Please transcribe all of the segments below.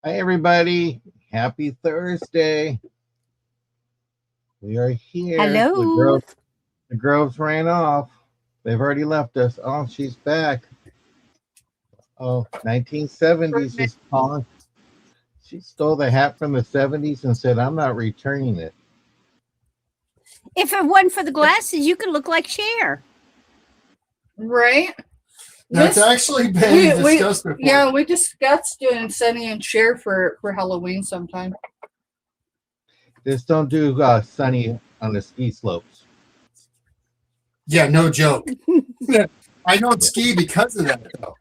Hi, everybody. Happy Thursday. We are here. The Hello. girls, the girls ran off. They've already left us. Oh, she's back. Oh, 1970s is calling. She stole the hat from the 70s and said, I'm not returning it. If it wasn't for the glasses, you could look like Cher. Right? That's actually been discussed before. Yeah, we discussed doing Sunny and Cher for Halloween sometime. Just don't do Sunny on the ski slopes. Yeah, no joke. I don't ski because of that, though.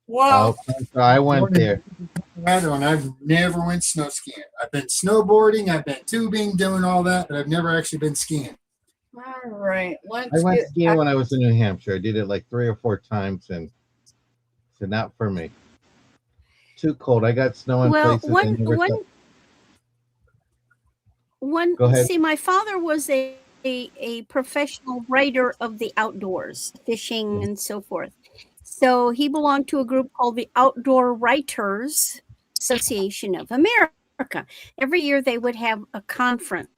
Wow. So I went there. And I've never went snow skiing. I've been snowboarding, I've been tubing, doing all that, but I've never actually been skiing. All right. I went skiing when I was in New Hampshire. I did it like 3 or 4 times, and so not for me. Too cold. I got snow in places. Go ahead. See, my father was a professional writer of the outdoors, fishing and so forth. So he belonged to a group called the Outdoor Writers Association of America. Every year they would have a conference,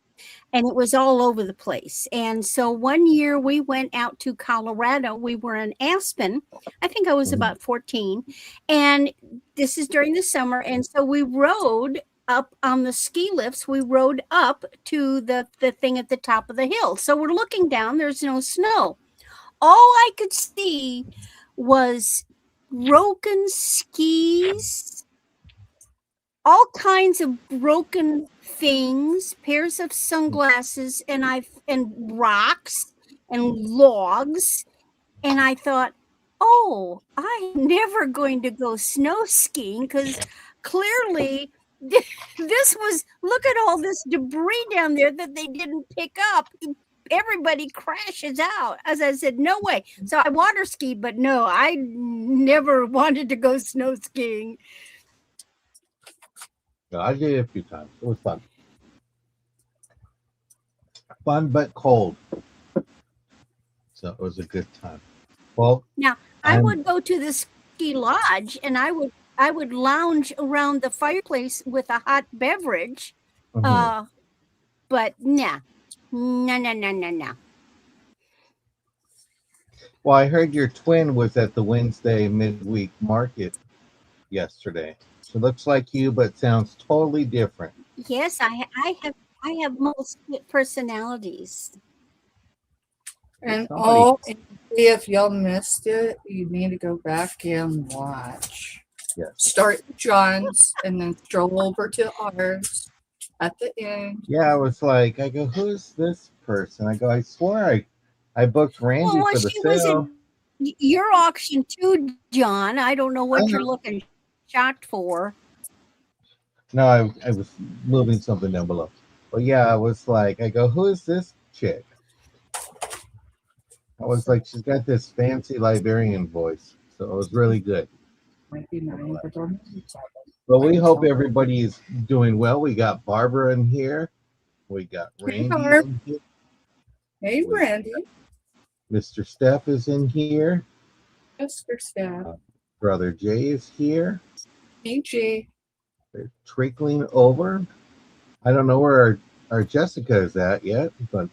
and it was all over the place. And so one year we went out to Colorado. We were in Aspen. I think I was about 14. And this is during the summer. And so we rode up on the ski lifts. We rode up to the thing at the top of the hill. So we're looking down. There's no snow. All I could see was broken skis, all kinds of broken things, pairs of sunglasses, and rocks and logs. And I thought, oh, I'm never going to go snow skiing because clearly this was, look at all this debris down there that they didn't pick up. Everybody crashes out. As I said, no way. So I water ski, but no, I never wanted to go snow skiing. I did it a few times. It was fun. Fun but cold. So it was a good time. Well, now I would go to the ski lodge and I would lounge around the fireplace with a hot beverage. But nah. No. Well, I heard your twin was at the Wednesday midweek market yesterday. She looks like you, but sounds totally different. Yes, I have multiple personalities. And if y'all missed it, you need to go back and watch. Yes. Start John's and then stroll over to ours. At the end. Yeah, I was like, I go, who's this person? I go, I swore I booked Randy for the sale. Was in your auction too, John. I don't know what you're looking shocked for. No, I was moving something down below. Well, yeah, I was like, I go, who is this chick? I was like, she's got this fancy librarian voice. So it was really good. But we hope everybody is doing well. We got Barbara in here. We got Randy in here. Hey, Randy. Mr. Steph is in here. Mr. Steph. Brother Jay is here. Hey, Jay. They're trickling over. I don't know where our Jessica is at yet, but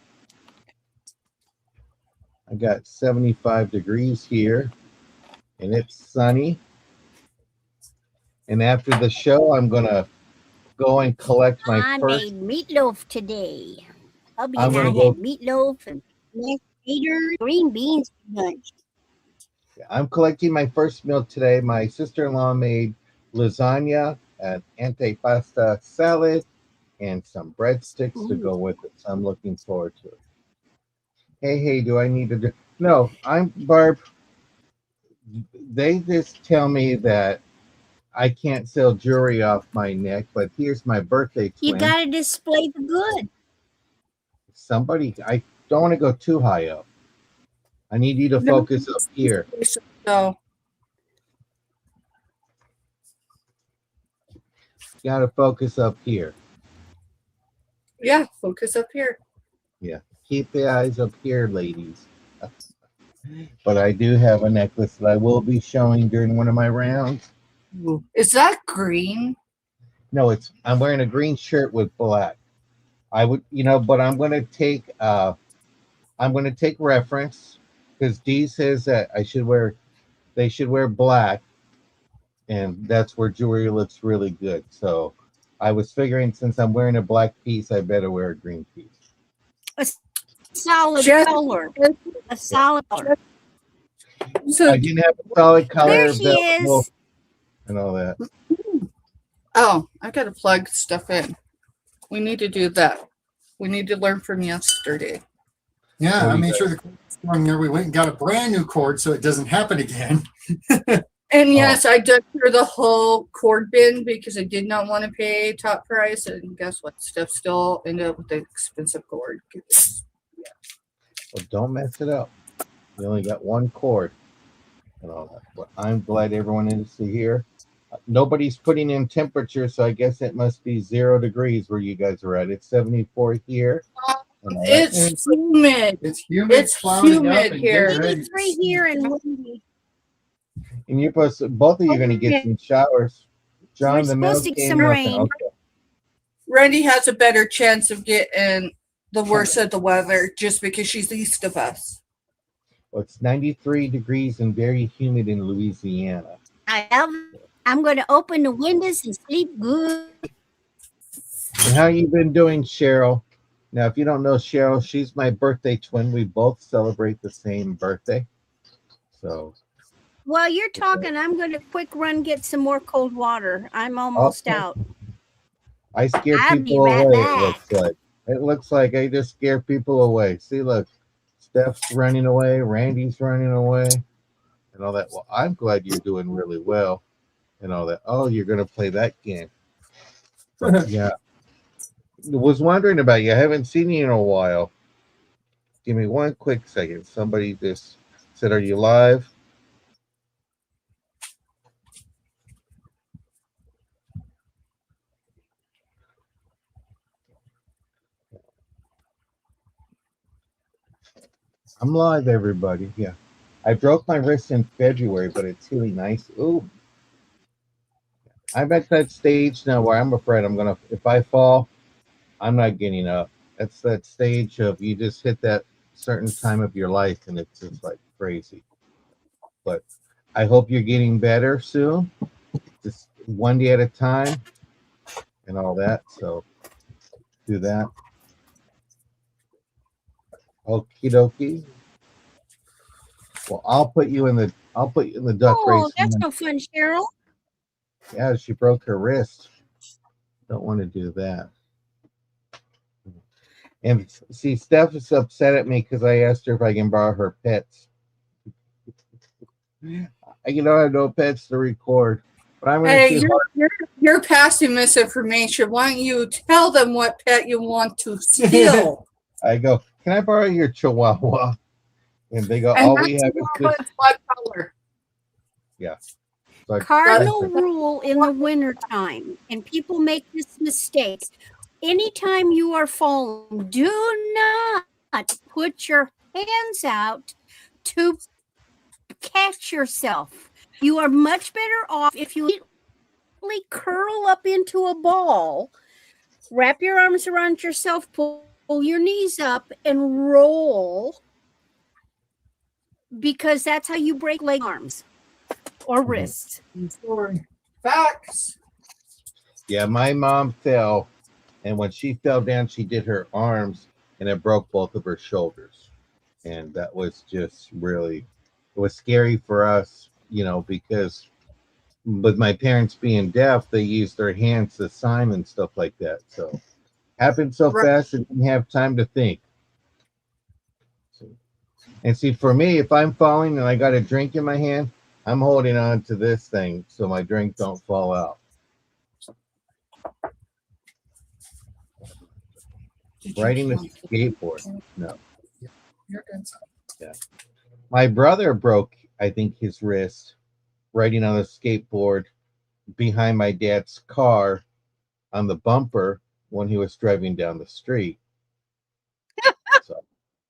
I got 75 degrees here, and it's sunny. And after the show, I'm going to go and collect my first. I made meatloaf today. Hubby and I had meatloaf and taters, green beans for lunch. I'm collecting my first meal today. My sister-in-law made lasagna, an antipasta salad, and some breadsticks to go with it. So I'm looking forward to it. Hey, do I need to do? No, I'm Barb. They just tell me that I can't sell jewelry off my neck, but here's my birthday twin. You got to display the good. Somebody, I don't want to go too high up. I need you to focus up here. So. You got to focus up here. Yeah, focus up here. Yeah, keep the eyes up here, ladies. But I do have a necklace that I will be showing during one of my rounds. Ooh. Is that green? No, I'm wearing a green shirt with black. I would, but I'm going to take reference because Dee says that they should wear black, and that's where jewelry looks really good. So I was figuring since I'm wearing a black piece, I better wear a green piece. A solid Just- color. A solid color. So, I didn't have a solid color There she available is. and all that. I gotta plug stuff in. We need to do that. We need to learn from yesterday. Yeah, What I do you made got? sure the cord was going there. We went and got a brand new cord so it doesn't happen again. And yes, I dug through the whole cord bin because I did not want to pay top price. And guess what? Steph still ended up with the expensive cord. Well, don't mess it up. You only got one cord and all that. But I'm glad everyone is here. Nobody's putting in temperature, so I guess it must be 0 degrees where you guys are at. It's 74 here. and all that. It's humid. It's humid. It's clouding up, humid and here. getting ready to 83 here and windy. And you're both of you are going to get some showers. John, We're the supposed mail to get came some up. rain. Okay. Randy has a better chance of getting the worst of the weather just because she's east of us. Well, it's 93 degrees and very humid in Louisiana. I'm going to open the windows and sleep good. And how you been doing, Cheryl? Now, if you don't know Cheryl, she's my birthday twin. We both celebrate the same birthday. So While you're talking, I'm going to quick run get some more cold water. I'm almost Okay. out. I scare I'll be people right away, back. it looks like. It looks like I just scare people away. See, look, Steph's running away, Randy's running away, and all that. Well, I'm glad you're doing really well and all that. Oh, you're going to play that game. But, yeah. Was wondering about you. I haven't seen you in a while. Give me one quick second. Somebody just said, "Are you live?" I'm live, everybody. Yeah. I broke my wrist in February, but it's healing nice. Ooh. I'm at that stage now where I'm afraid if I fall, I'm not getting up. That's that stage of you just hit that certain time of your life and it's just like crazy. But I hope you're getting better soon. Just one day at a time and all that. So do that. Okie dokie. Well, I'll put you in the duck race. Oh, that's no fun, Cheryl. Yeah, she broke her wrist. Don't want to do that. And see, Steph is upset at me because I asked her if I can borrow her pets. I don't have no pets to record, but I'm going to see. You're passing misinformation. Why don't you tell them what pet you want to steal? I go, can I borrow your Chihuahua? And they go, And all that we have is Chihuahua this. is what color? Yeah. So Cardinal rule in the wintertime, and people make this mistake. Anytime you are falling, do not put your hands out to catch yourself. You are much better off if you curl up into a ball, wrap your arms around yourself, pull your knees up, and roll, because that's how you break leg arms or wrists. Story. Facts. Yeah, my mom fell, and when she fell down, she did her arms, and it broke both of her shoulders. And that was just really, it was scary for us, because with my parents being deaf, they used their hands to sign and stuff like that. So happened so fast, I didn't have time to think. And see, for me, if I'm falling and I got a drink in my hand, I'm holding on to this thing so my drink don't fall out. Riding a skateboard. No. Yeah. My brother broke, I think, his wrist riding on a skateboard behind my dad's car on the bumper when he was driving down the street. So,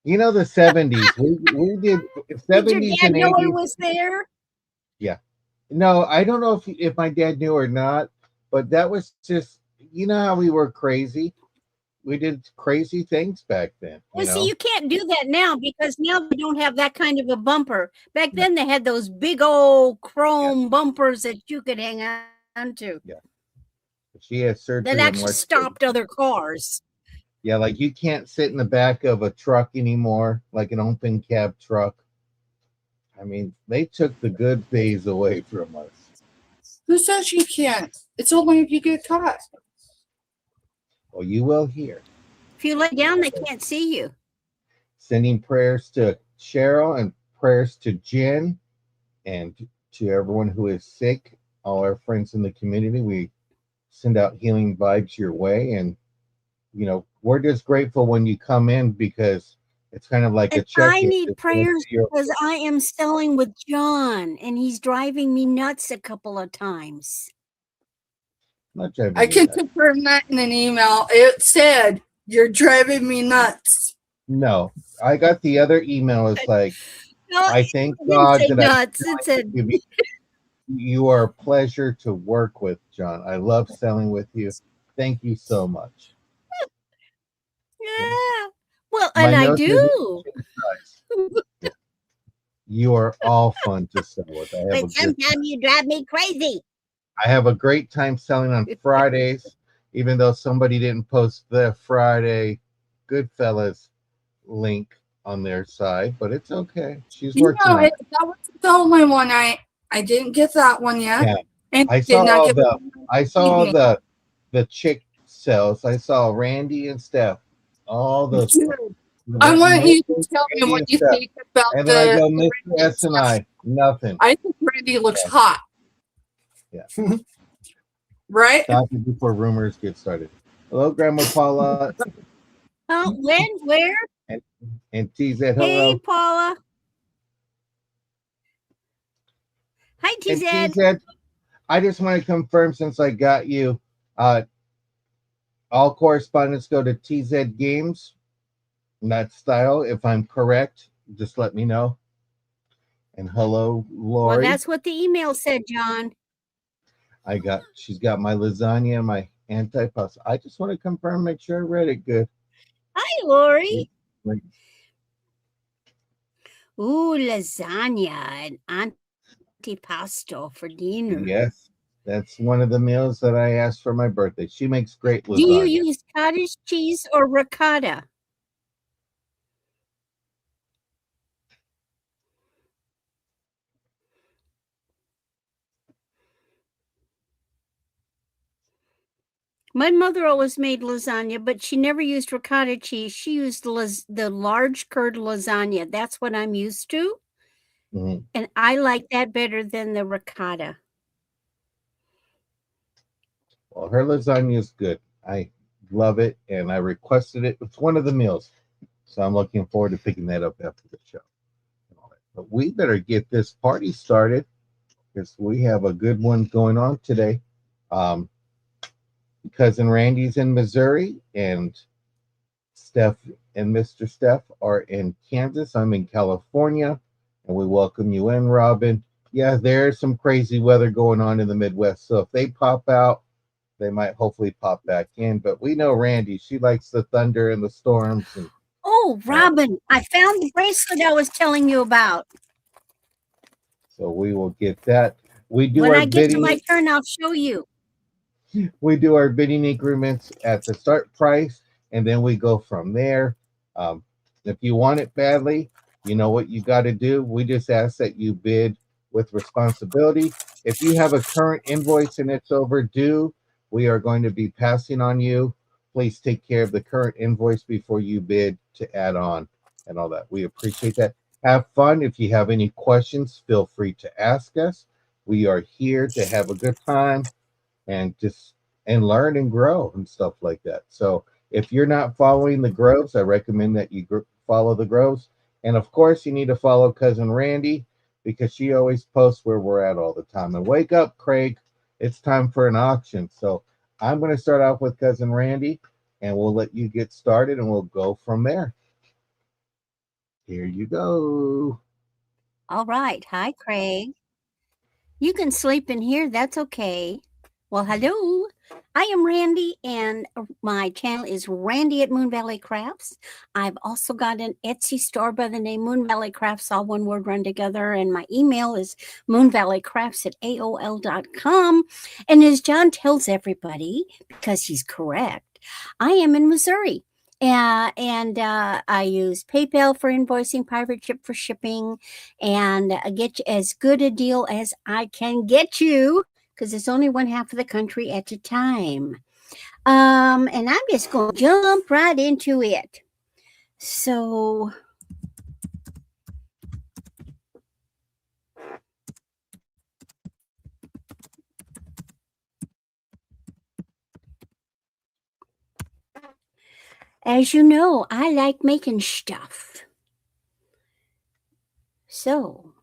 the 70s. We did 70s Did your dad and know 80s. he was there? Yeah. No, I don't know if my dad knew or not, but that was just, you know how we were crazy. We did crazy things back then. Well, see, you can't do that now because now they don't have that kind of a bumper. Back Yeah. then, they had those big old chrome bumpers that you could hang on to Yeah. She had that surgery on actually March 30th. stopped other cars. Yeah, like you can't sit in the back of a truck anymore, like an open cab truck. I mean, they took the good days away from us. Who says you can't? It's only if you get caught. Well, you will hear. If you lay down, they can't see you. Sending prayers to Cheryl and prayers to Jen and to everyone who is sick, all our friends in the community. We send out healing vibes your way. And, you know, we're just grateful when you come in because it's kind of like a And check I in. need prayers because I am selling with John, and he's driving me nuts a couple of times. Not driving I you can nuts. confirm that in an email. It said, "You're driving me nuts." No, I got the other email. It's like, No, I thank it didn't God say that nuts. It said, you are a pleasure to work with, John. I love selling with you. Thank you so much. yeah. Well, My and I note is do. nice. You are all fun to sell with. But sometimes you drive me crazy. I have a great time selling on Fridays, even though somebody didn't post the Friday Goodfellas link on their side, but it's okay. She's working on it. That was the only one. I didn't get that one yet. Yeah. And I did saw not all get the chick sales. I saw Randy and Steph. All those. I want you to tell me Randy what and you Steph. think about And then I go, the Mr. S and I, nothing. I think Randy looks Yeah. hot. Yeah. Right? Stop it before rumors get started. Hello, Grandma Paula. Oh, when? Where? And TZ, hello. Hey, Paula. Hi, And TZ. TZ, I just want to confirm since I got you, all correspondence go to TZ Games, not Style. If I'm correct, just let me know. And hello, Lori. Well, that's what the email said, John. She's got my lasagna and my antipasta. I just want to confirm, make sure I read it good. Hi, Lori. Like, Ooh, lasagna and antipasto for dinner. yes, that's one of the meals that I asked for my birthday. She makes great lasagna. Do you use cottage cheese or ricotta? My mother always made lasagna, but she never used ricotta cheese. She used the large curd lasagna. That's what I'm used to. Mhm. And I like that better than the ricotta. Well, her lasagna is good. I love it, and I requested it. It's one of the meals, so I'm looking forward to picking that up after the show. But we better get this party started because we have a good one going on today. Um, Cousin Randy's in Missouri, and Steph and Mr. Steph are in Kansas. I'm in California, and we welcome you in, Robin. Yeah, there's some crazy weather going on in the Midwest, so if they pop out, they might hopefully pop back in. But we know Randy; she likes the thunder and the storms. And oh, Robin, I found the bracelet I was telling you about. so we will get that. We do when our I get bidding. to my turn, I'll show you. We do our bidding increments at the start price, and then we go from there. If you want it badly, you know what you got to do. We just ask that you bid with responsibility. If you have a current invoice and it's overdue, we are going to be passing on you. Please take care of the current invoice before you bid to add on and all that. We appreciate that. Have fun. If you have any questions, feel free to ask us. We are here to have a good time and learn and grow and stuff like that. So if you're not following the Groves, I recommend that you follow the Groves. And of course, you need to follow Cousin Randy because she always posts where we're at all the time. And wake up, Craig. It's time for an auction. So I'm going to start off with Cousin Randy, and we'll let you get started, and we'll go from there. Here you go. All right. Hi, Craig. You can sleep in here. That's okay. Well, hello. I am Randy, and my channel is Randy at Moon Valley Crafts. I've also got an Etsy store by the name Moon Valley Crafts, all one word run together. And my email is moonvalleycrafts@aol.com. And as John tells everybody, because he's correct, I am in Missouri. I use PayPal for invoicing, Pirate Ship for shipping, and get you as good a deal as I can get you, because it's only one half of the country at a time. And I'm just going to jump right into it. So, as you know, I like making stuff. So,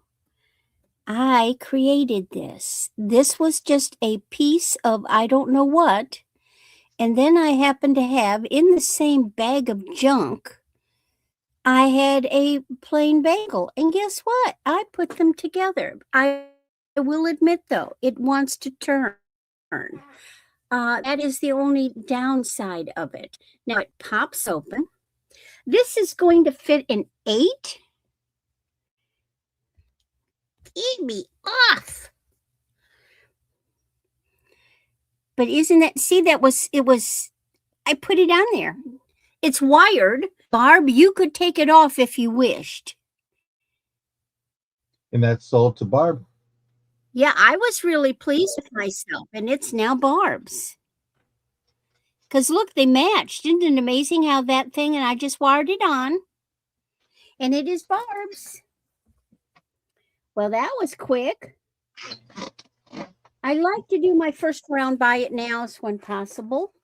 I created this. This was just a piece of I don't know what. And then I happened to have in the same bag of junk, I had a plain bagel. And guess what? I put them together. I will admit, though, it wants to turn. That is the only downside of it. Now it pops open. This is going to fit an 8. Get me off. But isn't that, see, I put it on there. It's wired. Barb, you could take it off if you wished. And that's sold to Barb. Yeah, I was really pleased with myself, and it's now Barb's. Because look, they matched. Isn't it amazing how that thing, and I just wired it on, and it is Barb's. Well, that was quick. I like to do my first round buy it nows when possible.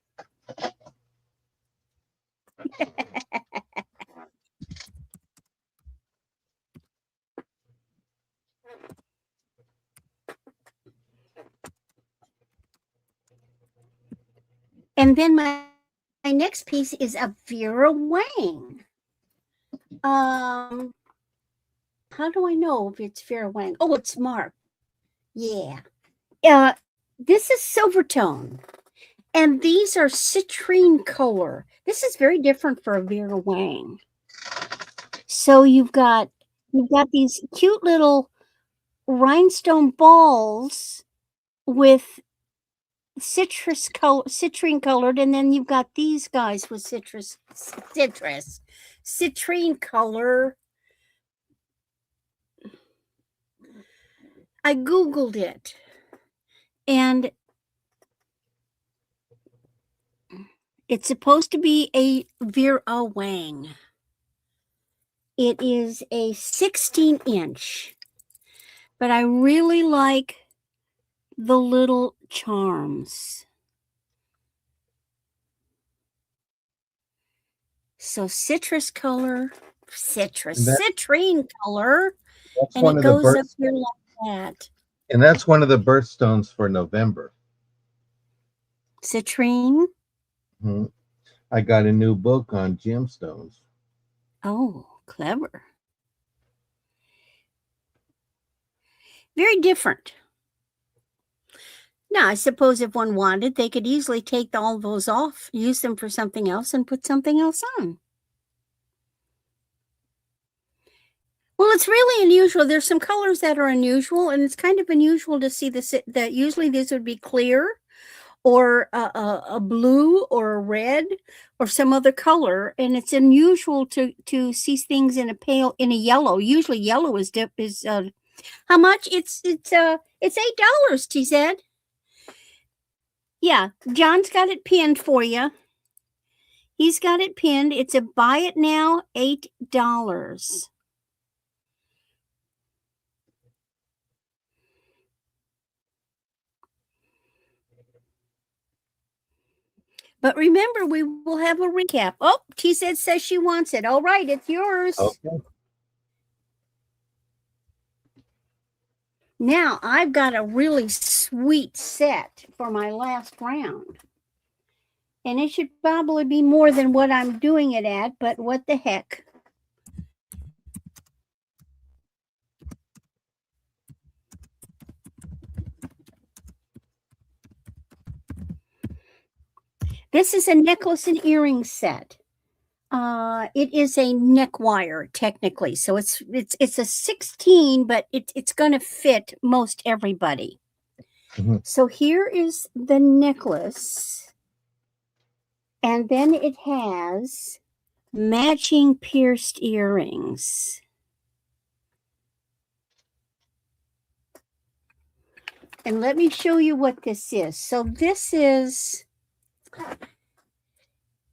And then my next piece is a Vera Wang. How do I know if it's Vera Wang? Oh, it's marked. Yeah. This is Silvertone. And these are citrine color. This is very different for a Vera Wang. So you've got these cute little rhinestone balls with citrine colored, and then you've got these guys with citrine color. I Googled it, and it's supposed to be a Vera Wang. It is a 16-inch, but I really like the little charms. So citrine color, and it goes up here like that. And that's one of the birthstones for November. Citrine. Mm-hmm. I got a new book on gemstones. Oh, clever. Very different. Now, I suppose if one wanted, they could easily take all those off, use them for something else, and put something else on. Well, it's really unusual. There's some colors that are unusual, and it's kind of unusual to see that usually these would be clear or a blue or a red or some other color, and it's unusual to see things in a yellow. Usually yellow is how much? It's $8, she said. Yeah, John's got it pinned for you. He's got it pinned. It's a buy it now, $8. But remember, we will have a recap. Oh, T-Said says she wants it. All right, it's yours. Okay. Now, I've got a really sweet set for my last round. And it should probably be more than what I'm doing it at, but what the heck. This is a necklace and earring set. It is a neck wire technically, so it's a 16, but it's going to fit most everybody. Mhm. So here is the necklace, and then it has matching pierced earrings. And let me show you what this is. So this is,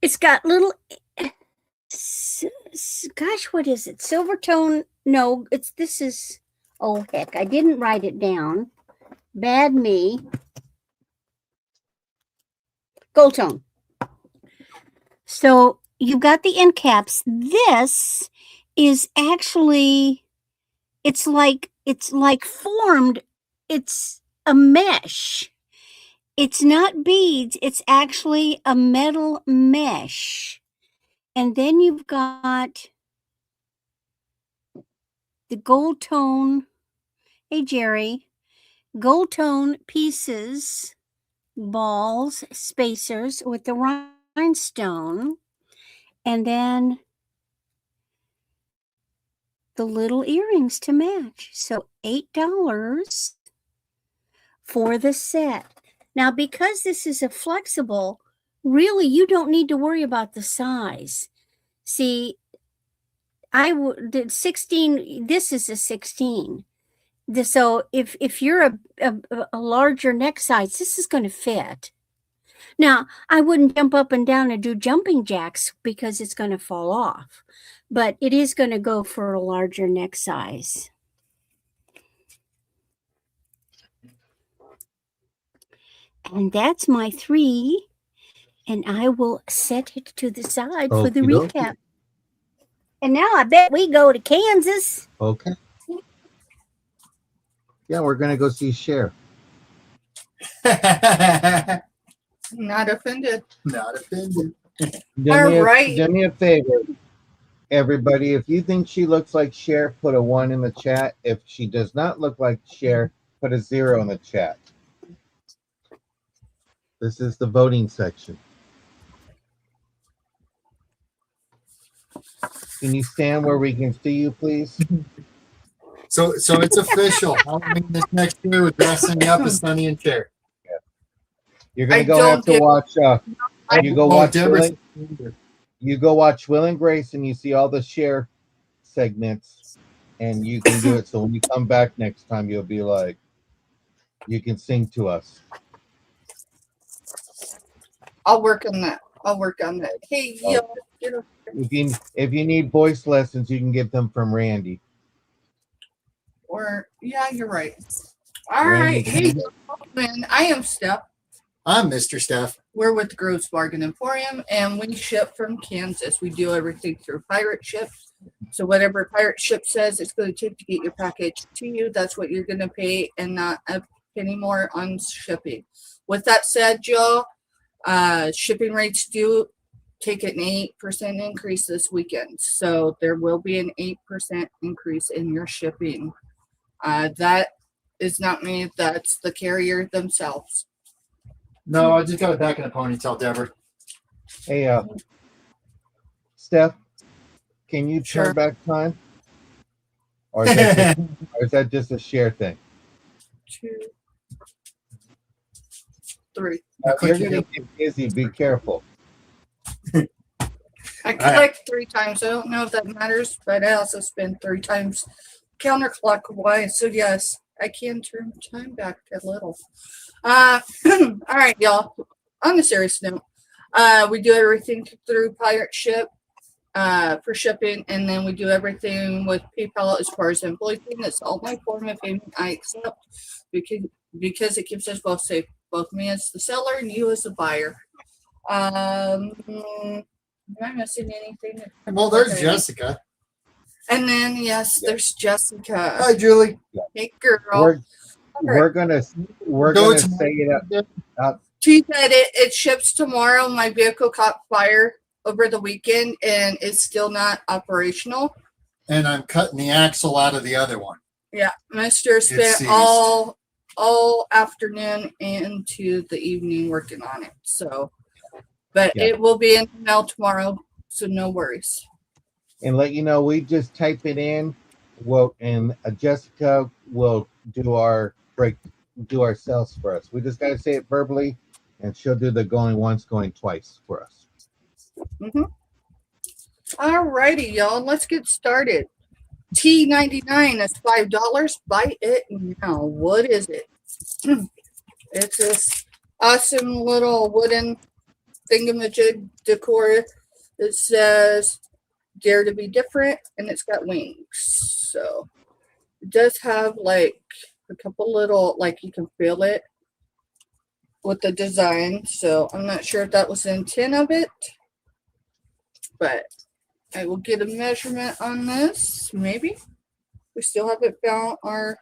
it's got little, gosh, what is it? Silver tone? No, this is, oh heck, I didn't write it down. Bad me. Gold tone. So you've got the end caps. This is actually, it's like formed. It's a mesh. It's not beads. It's actually a metal mesh. And then you've got the gold tone. Hey, Jerry. Gold tone pieces, balls, spacers with the rhinestone. And then the little earrings to match. So $8 for the set. Now, because this is a flexible, really, you don't need to worry about the size. See, did 16, this is a 16. So if you're a larger neck size, this is going to fit. Now, I wouldn't jump up and down and do jumping jacks because it's going to fall off, but it is going to go for a larger neck size. And that's my 3, and I will set it to the side for the Okey-dokey. recap. And now I bet we go to Kansas. Okay. Yeah, we're gonna go see Cher. Not offended. Not offended. Alright. Do me a favor, everybody. If you think she looks like Cher, put a 1 in the chat. If she does not look like Cher, put a 0 in the chat. This is the voting section. Can you stand where we can see you, please? So it's official. Halloween this next year with dressing up as Sonny and Cher. You're gonna I go don't have to get- watch. You go watch. Deborah's- You go watch Will and Grace, and you see all the Cher segments, and you can do it. So when you come back next time, you'll be like, you can sing to us. I'll work on that. Hey, yo, get up. If you need voice lessons, you can get them from Randy. Or yeah, you're right. All right. Hey, gentlemen, I am Steph. I'm Mr. Steph. We're with Gross Bargain Emporium, and we ship from Kansas. We do everything through pirate ship. So whatever pirate ship says it's going to take to get your package to you, that's what you're going to pay, and not a penny more on shipping. With that said, Joe, shipping rates do take an 8% increase this weekend. So there will be an 8% increase in your shipping. That is not me. That's the carrier themselves. No, I just got it back in a ponytail, Deborah. Hey, Steph, can you Sure. turn back time? Or is that just a Cher thing? 2, 3. You're gonna get busy. Be careful. I click 3 times. I don't know if that matters, but I also spin 3 times counterclockwise. So yes, I can turn time back a little. All right, y'all. On a serious note, we do everything through pirate ship for shipping, and then we do everything with PayPal as far as invoicing. That's all my form of payment I accept because it keeps us both safe, both me as the seller and you as the buyer. Am I missing anything? Well, there's Okay. Jessica. And then yes, there's Jessica. Hi, Julie. Hey, girl. We're gonna Go say it up. She said it ships tomorrow. My vehicle caught fire over the weekend and it's still not operational. And I'm cutting the axle out of the other one. Yeah, Mr. spent seized. all afternoon into the evening working on it. So But Yeah. it will be in the mail tomorrow, so no worries. And let you know, we just type it in. Well, and Jessica will do our sales for us. We just got to say it verbally, and she'll do the going once, going twice for us. All righty, y'all. Let's get started. T99 is $5. Buy it now. What is it? It's this awesome little wooden thingamajig decor. It says "Dare to be different," and it's got wings. So it does have like a couple little, like you can feel it with the design. So I'm not sure if that was the intent of it, but I will get a measurement on this. Maybe we still haven't found our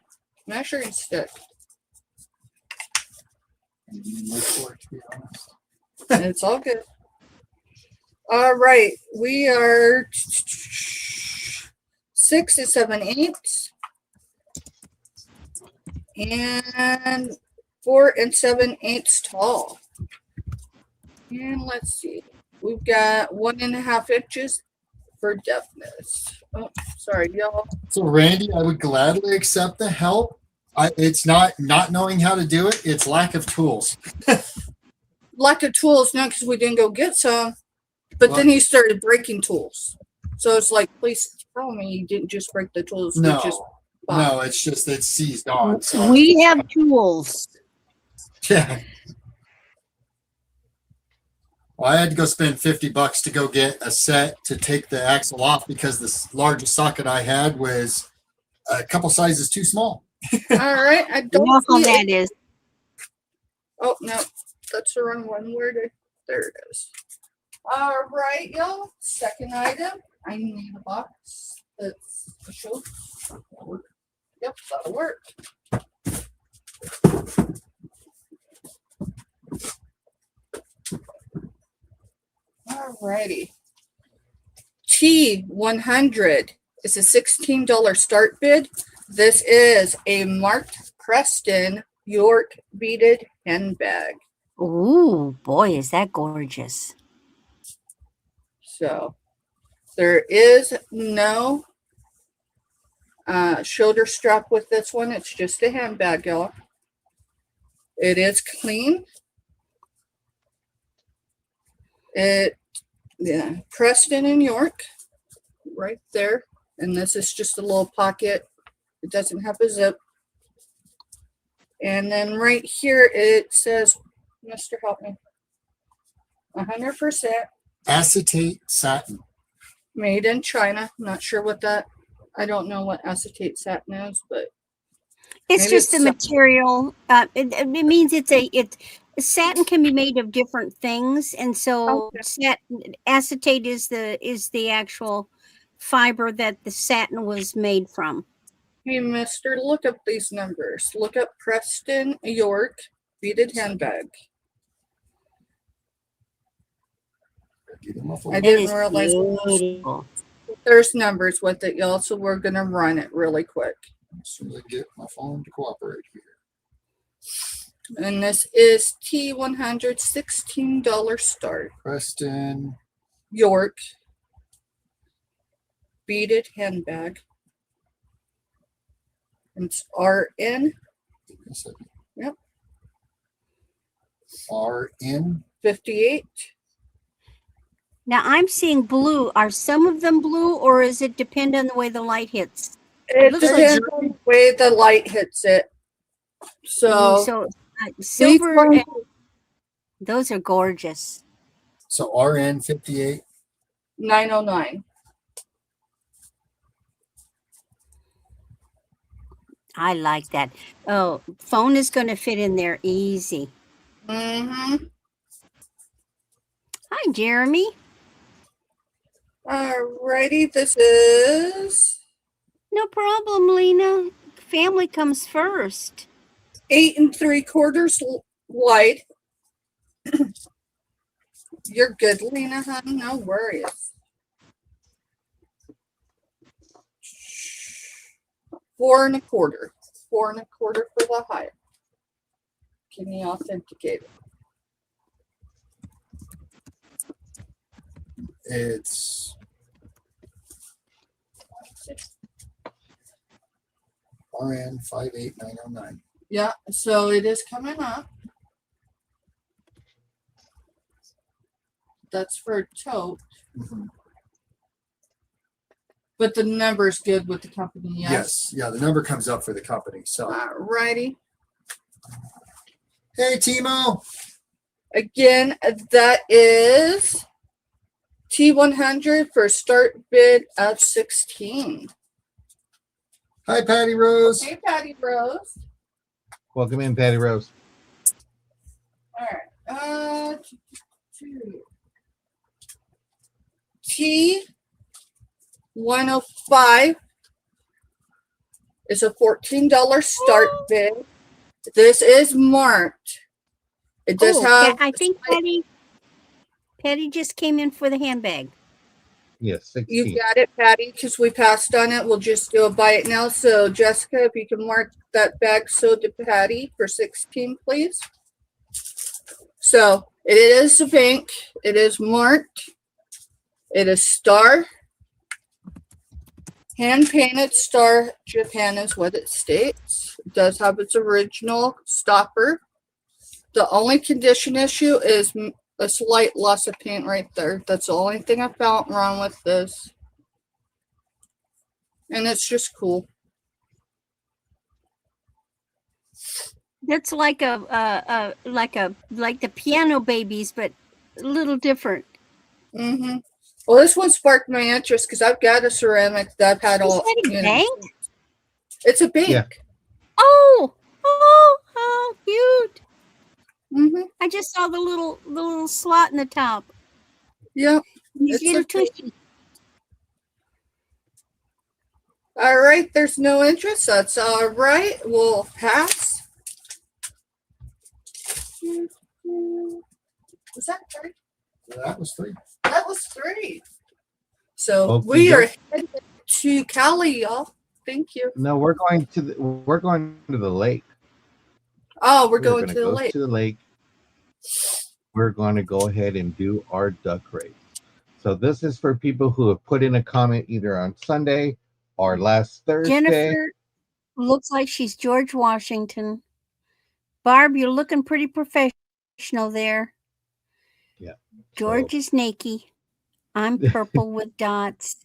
measuring stick. Look for it, to be honest. It's all good. All right, we are 6 7/8 and 4 7/8 tall. And let's see, we've got 1.5 inches for deftness. Oh, sorry, y'all. So, Randy, I would gladly accept the help. It's not knowing how to do it. It's lack of tools. Lack of tools, not because we didn't go get some, but then he started breaking tools. So it's like, please tell me you didn't just break the tools. You No, just no, it's just it's seized on. So We have tools. yeah. Well, I had to go spend $50 to go get a set to take the axle off because the largest socket I had was a couple sizes too small. All right, I You don't know how see it. that is. Oh no, that's the wrong one. There it is. All right, y'all. Second item. I need a box that's a show. Yep, that'll work. All righty. T100 is a $16 start bid. This is a marked Preston York beaded handbag. Ooh, boy, is that gorgeous. So there is no shoulder strap with this one. It's just a handbag, y'all. It is clean. Preston and York, right there. And this is just a little pocket. It doesn't have a zip. And then right here it says, Mr. Help me, 100% Acetate satin. made in China. Not sure what that. I don't know what acetate satin is, but It's maybe just it's the material. It means satin can be made of different things, and so acetate is the actual fiber that the satin was made from. Hey, mister, look up these numbers. Look up Preston York beaded handbag. I It didn't is realize beautiful. there's numbers with it, y'all, so we're going to run it really quick. As soon as I get my phone to cooperate here. And this is T100, $16 start. Preston. York beaded handbag. It's RN. Yep. RN. 58. Now I'm seeing blue. Are some of them blue, or is it depend on the way the light hits? It looks like depends on the way the light hits it. So silver. And those are gorgeous. So RN 58. 909. I like that. Oh, phone is going to fit in there easy. Mm-hmm. Hi, Jeremy. Alrighty, this is No problem, Lena. Family comes first. 8 3/4 wide. You're good, Lena, honey. No worries. 4 1/4. 4 1/4 for the height. Can you authenticate it? It's RN 58909. Yeah, so it is coming up. That's for a tote. But the number's good with the company, yes? Yes. Yeah, the number comes up for the company. So, Alrighty. hey, Timo. Again, that is T100 for start bid of 16. Hi, Patty Rose. Hey, Patty Rose. Welcome in, Patty Rose. All right. T105 is a $14 start bid. This is marked. It does have. I think Patty just came in for the handbag. Yes, 16. You got it, Patty, because we passed on it. We'll just go buy it now. So, Jessica, if you can mark that bag sold to Patty for 16, please. So, it is a pink. It is marked. It is Star. Hand-painted Star Japan is what it states. It does have its original stopper. The only condition issue is a slight loss of paint right there. That's the only thing I found wrong with this. And it's just cool. That's like like the Piano Babies, but a little different. Mm-hmm. Well, this one sparked my interest because I've got a ceramic that I've had all. Is that a bank? It's a bank. Yeah. Oh, how cute! Mm-hmm. I just saw the little slot in the top. Yeah. These It's little okay. tushy. All right. There's no interest. That's all right. We'll pass. Was that three? That was 3. That was 3. So Okay, we are good. headed to Cali, y'all. Thank you. No, we're going to the lake. Oh, we're We're going gonna to the go lake. to the lake. We're going to go ahead and do our duck race. So this is for people who have put in a comment either on Sunday or last Thursday. Jennifer looks like she's George Washington. Barb, you're looking pretty professional there. Yeah. George is naked. I'm purple with dots.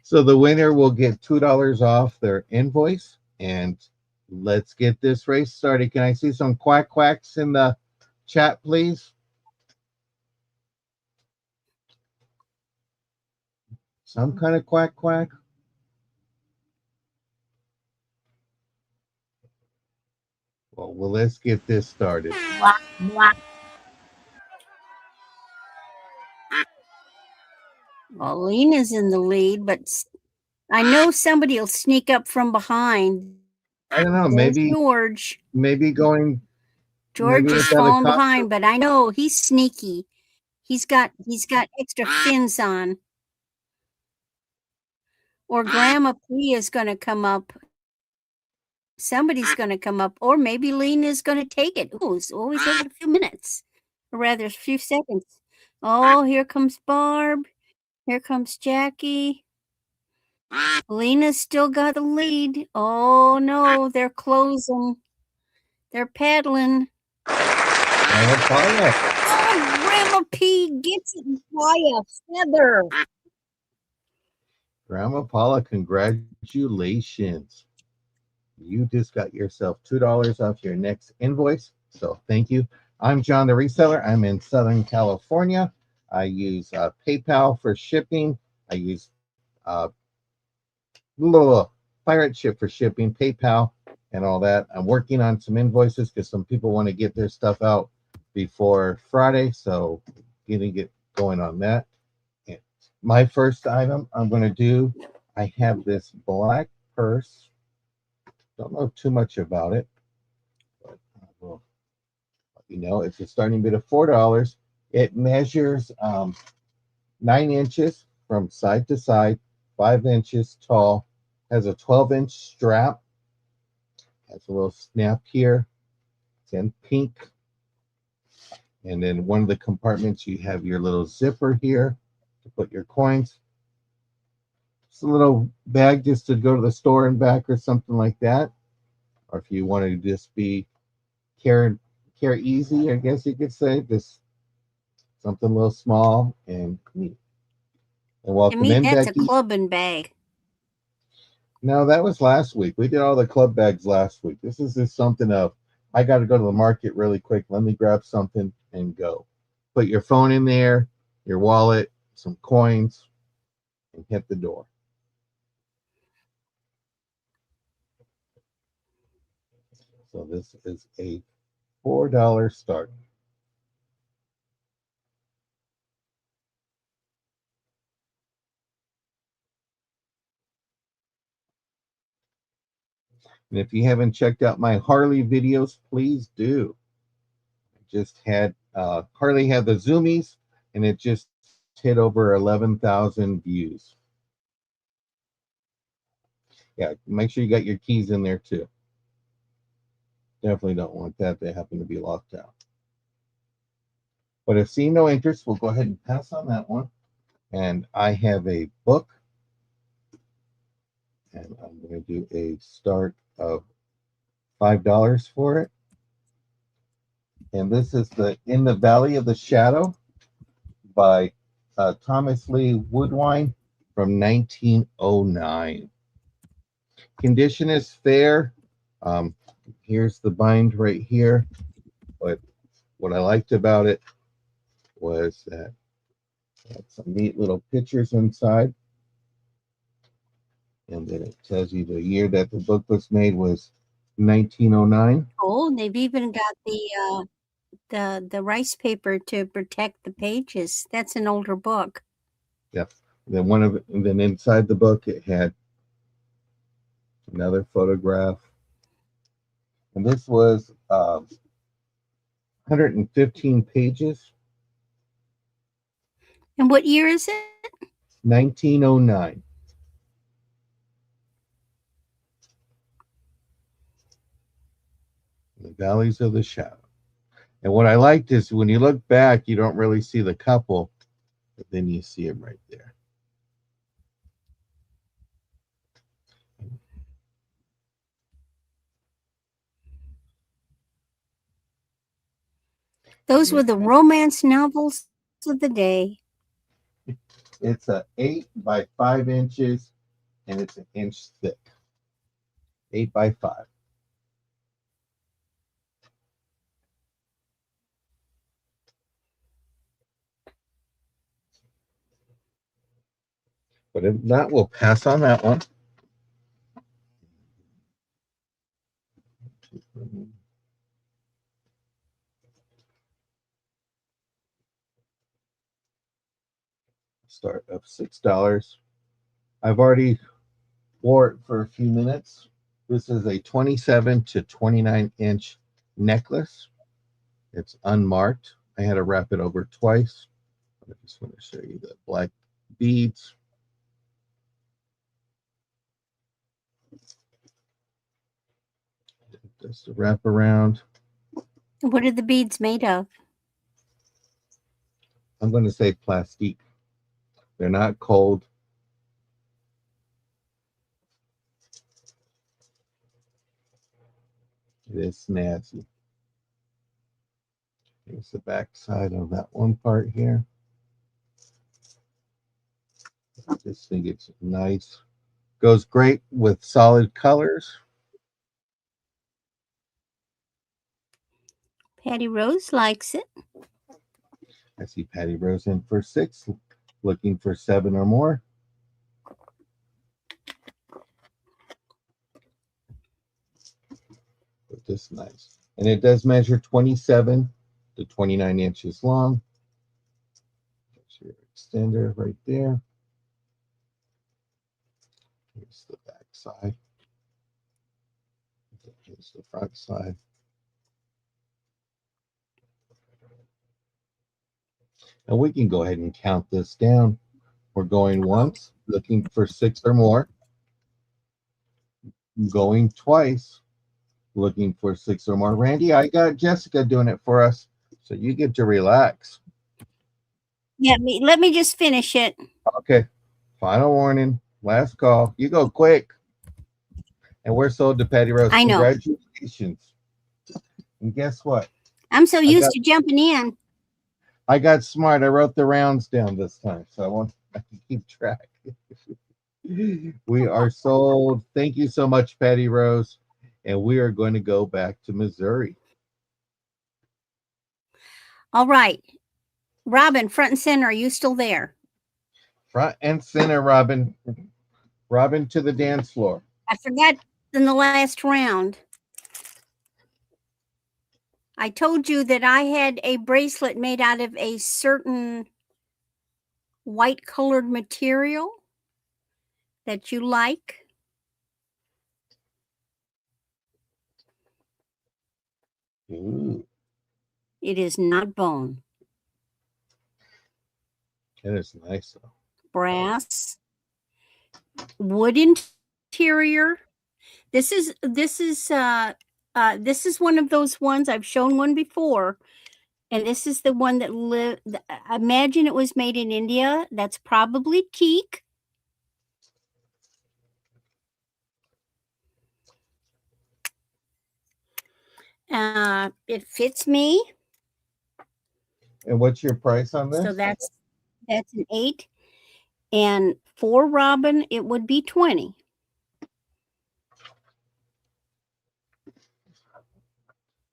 So the winner will get $2 off their invoice. And let's get this race started. Can I see some quacks in the chat, please? Some kind of quack. Well, let's get this started. Well, Lena's in the lead, but I know somebody will sneak up from behind. I don't know. There's Maybe George. going. George maybe is with falling helicopter. behind, but I know he's sneaky. He's got extra fins on. Or Grandma P is going to come up. Somebody's going to come up, or maybe Lena's going to take it. Oh, it's always over a few minutes, or rather, a few seconds. Oh, here comes Barb. Here comes Jackie. Lena's still got the lead. Oh no, they're closing. They're paddling. Oh, Grandma P gets it by a feather. Grandma Paula, congratulations. You just got yourself $2 off your next invoice. So thank you. I'm John the Reseller. I'm in Southern California. I use PayPal for shipping. I use Pirate Ship for shipping, PayPal, and all that. I'm working on some invoices because some people want to get their stuff out before Friday. So getting it going on that. And my first item I'm going to do, I have this black purse. Don't know too much about it, but I will let you know. It's a starting bid of $4. It measures 9 inches from side to side, 5 inches tall, has a 12-inch strap, has a little snap here. It's in pink. And then one of the compartments, you have your little zipper here to put your coins. It's a little bag just to go to the store and back or something like that. Or if you want to just be care easy, I guess you could say, just something a little small and neat. And To welcome me, in, that's a Becky. clubbing bag. No, that was last week. We did all the club bags last week. This is just something of, I got to go to the market really quick. Let me grab something and go. Put your phone in there, your wallet, some coins, and hit the door. So this is a $4 start. And if you haven't checked out my Harley videos, please do. I just had Harley had the zoomies, and it just hit over 11,000 views. Yeah, make sure you got your keys in there too. Definitely don't want that to happen to be locked out. But if seeing no interest, we'll go ahead and pass on that one. And I have a book, and I'm going to do a start of $5 for it. And this is the In the Valley of the Shadow by Thomas Lee Woodwine from 1909. Condition is fair. Here's the bind right here. But what I liked about it was that it had some neat little pictures inside. And then it tells you the year that the book was made was 1909. Oh, and they've even got the rice paper to protect the pages. That's an older book. Yep. And then inside the book it had another photograph. And this was 115 pages. And what year is it? 1909. The Valleys of the Shadow. And what I liked is when you look back, you don't really see the couple, but then you see them right there. Those were the romance novels of the day. It's a 8 by 5 inches, and it's an inch thick. 8 by 5. But if not, we'll pass on that one. Start of $6. I've already wore it for a few minutes. This is a 27 to 29 inch necklace. It's unmarked. I had to wrap it over twice. I just want to show you the black beads. Just to wrap around. What are the beads made of? I'm going to say plastique. They're not cold. It is snazzy. Here's the back side of that one part here. I just think it's nice. Goes great with solid colors. Patty Rose likes it. I see Patty Rose in for 6, looking for 7 or more. But this nice. And it does measure 27 to 29 inches long. There's your extender right there. Here's the back side. Here's the front side. And we can go ahead and count this down. We're going once, looking for 6 or more. Going twice, looking for 6 or more. Randy, I got Jessica doing it for us. So you get to relax. Yeah, let me just finish it. Okay. Final warning. Last call. You go quick. And we're sold to Patty Rose. I know. Congratulations. And guess what? I'm so used to jumping in. I got smart. I wrote the rounds down this time, so I can keep track. We are sold. Thank you so much, Patty Rose. And we are going to go back to Missouri. All right. Robin, front and center, are you still there? Front and center, Robin. Robin to the dance floor. I forgot in the last round. I told you that I had a bracelet made out of a certain white colored material that you like. Ooh, It is not bone. it is nice though. Brass, wood interior. This is one of those ones. I've shown one before, and this is the one that I imagine it was made in India. That's probably teak. It fits me. And what's your price on this? So that's an 8. And for Robin, it would be 20.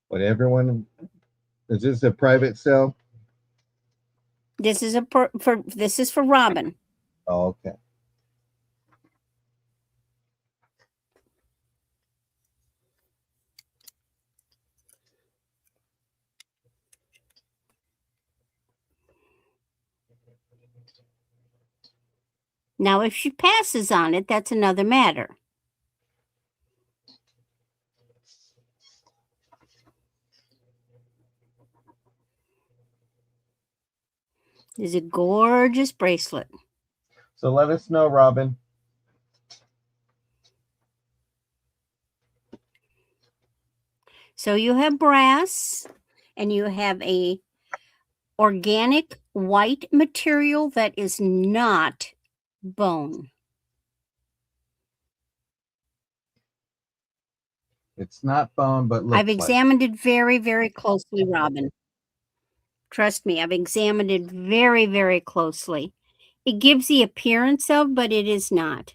What everyone is this a private sale? This is this is for Robin. Oh, okay. Now, if she passes on it, that's another matter. It's a gorgeous bracelet. So let us know, Robin. So you have brass, and you have a organic white material that is not bone. It's not bone, but looks I've examined it very, very closely, Robin. Trust me, I've examined it very, very closely. It gives the appearance of, but it is not.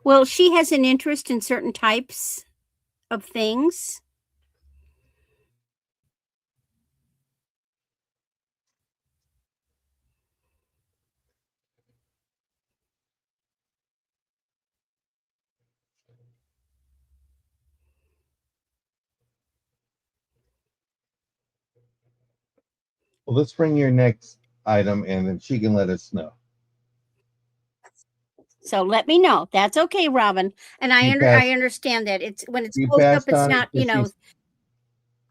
Well, she has an interest in certain types of things. Well, let's bring your next item and then she can let us know. So let me know. That's okay, Robin. And I understand that it's when it's close up, it's not, you know.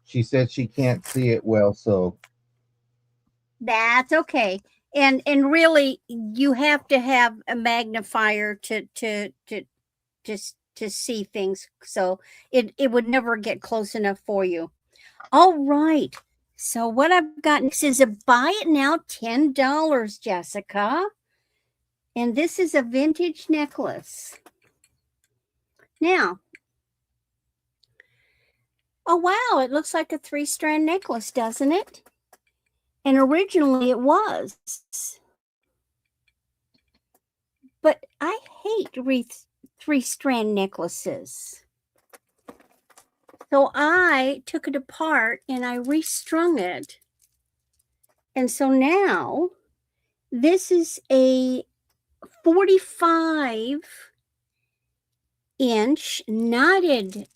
She said she can't see it well, so That's okay. And really, you have to have a magnifier to see things. So it would never get close enough for you. All right. So what I've got next is a buy it now $10, Jessica. And this is a vintage necklace. Now, oh wow, it looks like a 3-strand necklace, doesn't it? And originally it was. But I hate 3-strand necklaces. So I took it apart and I restrung it. And so now this is a 45-inch knotted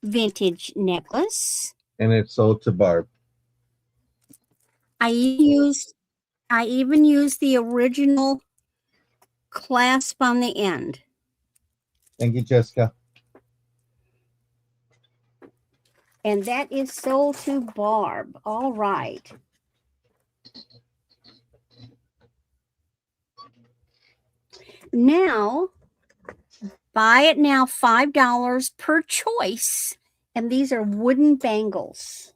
vintage necklace. And it's sold to Barb. I even used the original clasp on the end. Thank you, Jessica. And that is sold to Barb. All right. Now, Buy it now, $5 per choice. And these are wooden bangles.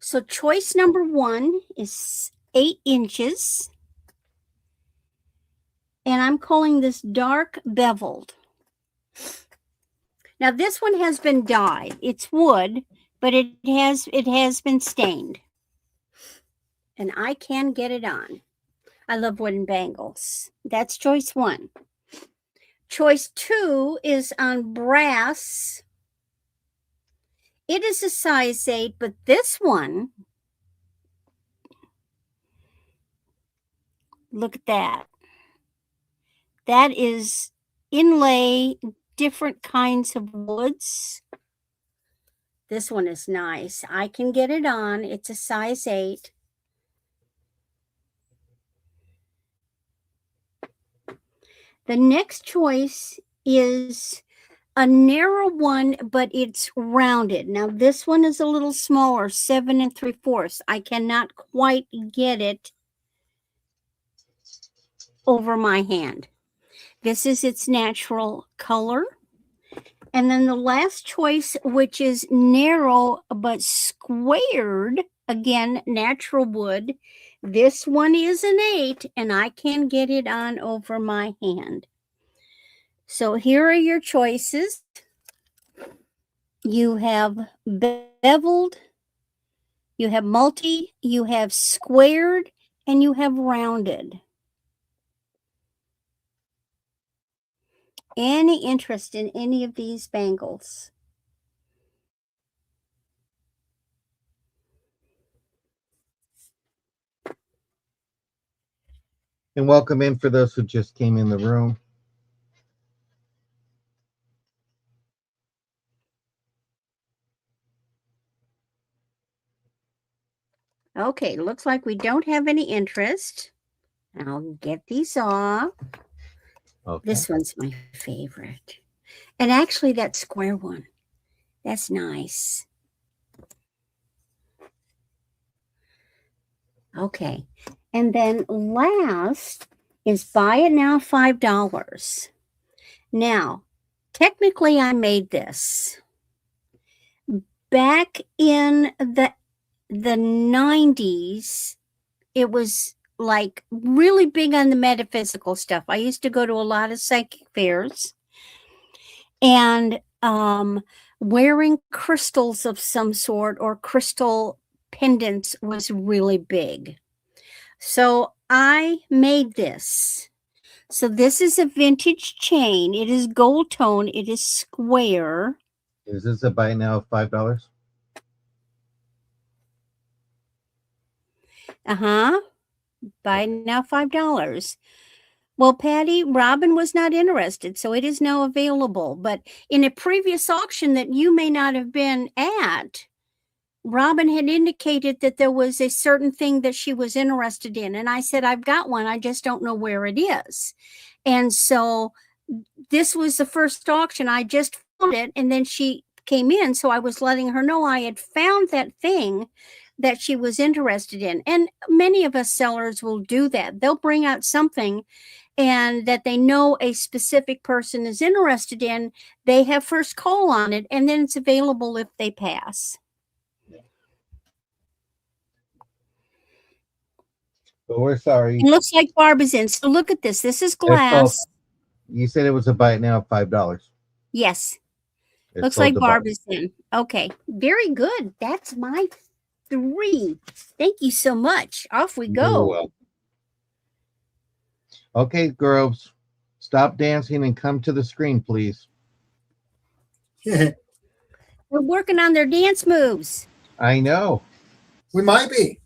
So choice number 1 is 8 inches. And I'm calling this dark beveled. Now this one has been dyed. It's wood, but it has been stained. And I can get it on. I love wooden bangles. That's choice 1. Choice 2 is on brass. It is a size 8, but this one, look at that. That is inlay different kinds of woods. This one is nice. I can get it on. It's a size 8. The next choice is a narrow one, but it's rounded. Now this one is a little smaller, 7 3/4. I cannot quite get it over my hand. This is its natural color. And then the last choice, which is narrow but squared, again, natural wood. This one is an 8, and I can get it on over my hand. So here are your choices. You have beveled, you have multi, you have squared, and you have rounded. Any interest in any of these bangles? And welcome in for those who just came in the room. Okay, looks like we don't have any interest. I'll get these off. Okay. This one's my favorite. And actually that square one, that's nice. Okay. And then last is buy it now, $5. Now, technically I made this back in the 90s. It was like really big on the metaphysical stuff. I used to go to a lot of psychic fairs, and wearing crystals of some sort or crystal pendants was really big. So I made this. So this is a vintage chain. It is gold tone. It is square. Is this a buy now of $5? Buy now $5. Well, Patty, Robin was not interested, so it is now available. But in a previous auction that you may not have been at, Robin had indicated that there was a certain thing that she was interested in. And I said, I've got one. I just don't know where it is. And so this was the first auction. I just found it, and then she came in. So I was letting her know I had found that thing that she was interested in. And many of us sellers will do that. They'll bring out something and that they know a specific person is interested in. They have first call on it, and then it's available if they pass. But we're sorry. It looks like Barb is in. So look at this. This is glass. You said it was a buy it now of $5. Yes. It's Looks sold like to Barb is in. Okay. Very good. That's my 3. Thank you so much. Off we You're go. welcome. Okay, girls, stop dancing and come to the screen, please. We're working on their dance moves. I know. We might be.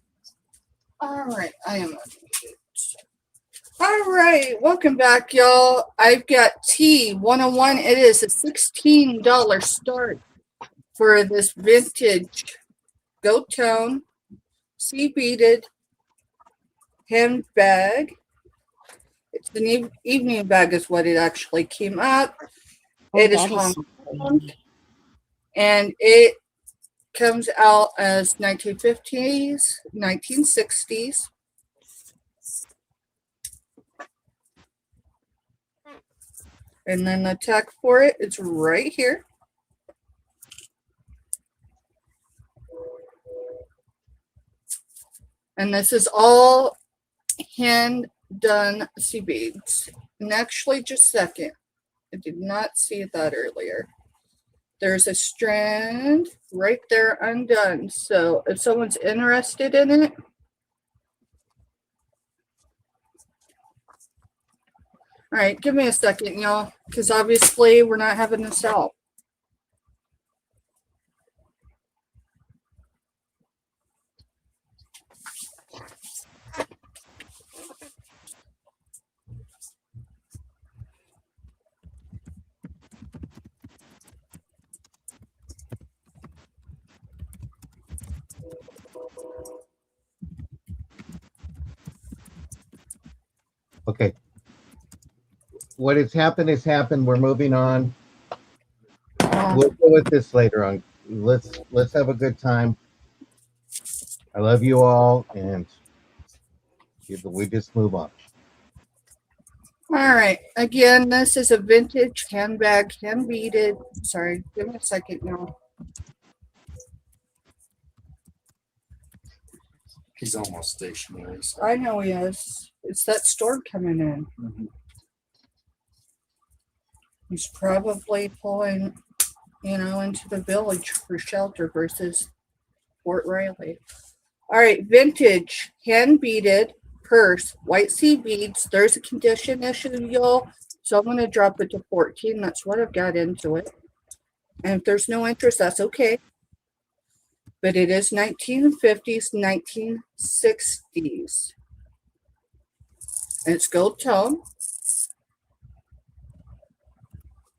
All right, I am unmuted. All right, welcome back, y'all. I've got T101. It is a $16 start for this vintage goat tone, sea beaded handbag. It's an evening bag, is what it actually came up. It is that is long, so pretty. and it comes out as 1950s, 1960s. And then the tag for it is right here. And this is all hand done sea beads. And actually, just a second. I did not see that earlier. There's a strand right there undone. So if someone's interested in it, all right, give me a second, y'all, because obviously we're not having this out. Okay. What has happened has happened. We're moving on. We'll go with this later on. Let's have a good time. I love you all, and we just move on. All right. Again, this is a vintage handbag, hand beaded. Sorry, give me a second, y'all. He's almost stationary. So. I know he is. It's that storm coming in. Mm-hmm. He's probably pulling, into the village for shelter versus Fort Riley. All right, vintage, hand beaded purse, white seed beads. There's a condition issue, y'all. So I'm going to drop it to 14. That's what I've got into it. And if there's no interest, that's okay. But it is 1950s, 1960s. And it's gold tone.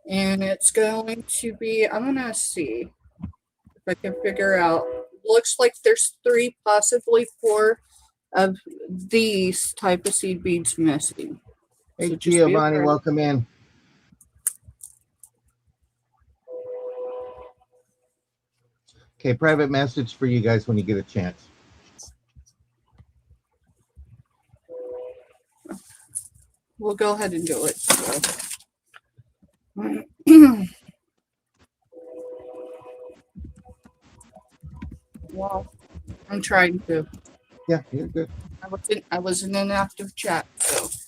And it's going to be, I'm going to see if I can figure out. Looks like there's 3, possibly 4 of these type of seed beads missing. Hey, So just be Giovanni, aware. welcome in. Okay, private message for you guys when you get a chance. We'll go ahead and do it. So. Well, I'm trying to. Yeah, you're good. I was in an active chat, so. Is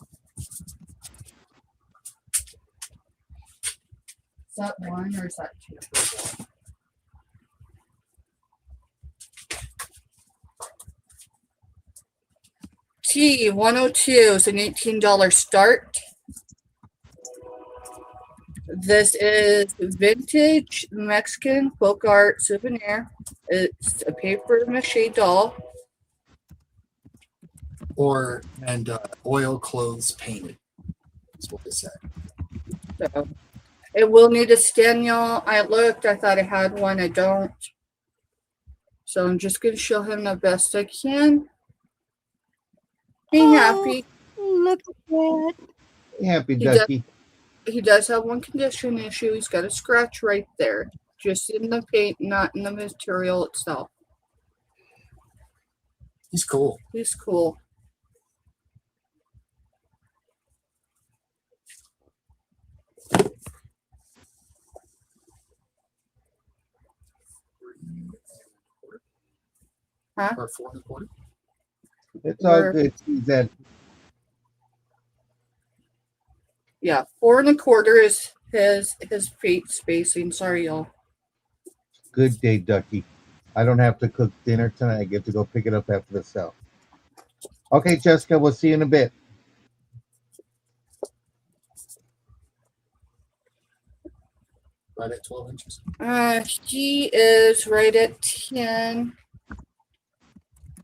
that 1 or is that 2? T102 is an $18 start. This is vintage Mexican folk art souvenir. It's a paper mache doll. And oil clothes painted. That's what it said. So it will need a skin, y'all. I looked, I thought I had one, I don't. So I'm just gonna show him the best I can. Be happy. Look at that. Happy He does- ducky. He does have one condition issue. He's got a scratch right there, just in the paint, not in the material itself. He's cool. He's cool. Huh? Or 4 1/4. It's all good. He's at Yeah, 4 1/4 is his feet spacing. Sorry, y'all. good day, ducky. I don't have to cook dinner tonight. I get to go pick it up after the sale. Okay, Jessica, we'll see you in a bit. Right at 12 inches. He is right at 10.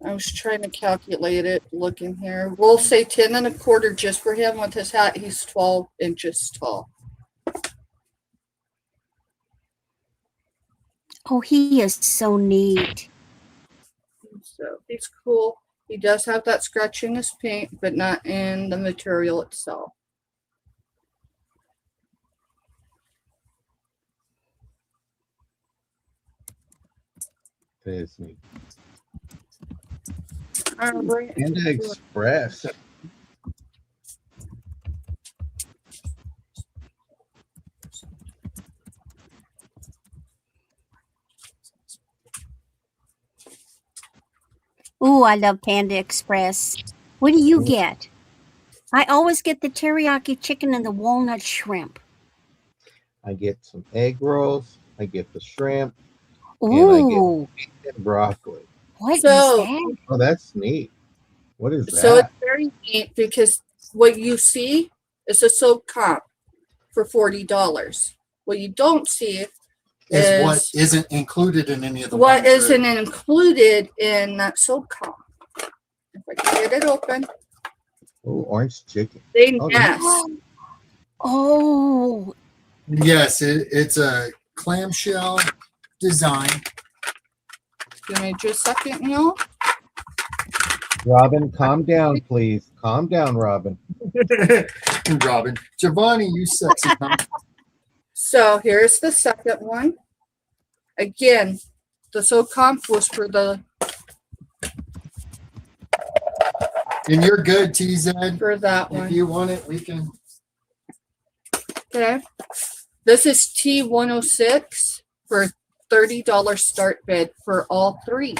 I was trying to calculate it, looking here. We'll say 10 1/4 just for him with his hat. He's 12 inches tall. Oh, he is so neat. So he's cool. He does have that scratch in his paint, but not in the material itself. is neat. All right. Panda Express. Ooh, I love Panda Express. What do you get? I always get the teriyaki chicken and the walnut shrimp. I get some egg rolls. I get the shrimp, and I get Ooh, broccoli. what is So- that? Oh, that's neat. What is So that? it's very neat because what you see is a soap comp for $40. What you don't see Is what is isn't included in any of the what ones isn't that- included in that soap comp. If I can get it open, Oh, orange chicken. they Oh, nest. Oh, Yes, it's a clamshell design. Give me just a second, y'all. Robin, calm down, please. Calm down, Robin. Robin, Giovanni, you sexy cunt. So here's the second one. Again, the soap comp was for the And you're good, TZ. for that If one. you want it, we can. Okay. This is T106 for $30 start bid for all three.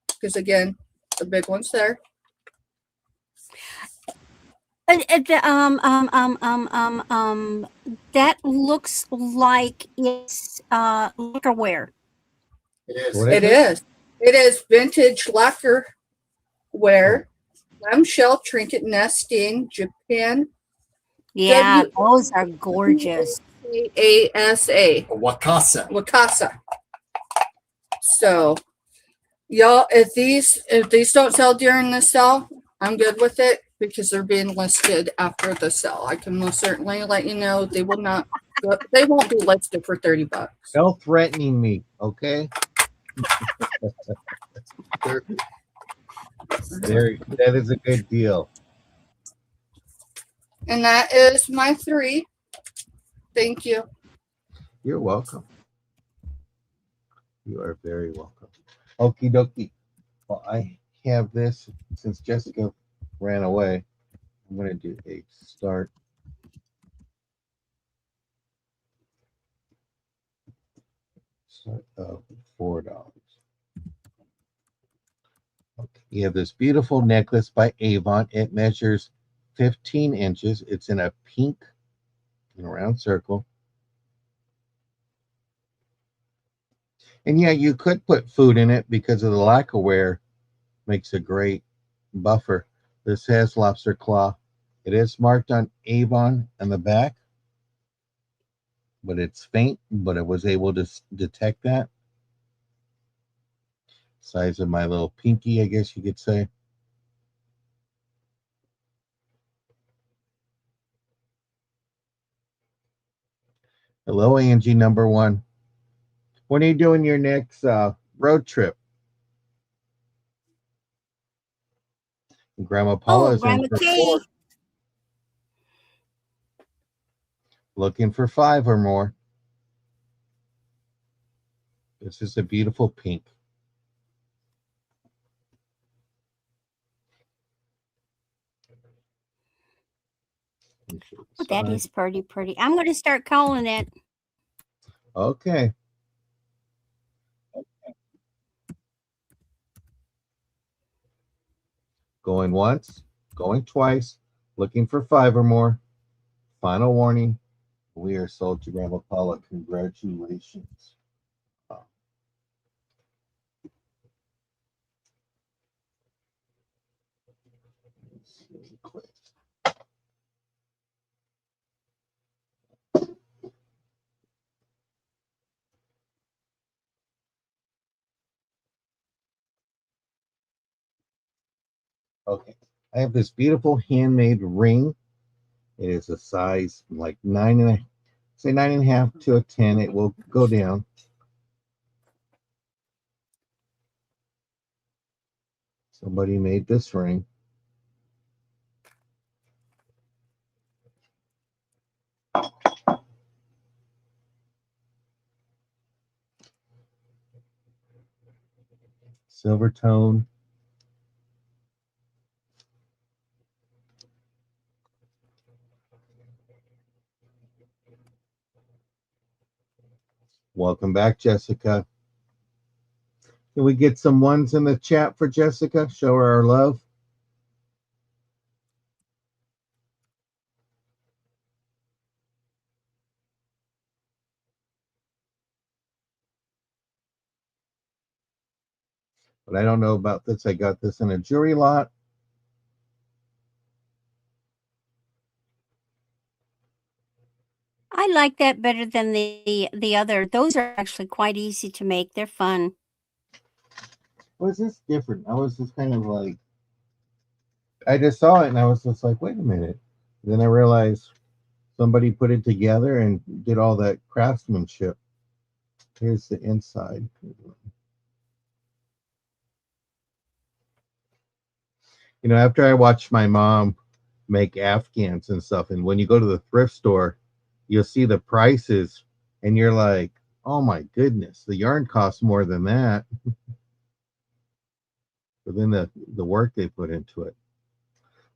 Because again, the big one's there. that looks like it's lacquerware. It is. What It is. It is vintage lacquer wear, clamshell trinket nesting, Japan Yeah, those are gorgeous. ASA, A Wakasa. Wakasa. So, y'all, if these don't sell during the sale, I'm good with it because they're being listed after the sale. I can most certainly let you know they will not. They won't be listed for $30. No threatening me, okay? They're- That is a good deal. And that is my three. Thank you. You're welcome. You are very welcome. Okie dokie. Well, I have this since Jessica ran away. I'm going to do a start. Start of $4. Okay. You have this beautiful necklace by Avon. It measures 15 inches. It's in a pink in a round circle. And yeah, you could put food in it because of the lacquerware makes a great buffer. This has lobster claw. It is marked on Avon on the back, but it's faint, but I was able to detect that. Size of my little pinky, I guess you could say. Hello, Angie, number one. When are you doing your next road trip? Grandma Paula is Grandma in for Kay. 4. Looking for 5 or more. This is a beautiful pink. That is pretty. I'm going to start calling it. Okay. Going once, going twice, looking for 5 or more. Final warning. We are sold to Grandma Paula. Congratulations. Okay, I have this beautiful handmade ring. It is a size like 9.5 to a 10. It will go down. Somebody made this ring. Silver tone. Welcome back, Jessica. Can we get some ones in the chat for Jessica? Show her our love. But I don't know about this. I got this in a jewelry lot. I like that better than the other. Those are actually quite easy to make. They're fun. Was this different? I was just kind of like, I just saw it and I was just like, wait a minute. Then I realized somebody put it together and did all that craftsmanship. Here's the inside. You know, after I watched my mom make Afghans and stuff, and when you go to the thrift store, you'll see the prices and you're like, oh my goodness, the yarn costs more than that. But then the work they put into it.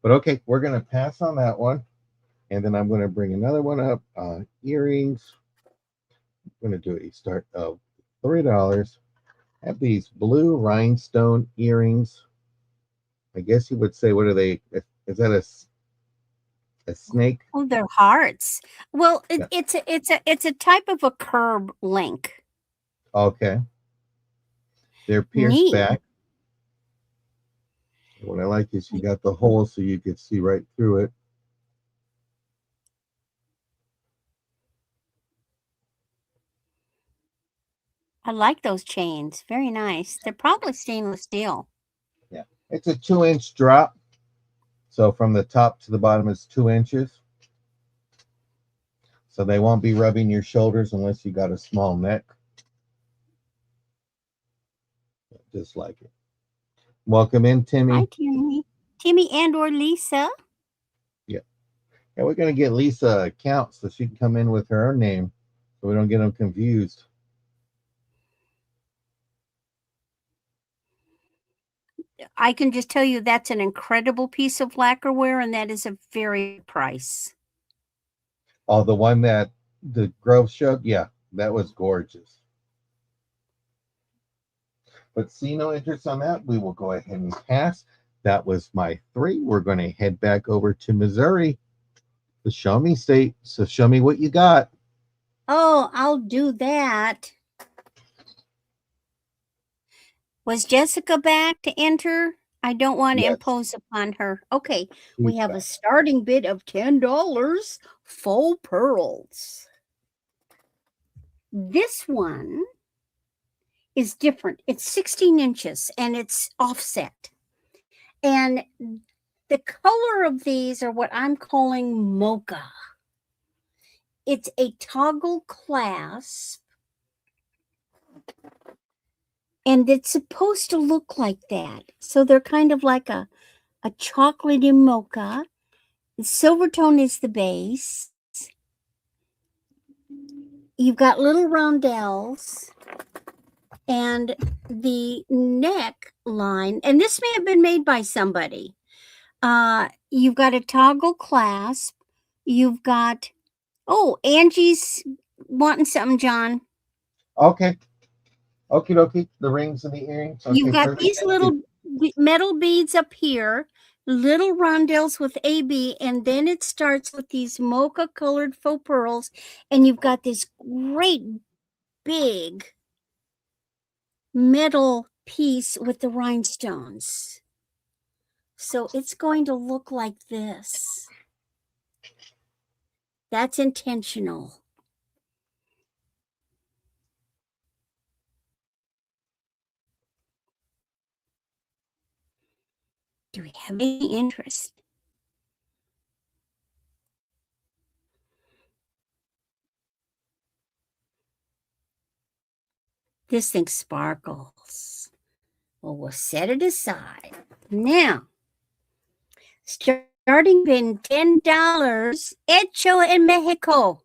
But okay, we're going to pass on that one. And then I'm going to bring another one up. Earrings. I'm going to do a start of $3. I have these blue rhinestone earrings. I guess you would say, what are they? Is that a snake? Oh, they're hearts. Well, Yeah. it's a type of a curb link. Okay. They're pierced Neat. back. What I like is you got the hole so you could see right through it. I like those chains. Very nice. They're probably stainless steel. Yeah. It's a 2-inch drop. So from the top to the bottom is 2 inches. So they won't be rubbing your shoulders unless you got a small neck. Just like it. Welcome in, Timmy. Hi, Timmy. Timmy and or Lisa. Yeah. Yeah, we're going to get Lisa an account so she can come in with her own name so we don't get them confused. I can just tell you that's an incredible piece of lacquerware, and that is a very good price. Oh, the one that the Grove showed? Yeah, that was gorgeous. But see no interest on that. We will go ahead and pass. That was my 3. We're going to head back over to Missouri, the Show Me State. So show me what you got. Oh, I'll do that. Was Jessica back to enter? I don't want to Yes. impose upon her. Okay, She's we have back. a starting bid of $10, faux pearls. This one is different. It's 16 inches and it's offset. And the color of these are what I'm calling mocha. It's a toggle clasp. And it's supposed to look like that. So they're kind of like a chocolatey mocha. The silver tone is the base. You've got little roundels. And the neck line, and this may have been made by somebody. You've got a toggle clasp. You've got, oh, Angie's wanting something, John. Okay. Okie dokie. The rings and the earrings. Okay, You've got perfect. these little metal beads up here, little rondelles with AB, and then it starts with these mocha colored faux pearls, and you've got this great big metal piece with the rhinestones. So it's going to look like this. That's intentional. Do we have any interest? This thing sparkles. Well, we'll set it aside. Now, starting bin $10, hecho en Mexico.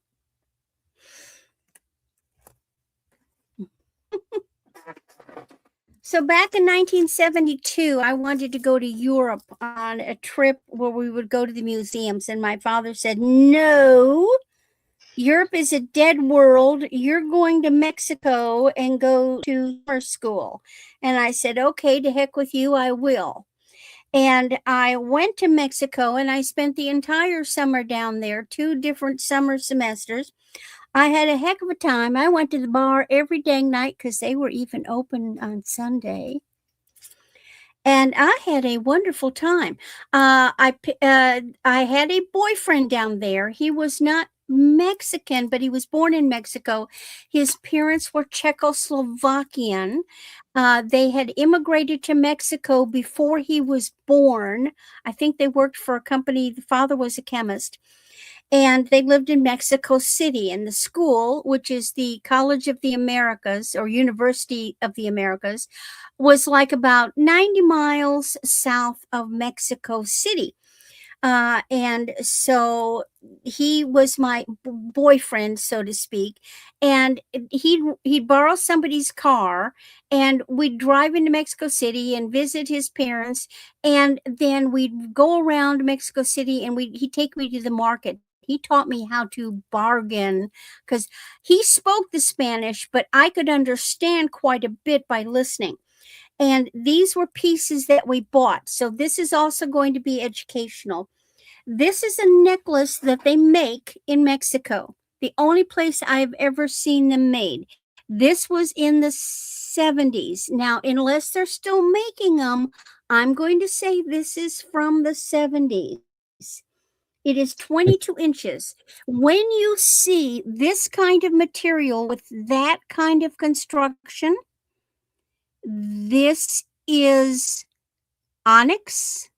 So back in 1972, I wanted to go to Europe on a trip where we would go to the museums, and my father said, "No, Europe is a dead world. You're going to Mexico and go to summer school." And I said, "Okay, to heck with you, I will." And I went to Mexico and I spent the entire summer down there, 2 different summer semesters. I had a heck of a time. I went to the bar every dang night because they were even open on Sunday. And I had a wonderful time. I had a boyfriend down there. He was not Mexican, but he was born in Mexico. His parents were Czechoslovakian. They had immigrated to Mexico before he was born. I think they worked for a company. The father was a chemist. And they lived in Mexico City. And the school, which is the College of the Americas or University of the Americas, was like about 90 miles south of Mexico City. And so he was my boyfriend, so to speak. And he'd borrow somebody's car, and we'd drive into Mexico City and visit his parents. And then we'd go around Mexico City, and he'd take me to the market. He taught me how to bargain because he spoke the Spanish, but I could understand quite a bit by listening. And these were pieces that we bought. So this is also going to be educational. This is a necklace that they make in Mexico, the only place I've ever seen them made. This was in the 70s. Now, unless they're still making them, I'm going to say this is from the 70s. It is 22 inches. When you see this kind of material with that kind of construction, this is onyx.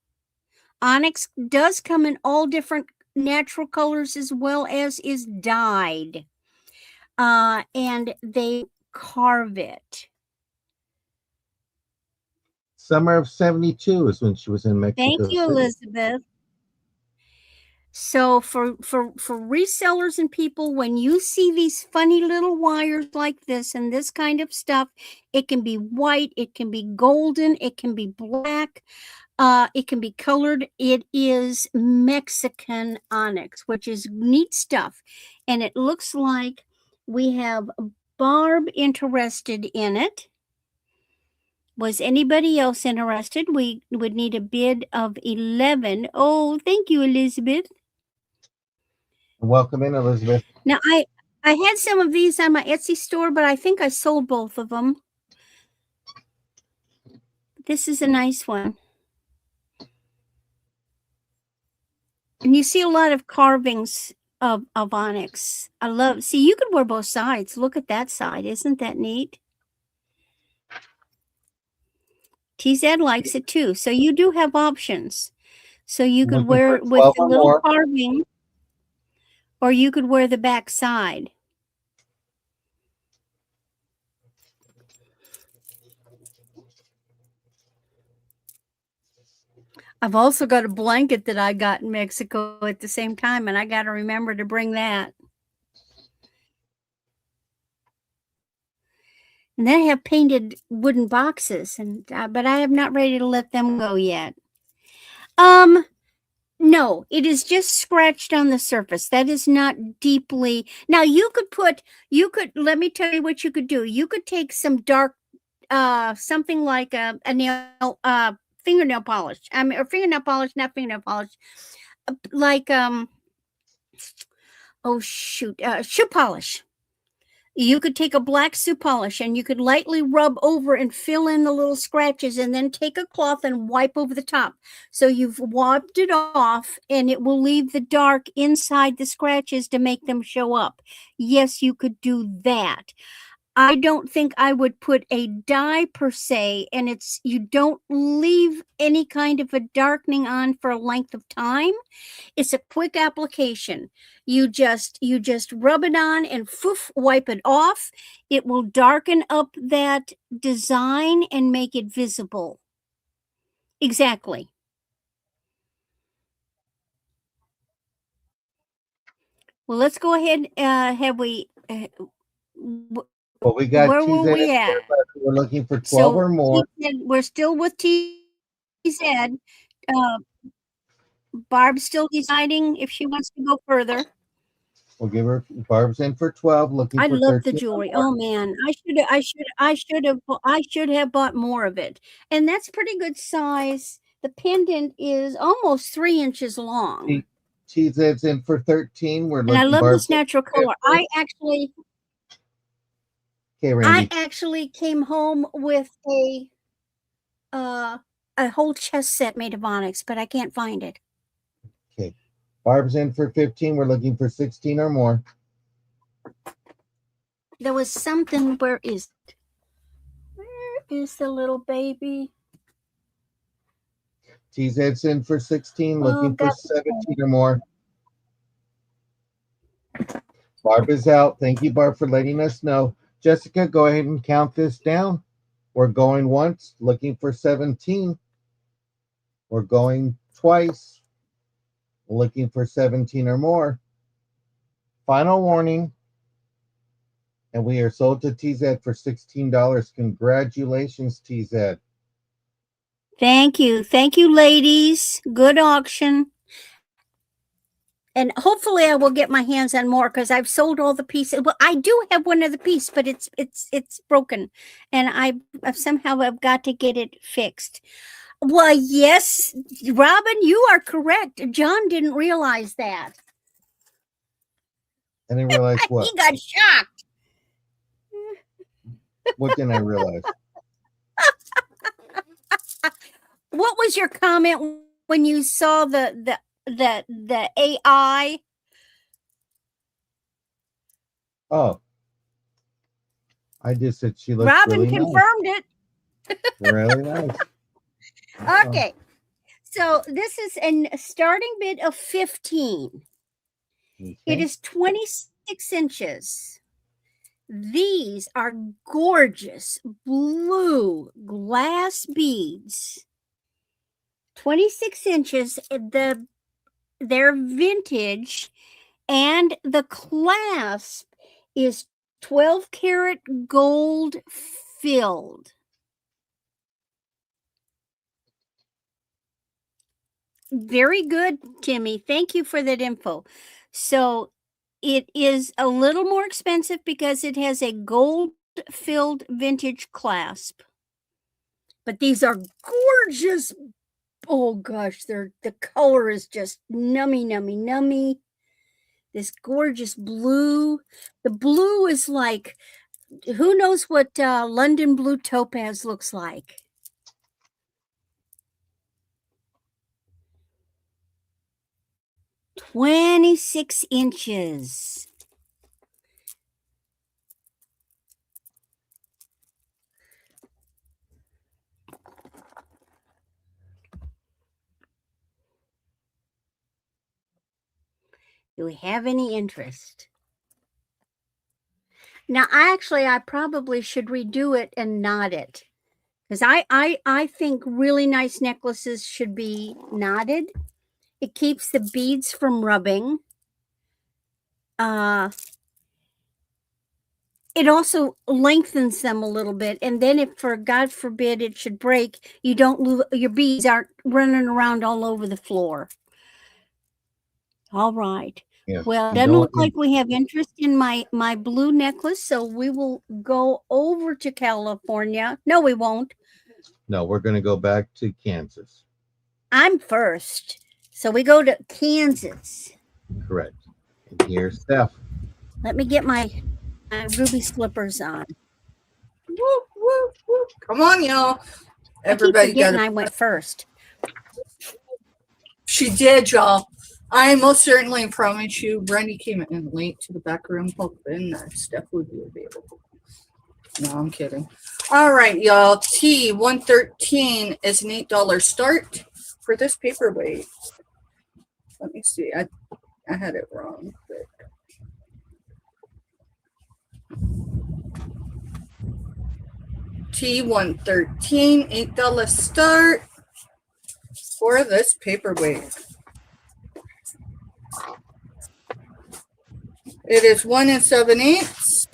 Onyx does come in all different natural colors as well as is dyed. And they carve it. Summer of 72 is when she was in Thank Mexico you, City. Elizabeth. So for resellers and people, when you see these funny little wires like this and this kind of stuff, it can be white, it can be golden, it can be black, it can be colored. It is Mexican onyx, which is neat stuff. And it looks like we have Barb interested in it. Was anybody else interested? We would need a bid of 11. Oh, thank you, Elizabeth. Welcome in, Elizabeth. Now, I had some of these on my Etsy store, but I think I sold both of them. This is a nice one. And you see a lot of carvings of onyx. I love, see, you could wear both sides. Look at that side. Isn't that neat? TZ likes it too. So you do have options. So you could Looking wear for it with 12 the or little more. carving, or you could wear the back side. I've also got a blanket that I got in Mexico at the same time, and I got to remember to bring that. And then I have painted wooden boxes, and but I am not ready to let them go yet. No, it is just scratched on the surface. That is not deeply. Now you could let me tell you what you could do. You could take some dark, something like a nail, fingernail polish. I mean, or fingernail polish, not fingernail polish. Like, oh shoot, shoe polish. You could take a black shoe polish and you could lightly rub over and fill in the little scratches, and then take a cloth and wipe over the top. So you've wiped it off, and it will leave the dark inside the scratches to make them show up. Yes, you could do that. I don't think I would put a dye per se, and you don't leave any kind of a darkening on for a length of time. It's a quick application. You just rub it on and wipe it off. It will darken up that design and make it visible. Exactly. Well, let's go ahead. But we got Where TZ were we and at? Ford left. We're looking for 12 So or more. we're still with TZ. Barb's still deciding if she wants to go further. We'll give her Barb's in for 12, looking I for love 13 the or jewelry. more. Oh man, I should have bought more of it. And that's pretty good size. The pendant is almost 3 inches long. TZ's in for 13. We're And I looking love Barb's this natural color. okay, Randy. I actually came home with a whole chess set made of onyx, but I can't find it. Okay. Barb's in for 15. We're looking for 16 or more. There was something. Where is it? Where is the little baby? TZ's in for 16, looking for God. 17 or more. Barb is out. Thank you, Barb, for letting us know. Jessica, go ahead and count this down. We're going once, looking for 17. We're going twice, looking for 17 or more. Final warning. And we are sold to TZ for $16. Congratulations, TZ. Thank you. Thank you, ladies. Good auction. And hopefully I will get my hands on more because I've sold all the pieces. Well, I do have one of the piece, but it's broken. And I've somehow I've got to get it fixed. Well, yes, Robin, you are correct. John didn't realize that. I didn't realize what. He got shocked. What didn't I realize? What was your comment when you saw the AI? Oh, I just said she looks Robin really confirmed nice. it. Really nice. Okay. So this is a starting bid of 15. Okay. It is 26 inches. These are gorgeous blue glass beads. 26 inches. They're vintage, and the clasp is 12 karat gold filled. Very good, Timmy. Thank you for that info. So it is a little more expensive because it has a gold filled vintage clasp. But these are gorgeous. Oh gosh, the color is just nummy. This gorgeous blue. The blue is like, who knows what London blue topaz looks like. "26 inches. Do we have any interest? Now, I probably should redo it and knot it. Because I think really nice necklaces should be knotted. It keeps the beads from rubbing. It also lengthens them a little bit. And then if, for God forbid, it should break, you don't lose, your beads aren't running around all over the floor. All right. Yeah. Well, it doesn't look like we have interest in my blue necklace, so we will go over to California. No, we won't. No, we're going to go back to Kansas. I'm first. So we go to Kansas. Correct. And here's Steph. Let me get my ruby slippers on. Whoop, whoop, whoop. Come on, y'all. I Everybody got I went first. She did, y'all. I most certainly promise you, Brandy came in late to the back room hoping that Steph would be available. No, I'm kidding. All right, y'all. T113 is an $8 start for this paperweight. Let me see. I had it wrong. T113, $8 start for this paperweight. It is 1 7/8.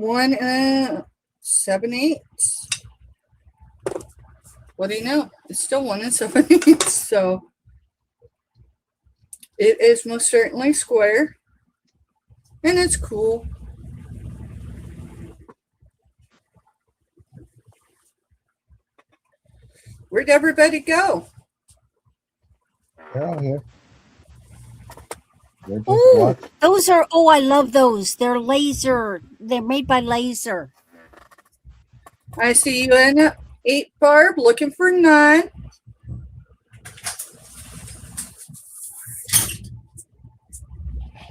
one 7/8. What do you know? It's still 1 7/8. So it is most certainly square, and it's cool. Where'd everybody go? They're all here. They're just Ooh, watching. those are, oh, I love those. They're laser. They're made by laser. I see you in 8, Barb, looking for 9.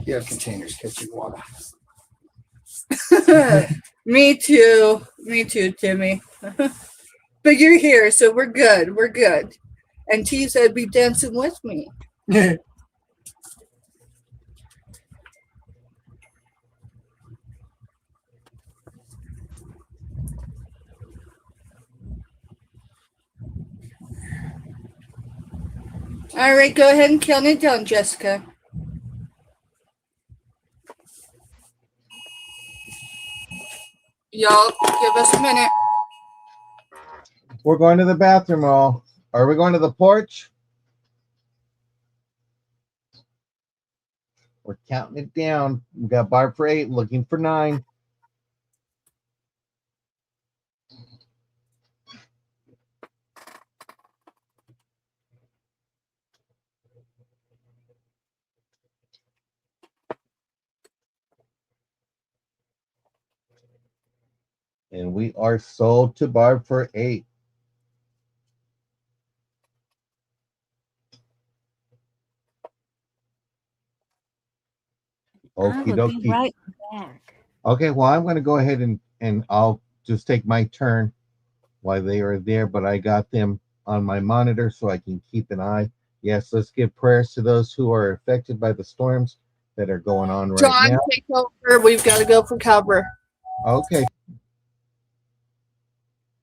You have containers catching water. Me too. Me too, Timmy. But you're here, so we're good. We're good. And T said, be dancing with me. All right, go ahead and count it down, Jessica. Y'all, give us a minute. We're going to the bathroom, all. Are we going to the porch? We're counting it down. We got Barb for 8, looking for 9. And we are sold to Barb for 8. I Okie will be dokie. right back. Okay, well, I'm going to go ahead and I'll just take my turn while they are there, but I got them on my monitor so I can keep an eye. Yes, let's give prayers to those who are affected by the storms that are going on right John, now. take over. We've got to go for cover. Okay.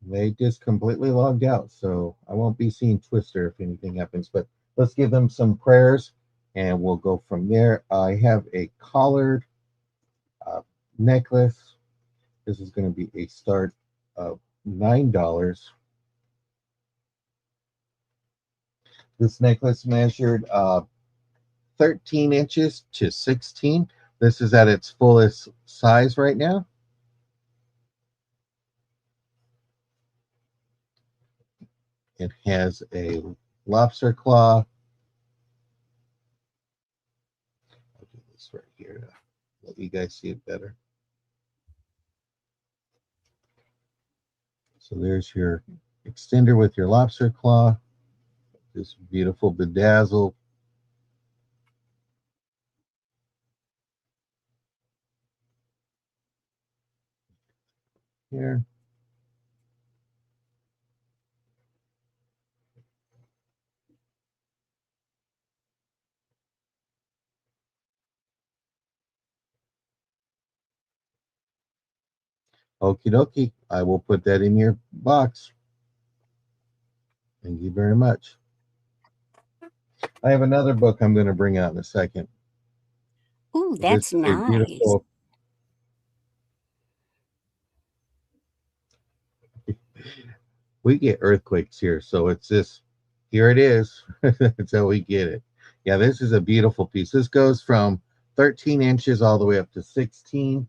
They just completely logged out, so I won't be seeing Twister if anything happens, but let's give them some prayers and we'll go from there. I have a collared necklace. This is going to be a start of $9. This necklace measured 13 inches to 16. This is at its fullest size right now. It has a lobster claw. I'll do this right here to let you guys see it better. So there's your extender with your lobster claw. This beautiful bedazzle. Here. Okie dokie. I will put that in your box. Thank you very much. I have another book I'm going to bring out in a second. Ooh, This that's is a nice. beautiful. We get earthquakes here, so it's this. Here it is. That's how we get it. Yeah, this is a beautiful piece. This goes from 13 inches all the way up to 16.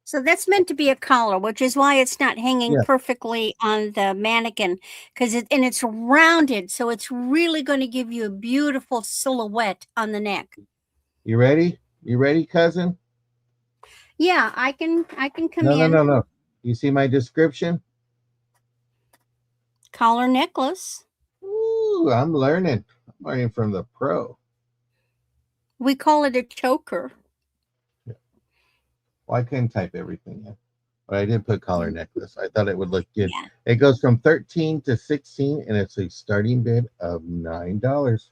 So that's meant to be a collar, which is why it's not hanging Yeah. perfectly on the mannequin, because it's rounded, so it's really going to give you a beautiful silhouette on the neck. You ready? You ready, cousin? Yeah, I can come No, in. no. You see my description? Collar necklace. Ooh, I'm learning. I'm learning from the pro. We call it a choker. Well, I couldn't type everything in, but I did put collar necklace. I thought it would look good. Yeah. It goes from 13 to 16, and it's a starting bid of $9.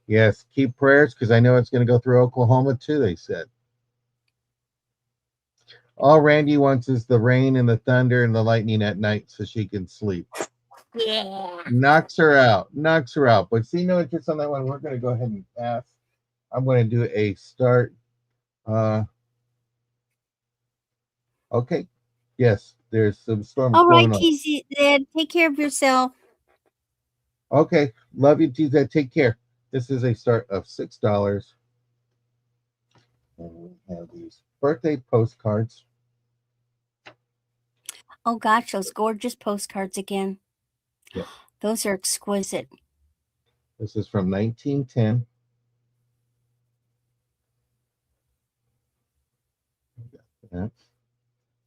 Yes, keep prayers because I know it's going to go through Oklahoma too, they said. All Randy wants is the rain and the thunder and the lightning at night so she can sleep. Yeah. Knocks her out. Knocks her out. But see no interest on that one. We're going to go ahead and pass. I'm going to do a start Uh, okay. Yes, there's some storms All right, going on. TZ, take care of yourself. Okay. Love you, TZ. Take care. This is a start of $6. And we have these birthday postcards. Oh gosh, those gorgeous postcards again. Yep. Those are exquisite. This is from 1910.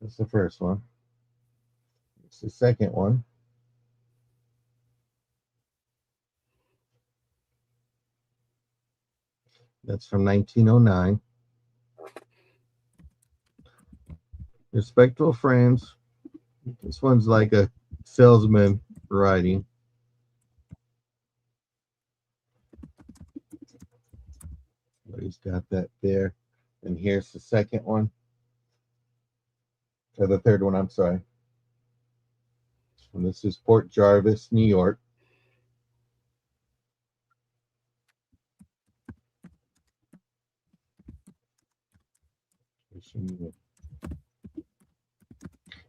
That's the first one. It's the second one. That's from 1909. Respectful friends. This one's like a salesman writing. But he's got that there. And here's the second one. Or the third one, I'm sorry. And this is Port Jarvis, New York.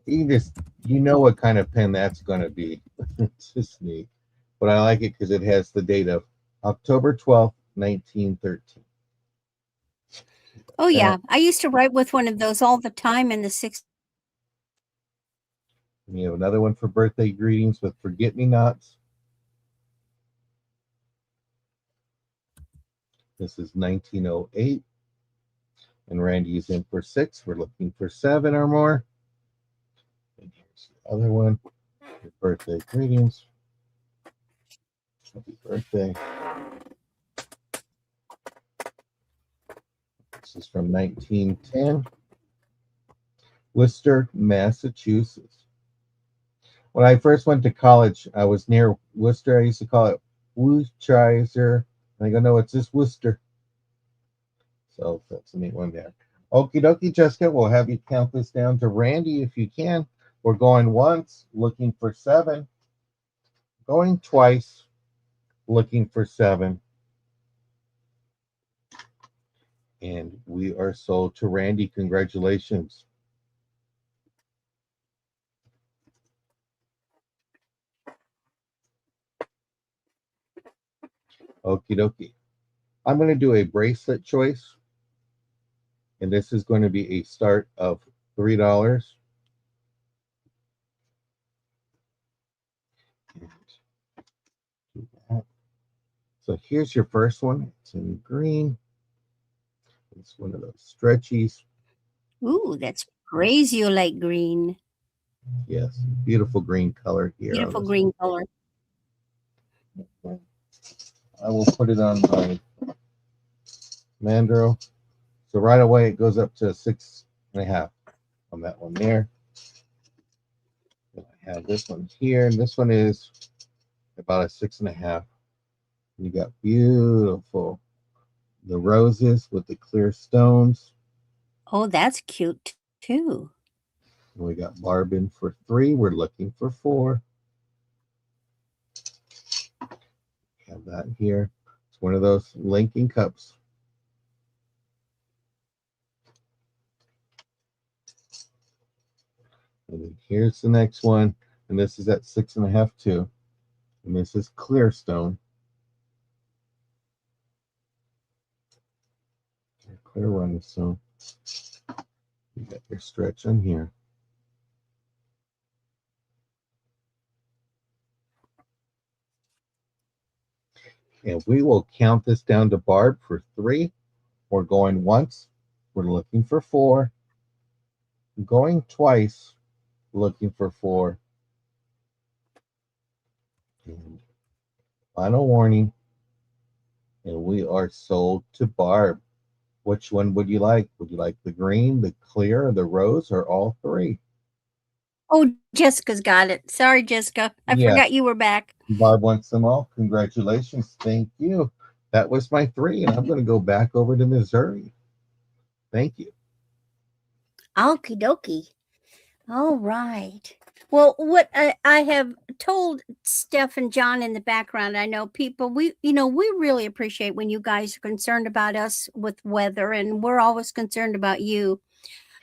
You know what kind of pen that's going to be. It's just neat. But I like it because it has the date of October 12th, 1913. Oh yeah, I used to write with one of those all the time in the 60s. And you have another one for birthday greetings with forget-me-nots. This is 1908. And Randy's in for 6. We're looking for 7 or more. And here's the other one. Your birthday greetings. Happy birthday. This is from 1910. Worcester, Massachusetts. When I first went to college, I was near Worcester. I used to call it Worcester. And I go, no, it's just Worcester. So that's a neat one there. Okie dokie, Jessica. We'll have you count this down to Randy if you can. We're going once, looking for 7. Going twice, looking for 7. And we are sold to Randy. Congratulations. Okie dokie. I'm going to do a bracelet choice. And this is going to be a start of $3. So here's your first one. It's in green. It's one of those stretchies. Ooh, that's crazy like green. Yes, beautiful green color here. Beautiful green color. I will put it on my Mandro. So right away it goes up to 6.5 on that one there. Then I have this one here, and this one is about a 6.5. You got beautiful the roses with the clear stones. Oh, that's cute too. And we got Barbin for 3. We're looking for 4. Have that here. It's one of those linking cups. And then here's the next one. And this is at 6.5 too. And this is clear stone. Clear running stone. You got your stretch on here. And we will count this down to Barb for 3. We're going once. We're looking for 4. Going twice. Looking for 4. And final warning. And we are sold to Barb. Which one would you like? Would you like the green, the clear, the rose, or all 3? Oh, Jessica's got it. Sorry, Jessica. I forgot you were back. Barb wants them all. Congratulations. Thank you. That was my 3, and I'm going to go back over to Missouri. Thank you. Okie dokie. All right. Well, what I have told Steph and John in the background, I know people, we really appreciate when you guys are concerned about us with weather, and we're always concerned about you.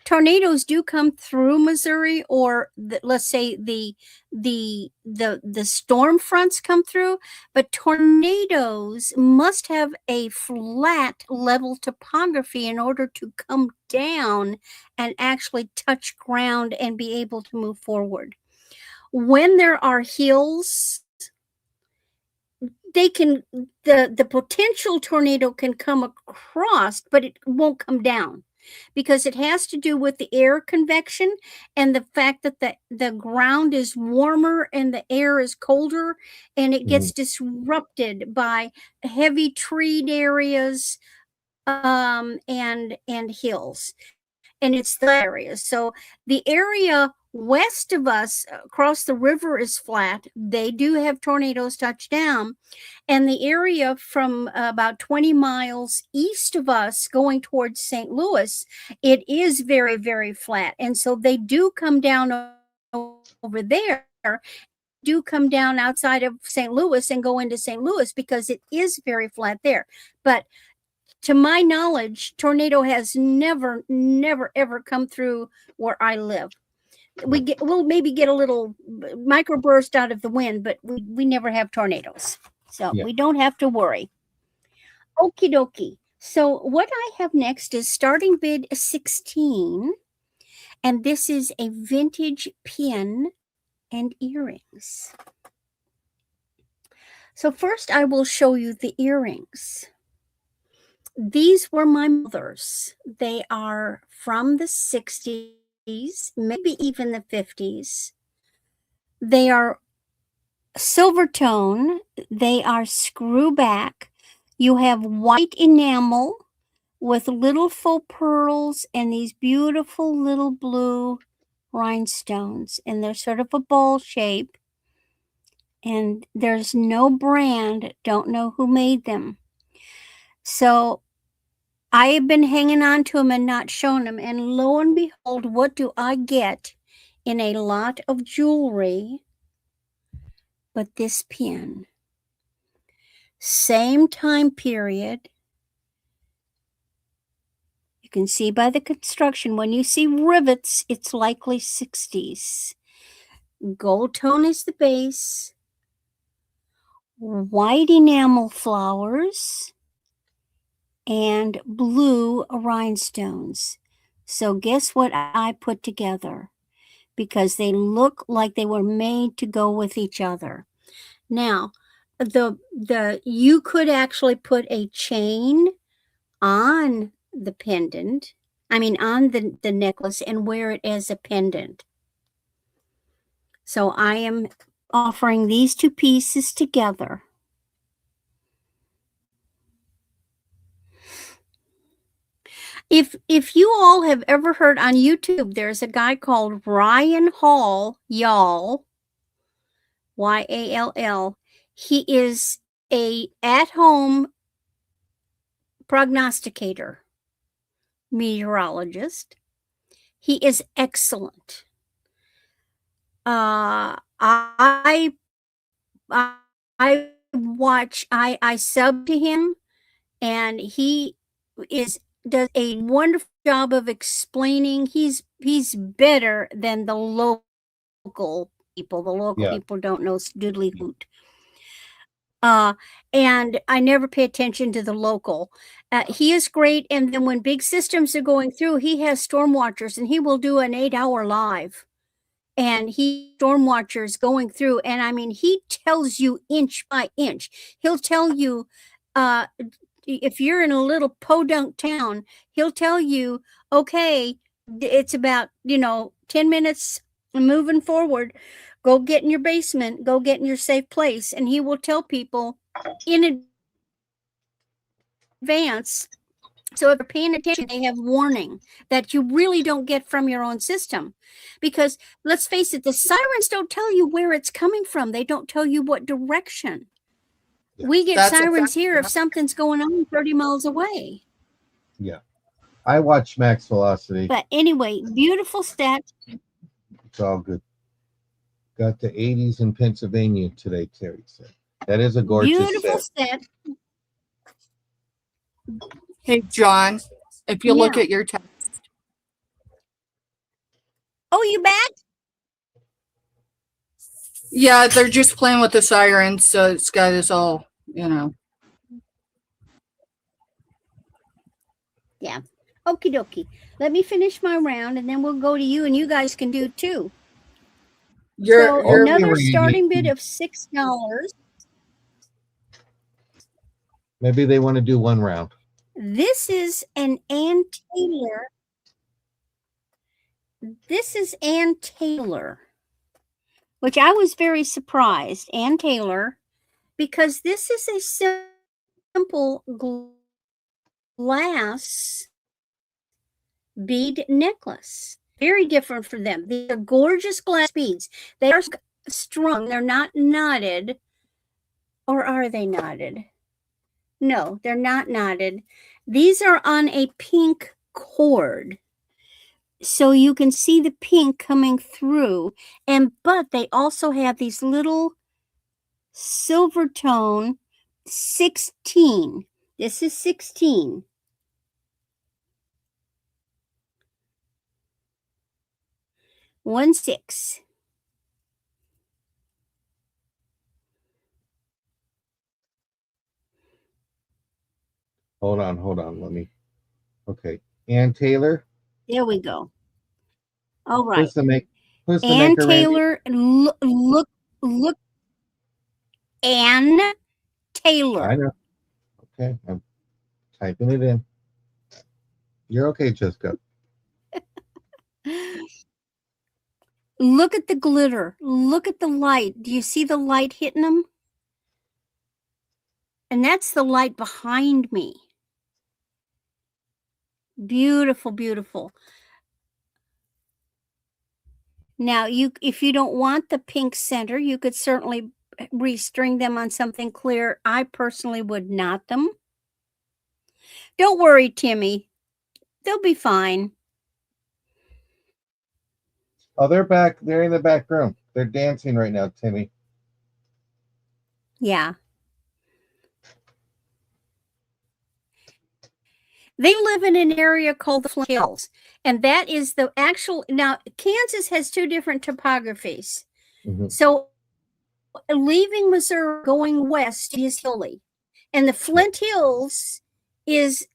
Tornadoes do come through Missouri, or let's say the storm fronts come through, but tornadoes must have a flat level topography in order to come down and actually touch ground and be able to move forward. When there are hills, the potential tornado can come across, but it won't come down, because it has to do with the air convection and the fact that the ground is warmer and the air is colder, and it gets disrupted by heavy treed areas, and hills. And it's the areas. So the area west of us across the river is flat. They do have tornadoes touch down. And the area from about 20 miles east of us going towards St. Louis, it is very, very flat. And so they do come down over there, do come down outside of St. Louis and go into St. Louis, because it is very flat there. But to my knowledge, tornado has never, ever come through where I live. We'll maybe get a little microburst out of the wind, but we never have tornadoes. So we don't have to worry. Okie dokie. So what I have next is starting bid 16. And this is a vintage pin and earrings. So first I will show you the earrings. These were my mother's. They are from the 60s, maybe even the 50s. They are silver tone. They are screw back. You have white enamel with little faux pearls and these beautiful little blue rhinestones. And they're sort of a ball shape. And there's no brand. Don't know who made them. So I have been hanging on to them and not showing them. And lo and behold, what do I get in a lot of jewelry but this pin? Same time period. You can see by the construction, when you see rivets, it's likely 60s. Gold tone is the base. White enamel flowers. And blue rhinestones. So guess what I put together? Because they look like they were made to go with each other. Now, you could actually put a chain on the pendant, on the necklace, and wear it as a pendant. So I am offering these two pieces together. If you all have ever heard on YouTube, there's a guy called Ryan Hall, y'all, Y-A-L-L. He is a at-home prognosticator, meteorologist. He is excellent. I sub to him, and he does a wonderful job of explaining. He's better than the local people. The local people don't know doodly hoot. And I never pay attention to the local. He is great. And then when big systems are going through, he has storm watchers, and he will do an 8-hour live. And storm watchers going through, and he tells you inch by inch. He'll tell you, if you're in a little podunk town, he'll tell you, okay, it's about 10 minutes moving forward. Go get in your basement. Go get in your safe place, and he will tell people in advance. So if you're paying attention, they have warning that you really don't get from your own system. Because let's face it, the sirens don't tell you where it's coming from. They don't tell you what direction. Yeah. We get sirens here if something's going on 30 miles away. Yeah. I watch max velocity. But anyway, beautiful stat. It's all good. Got the 80s in Pennsylvania today, Terry said. That is a gorgeous Beautiful set. set. Hey, John, if you look Yeah. at your text, Oh, you back? yeah, they're just playing with the sirens, so it's got us all, you know. Yeah. Okie dokie. Let me finish my round and then we'll go to you and you guys can do too. So Okay, another Randy. starting bid of $6. Maybe they want to do one round. This is an Ann Taylor. This is Ann Taylor, which I was very surprised. Ann Taylor, because this is a simple glass bead necklace. Very different from them. These are gorgeous glass beads. They are strung. They're not knotted. Or are they knotted? No, they're not knotted. These are on a pink cord. So you can see the pink coming through. But they also have these little silver tone 16. This is 16. 1-6. Hold on. Let me. Okay. Ann Taylor. There we go. All right. Who's the Ann maker, Randy? Taylor, look. Ann Taylor. I know. Okay. I'm typing it in. You're okay, Jessica. Look at the glitter. Look at the light. Do you see the light hitting them? And that's the light behind me. Beautiful, beautiful. Now, if you don't want the pink center, you could certainly restring them on something clear. I personally would knot them. Don't worry, Timmy. They'll be fine. Oh, they're back. They're in the back room. They're dancing right now, Timmy. Yeah. They live in an area called the Flint Hills, and that is the actual. Now, Kansas has two different topographies. Mm-hmm. So, leaving Missouri, going west is hilly, and the Flint Hills is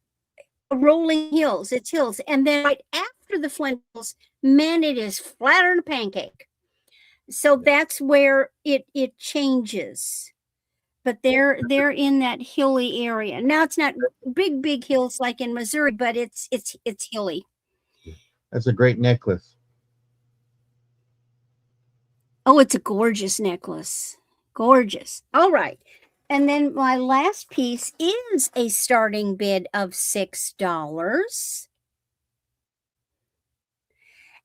rolling hills. It's hills, and then right after the Flint Hills, man, it is flatter than a pancake. So that's where it changes. But they're in that hilly area. Now it's not big hills like in Missouri, but it's hilly. That's a great necklace. Oh, it's a gorgeous necklace. Gorgeous. All right. And then my last piece is a starting bid of $6.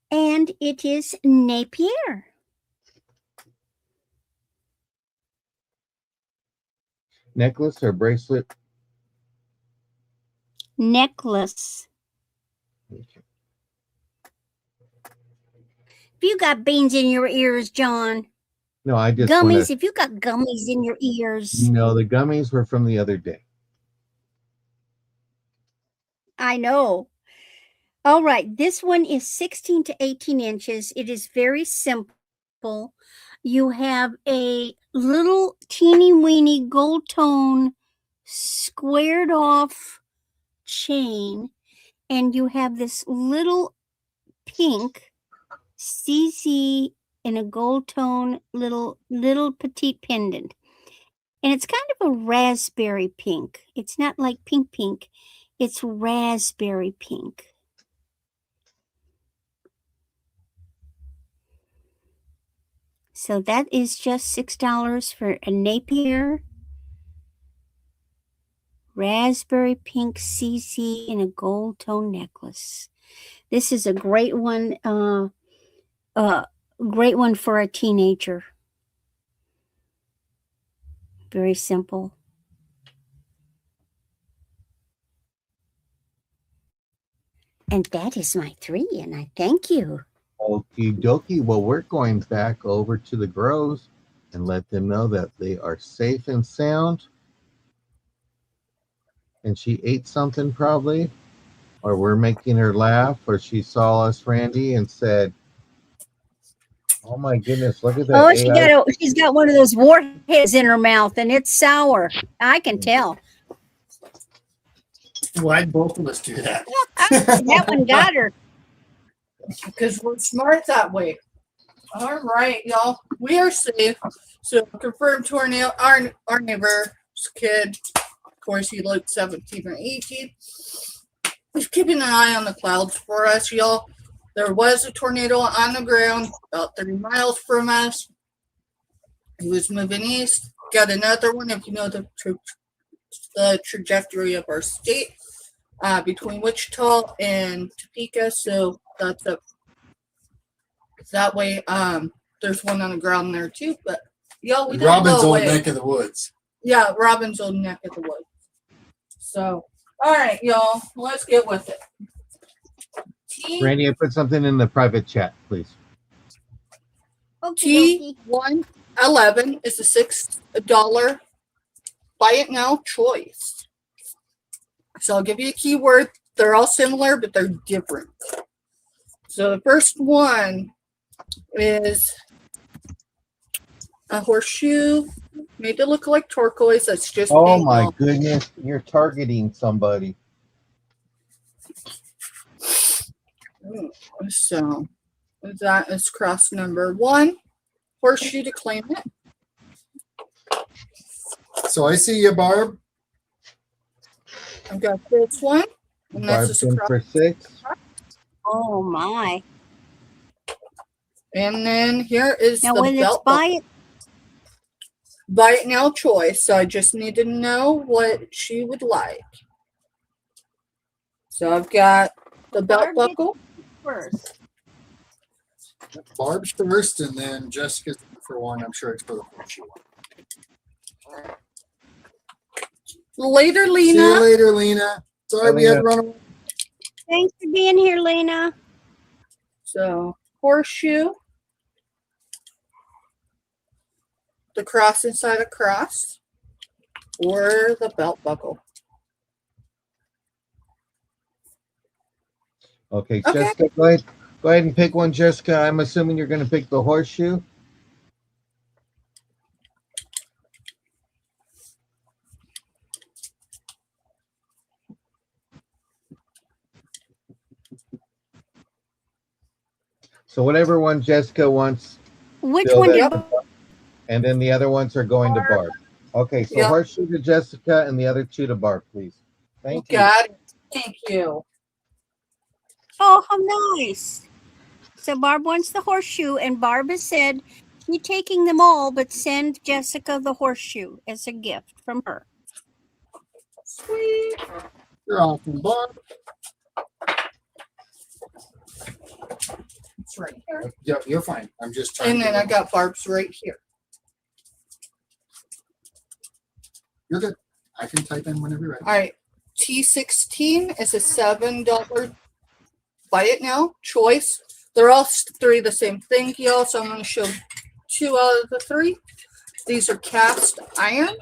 And it is Napier. Necklace or bracelet? Necklace. Okay. If you got beans in your ears, John. No, I just gummies. If you got gummies in your ears. No, the gummies were from the other day. I know. All right. This one is 16 to 18 inches. It is very simple. You have a little teeny weeny gold tone squared off chain, and you have this little pink CZ in a gold tone little petite pendant. And it's kind of a raspberry pink. It's not like pink. It's raspberry pink. So that is just $6 for a Napier raspberry pink CC in a gold tone necklace. This is a great one. Great one for a teenager. Very simple. And that is my 3, and I thank you. Okie dokie. Well, we're going back over to the groves and let them know that they are safe and sound. And she ate something probably, or we're making her laugh, or she saw us, Randy, and said, "Oh my goodness, look at that Oh, AI." she's got one of those warheads in her mouth, and it's sour. I can tell. Why'd both of us do that? That one got her. Because we're smart that way. All right, y'all. We are safe. So confirmed tornado. Our neighbor's kid, of course, he looked 17 or 18. He's keeping an eye on the clouds for us, y'all. There was a tornado on the ground about 30 miles from us. He was moving east. Got another one, if you know the trajectory of our state, between Wichita and Topeka. So that's up that way. There's one on the ground there too. But y'all, we didn't Robin's go old away. neck of the woods. Yeah, Robin's old neck of the woods. So, all right, y'all, let's get with it. Randy, I put something in the private chat, please. T111 is a $6 buy it now choice. So I'll give you a keyword. They're all similar, but they're different. So the first one is a horseshoe made to look like turquoise. That's just Oh paint, my y'all. goodness, you're targeting somebody. So that is cross number 1. Horseshoe to claim it. So I see you, Barb. I've got this one. And that's Barb's just a in cross. for 6. Oh my! And then here is Now the when it's belt. buy it now choice. So I just need to know what she would like. So I've got the belt Barb gets buckle. first. Barb's first, and then Jessica's for one. I'm sure it's for the horseshoe one. Later, See you Lena. later, Lena. Sorry Bye, we had Lena. to run away. Thanks for being here, Lena. So horseshoe. The cross inside a cross. Or the belt buckle. Okay, Okay. Jessica, go ahead and pick one, Jessica. I'm assuming you're going to pick the horseshoe. So whatever one Jessica wants, Which Bill, one that- did and then the other ones are going to Barb. Okay, so Yep. horseshoe to Jessica and the other 2 to Barb, please. Thank you. Got it. Thank you. Oh, how nice. So Barb wants the horseshoe, and Barb has said she's taking them all, but send Jessica the horseshoe as a gift from her. Sweet. You're awesome, Barb. It's right here. Yeah, you're fine. I'm just trying And to. then I got Barb's right here. You're good. I can type in whenever you're ready. All right. T16 is a $7 buy it now choice. They're all 3 the same thing, y'all. So I'm going to show 2 out of the 3. These are cast iron.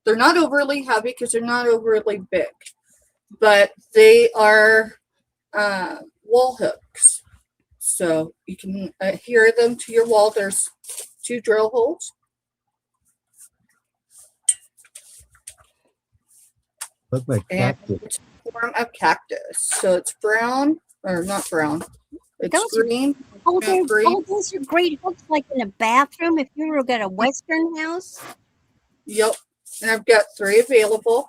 They're not overly heavy because they're not overly big, but they are wall hooks. So you can adhere them to your wall. There's 2 drill holes. Look like And cactus. it's a form of cactus. So it's brown, or not brown. It's Those are- green. Oh, Green. those are great hooks, like in a bathroom if you ever got a Western house. Yep. And I've got 3 available.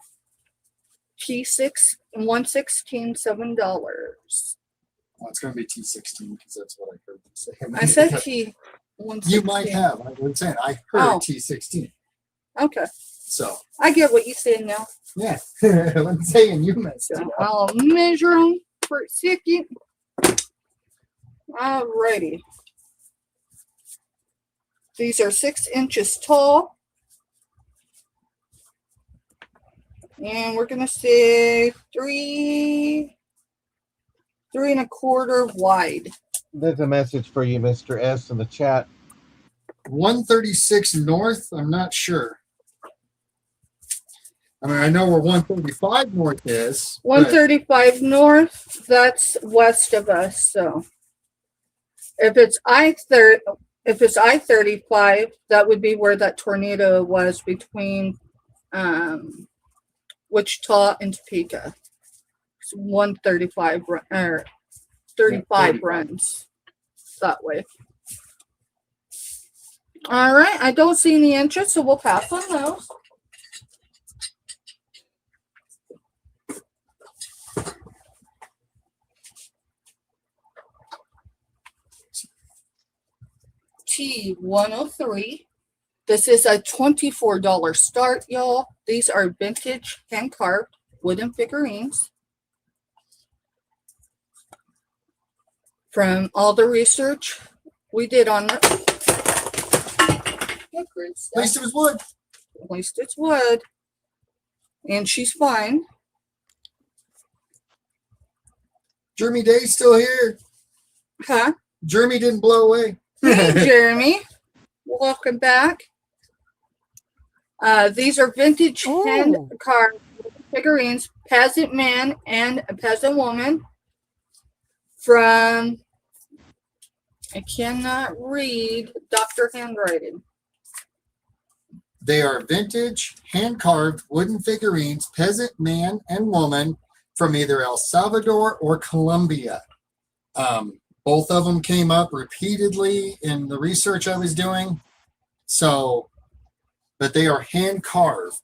T6 and 116, $7. Well, it's going to be T16 because that's what I heard you say. I said T116. You might have. I was saying I heard Oh. T16. Okay. So, I get what you said now. yeah. I'm saying you messed it So up. I'll measure them for a second. Alrighty. These are 6 inches tall. And we're gonna say 3 and a quarter wide. There's a message for you, Mr. S, in the chat. 136 north. I'm not sure. I mean, I know where 135 north is. but 135 north, that's west of us. So if it's I-35, that would be where that tornado was between Wichita and Topeka. It's 135 or 35 runs that way. All right, I don't see any interest, so we'll pass on those. T103. This is a $24 start, y'all. These are vintage hand-carved wooden figurines. From all the research we did on it. at least it was wood. At least it's wood. And she's fine. Jeremy Day's still here. Huh? Jeremy didn't blow away. Hey, Jeremy. Welcome back. These are vintage hand-carved figurines, peasant man and a peasant woman from, I cannot read Dr. Handwriting. They are vintage, hand-carved wooden figurines, peasant man and woman from either El Salvador or Colombia. Both of them came up repeatedly in the research I was doing. So, but they are hand-carved.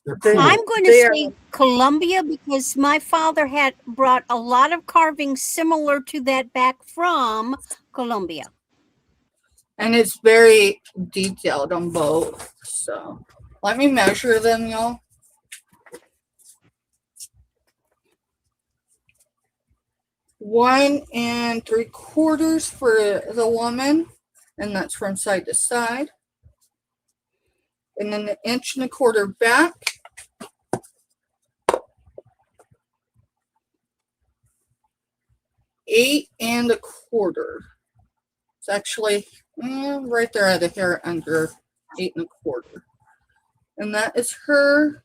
They're cool. I'm going to say Colombia because my father had brought a lot of carvings similar to that back from Colombia. And it's very detailed on both. So let me measure them, y'all. One and 3/4 for the woman, and that's from side to side. And then 1.25 inches back. 8 1/4. It's actually right there at the hair under 8 1/4. And that is her.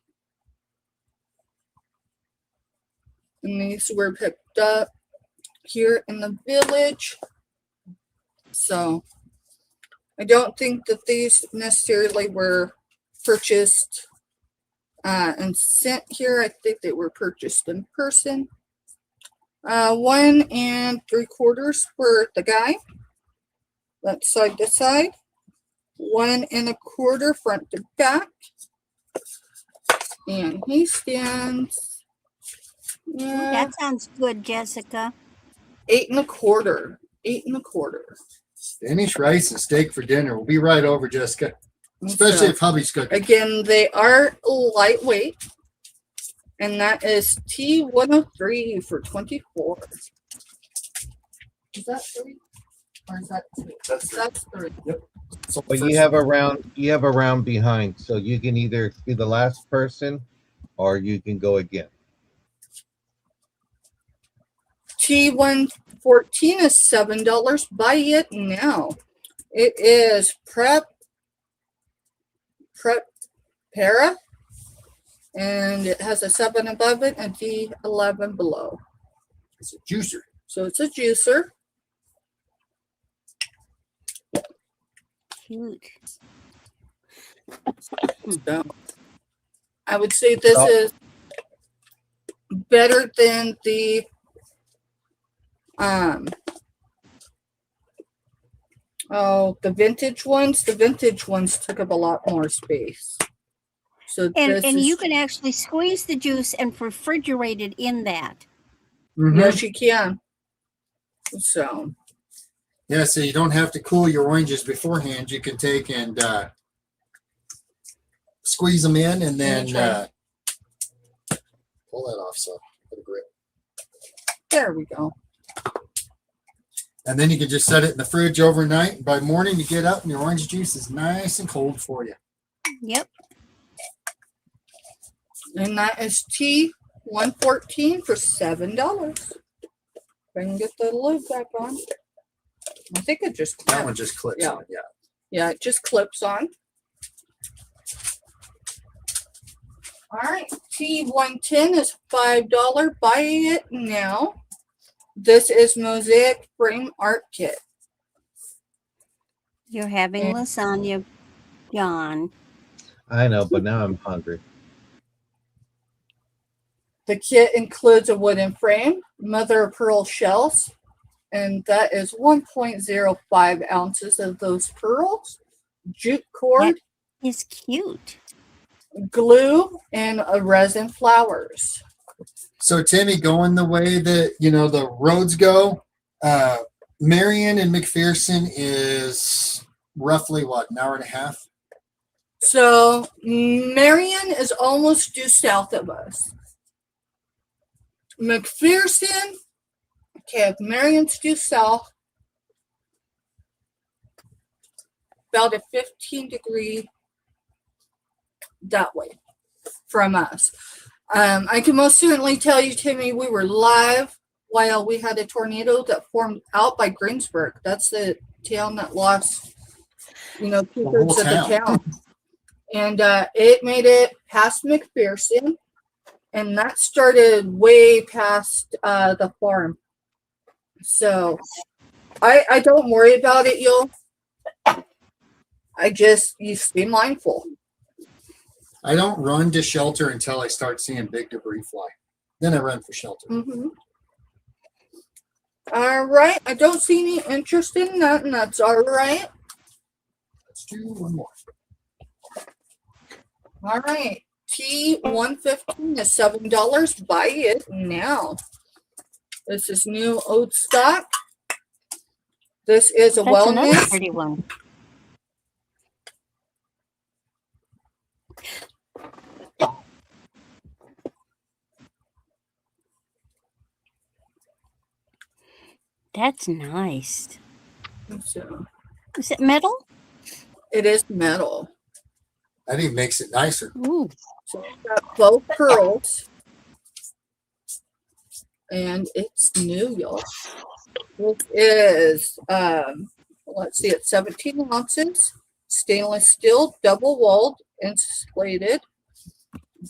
And these were picked up here in the village. So I don't think that these necessarily were purchased and sent here. I think they were purchased in person. 1 3/4 for the guy. That's side to side. 1 1/4 front to back. And he stands. That sounds good, Jessica. 8 1/4. 8 1/4. Spanish rice and steak for dinner. We'll be right over, Jessica. Especially if hubby's cooking. Again, they are lightweight. And that is T103 for 24. Is that 3? Or is that 2? That's 3. Yep. So But you have a round behind, so you can either be the last person or you can go again. T114 is $7. Buy it now. It is Para, and it has a 7 above it and D11 below. It's a juicer. So it's a juicer. Cute. So I would say this is better than the the vintage ones. The vintage ones took up a lot more space. So And you can actually squeeze the juice and refrigerate it in that. Mm-hmm. Yes, you can. So Yeah, so you don't have to cool your oranges beforehand. You can take and squeeze them in and then pull that off. So get a grip. there we go. And then you can just set it in the fridge overnight. By morning, you get up and your orange juice is nice and cold for you. Yep. And that is T114 for $7. If I can get the lid back on. I think it just That one just clips Yeah. on. Yeah. Yeah, it just clips on. All right, T110 is $5. Buy it now. This is Mosaic Frame Art Kit. You're having And- lasagna, John. I know, but now I'm hungry. The kit includes a wooden frame, mother of pearl shells, and that is 1.05 ounces of those pearls, jute cord, It's cute. glue, and resin flowers. So Timmy, going the way that the roads go, Marion and McPherson is roughly what, an hour and a half? So Marion is almost due south of us. McPherson, okay, if Marion's due south, about a 15-degree that way from us. I can most certainly tell you, Timmy, we were live while we had a tornado that formed out by Greensburg. That's the town that lost, two-thirds of the town. And it made it past McPherson, and that started way past the farm. So I don't worry about it, you stay mindful. I don't run to shelter until I start seeing big debris fly. Then I run for shelter. Mm-hmm. All right. I don't see any interest in that, and that's all right. Let's do one more. All right. T115 is $7. Buy it now. This is new old stock. This is a That's another wellness. pretty one. That's nice. So Is it metal? it is metal. That even makes it nicer. Ooh. So it's got both pearls. And it's new, y'all. This is, let's see, it's 17 ounces, stainless steel, double walled, insulated,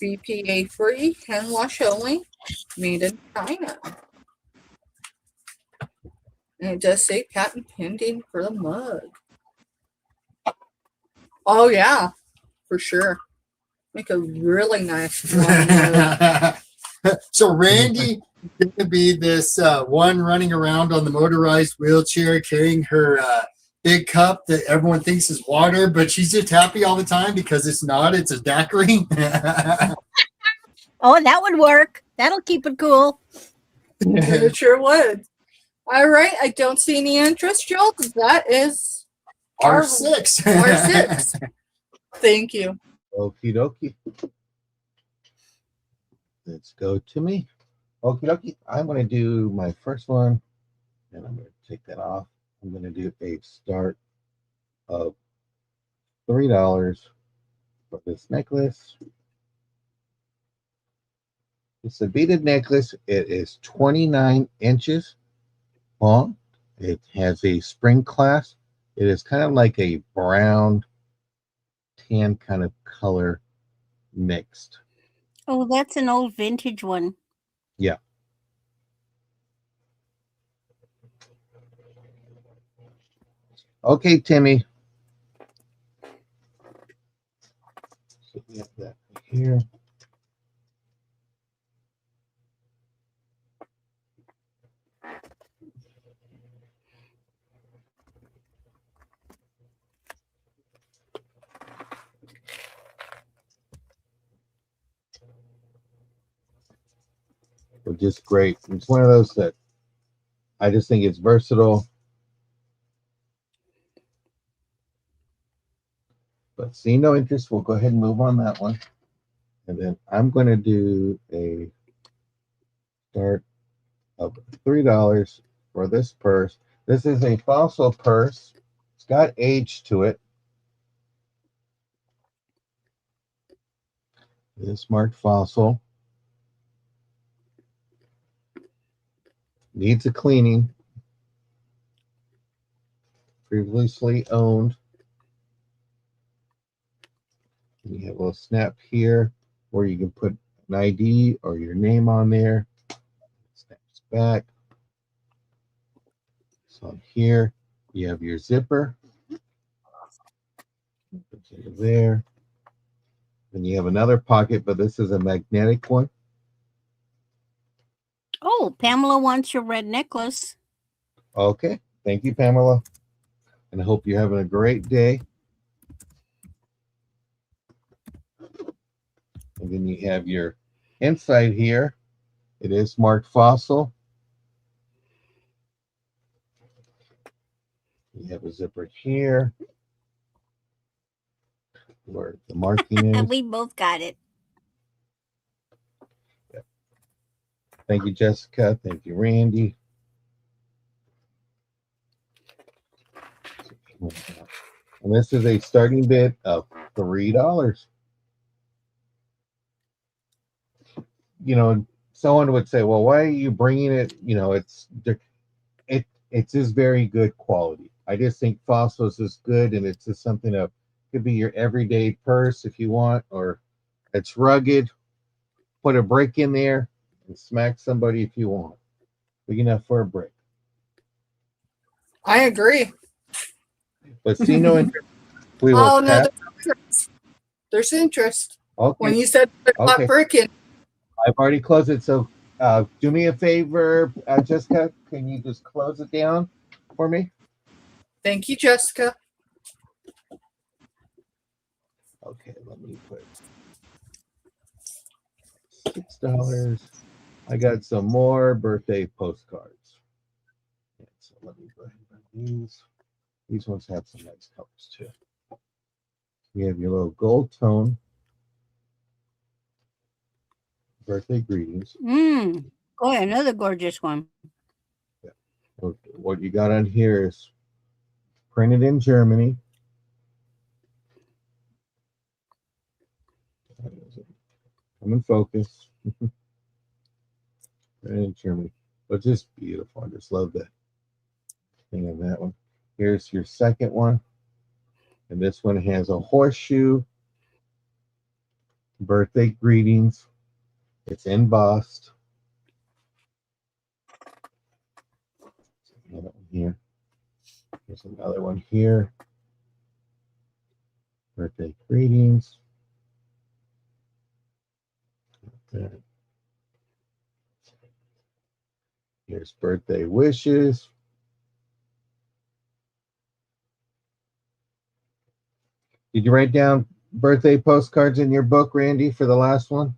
BPA free, hand wash only, made in China. And it does say patent pending for the mug. Oh, yeah, for sure. Make a really nice mug. So Randy is going to be this one running around on the motorized wheelchair carrying her big cup that everyone thinks is water, but she's just happy all the time because it's not. It's a daiquiri. Oh, that would work. That'll keep it cool. It sure would. All right, I don't see any interest, Joel. That is R6. R6. Thank you. Okie dokie. Let's go to me. Okie dokie. I'm going to do my first one, and I'm going to take that off. I'm going to do a start of $3 for this necklace. It's a beaded necklace. It is 29 inches long. It has a spring clasp. It is kind of like a brown tan kind of color mixed. Oh, that's an old vintage one. Yeah. Okay, Timmy. So we have that here. They're just great. It's one of those that I just think it's versatile. But seeing no interest, we'll go ahead and move on that one. And then I'm going to do a start of $3 for this purse. This is a fossil purse. It's got age to it. It is marked fossil. Needs a cleaning. previously owned. And you have a little snap here where you can put an ID or your name on there. Snaps back. So here you have your zipper. Put it there. Then you have another pocket, but this is a magnetic one. Oh, Pamela wants your red necklace. Okay. Thank you, Pamela. And I hope you're having a great day. And then you have your inside here. It is marked fossil. You have a zipper here where the marking is. We both got it. Thank you, Jessica. Thank you, Randy. And this is a starting bid of $3. You know, someone would say, well, why are you bringing it? You know, it's just very good quality. I just think fossils is good, and it's just something that could be your everyday purse if you want, or it's rugged. Put a brick in there and smack somebody if you want. Big enough for a brick. I agree. But see no interest. We will Oh, no, tap. there's interest. Okay. When you said Okay. bricking, I've already closed it. So do me a favor, Jessica. Can you just close it down for me? thank you, Jessica. Okay, let me put $6. I got some more birthday postcards. So let me go ahead and bring these. These ones have some nice colors too. You have your little gold tone birthday greetings. Oh, another gorgeous one. What you got on here is printed in Germany. Come in focus. Printed in Germany. But just beautiful. I just love that thing of that one. Here's your second one. And this one has a horseshoe. Birthday greetings. It's embossed. Another one here. There's another one here. Birthday greetings. Here's birthday wishes. Did you write down birthday postcards in your book, Randy, for the last one?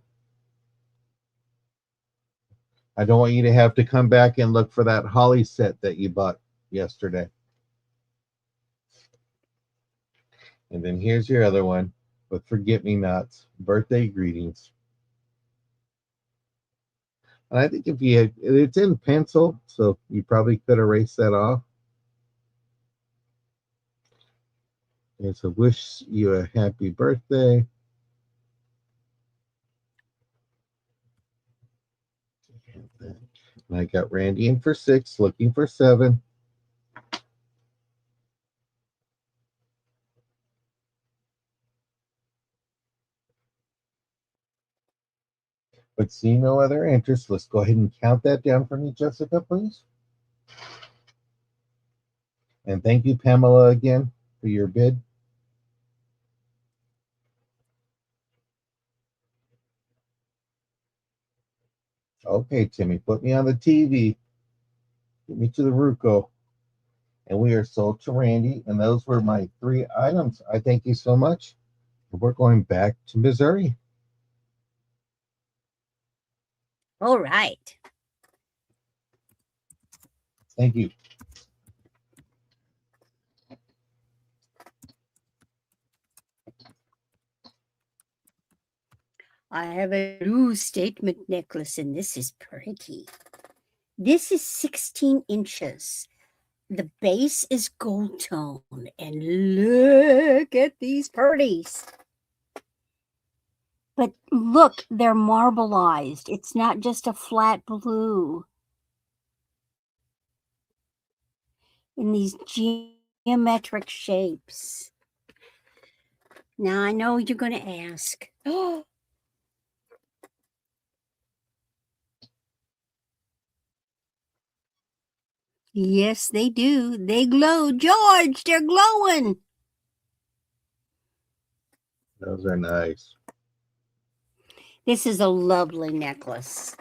I don't want you to have to come back and look for that holly set that you bought yesterday. And then here's your other one with forget-me-nots, birthday greetings. And I think if you had, it's in pencil, so you probably could erase that off. It's a wish you a happy birthday. And I got Randy in for 6, looking for 7. But see no other interest. Let's go ahead and count that down for me, Jessica, please. And thank you, Pamela, again for your bid. Okay, Timmy, put me on the TV. Get me to the Ruco. And we are sold to Randy. And those were my 3 items. I thank you so much. We're going back to Missouri. All right. Thank you. I have a blue statement necklace, and this is pretty. This is 16 inches. The base is gold tone, and look at these purdies. But look, they're marbleized. It's not just a flat blue. In these geometric shapes. Now I know you're going to ask. Oh, yes, they do. They glow. George, they're glowing. Those are nice. This is a lovely necklace.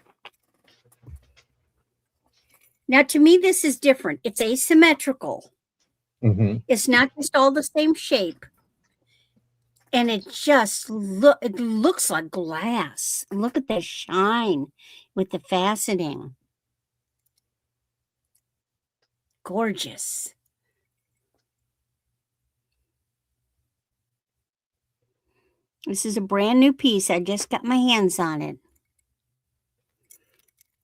Now, to me, this is different. It's asymmetrical. Mm-hmm. It's not just all the same shape. And it just it looks like glass. Look at the shine with the faceting. Gorgeous. This is a brand new piece. I just got my hands on it.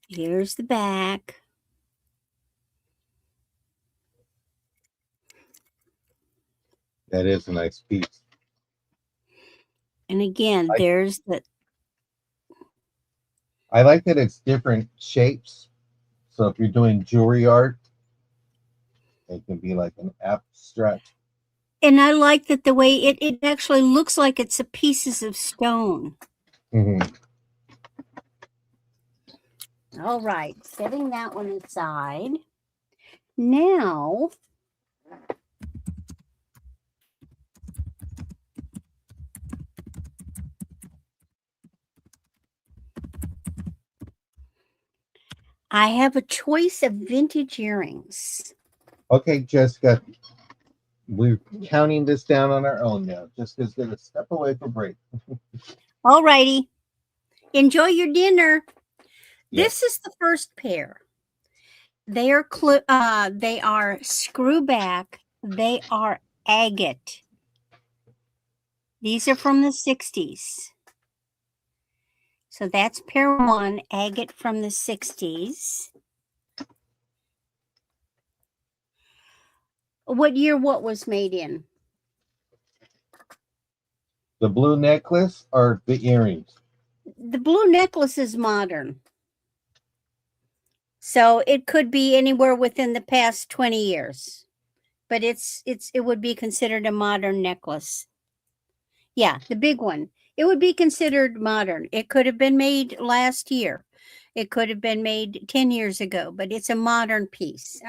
Here's the back. That is a nice piece. And again, I- there's the I like that it's different shapes. So if you're doing jewelry art, it can be like an abstract. and I like that the way it actually looks like it's a pieces of stone. Mm-hmm. All right, setting that one aside. Now, I have a choice of vintage earrings. Okay, Jessica, we're counting this down on our own now. Jessica's going to step away for break. All righty. Enjoy your dinner. Yeah. This is the first pair. They are screw back. They are agate. These are from the 60s. So that's pair one, agate from the 60s. What year what was made in? The blue necklace or the earrings? The blue necklace is modern. So it could be anywhere within the past 20 years. But it would be considered a modern necklace. Yeah, the big one. It would be considered modern. It could have been made last year. It could have been made 10 years ago, but it's a modern piece.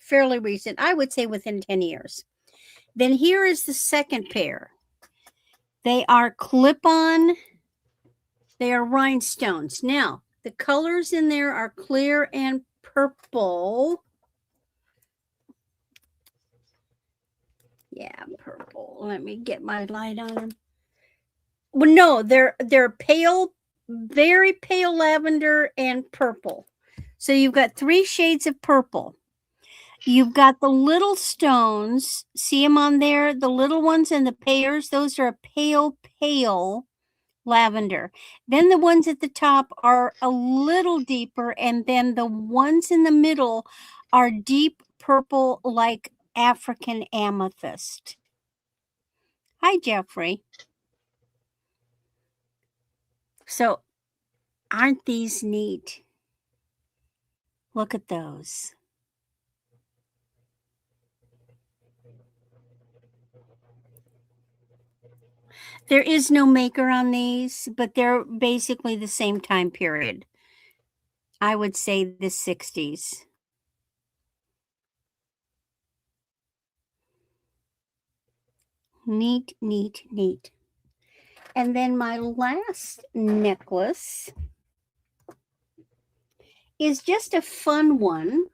Fairly recent. I would say within 10 years. Then here is the second pair. They are clip-on. They are rhinestones. Now, the colors in there are clear and purple. Yeah, purple. Let me get my light on them. Well, no, they're pale, very pale lavender and purple. So you've got 3 shades of purple. You've got the little stones. See them on there? The little ones and the pairs. Those are a pale lavender. Then the ones at the top are a little deeper. And then the ones in the middle are deep purple like African amethyst. Hi, Jeffrey. So aren't these neat? Look at those. There is no maker on these, but they're basically the same time period. I would say the 60s. Neat, neat, neat. And then my last necklace is just a fun one.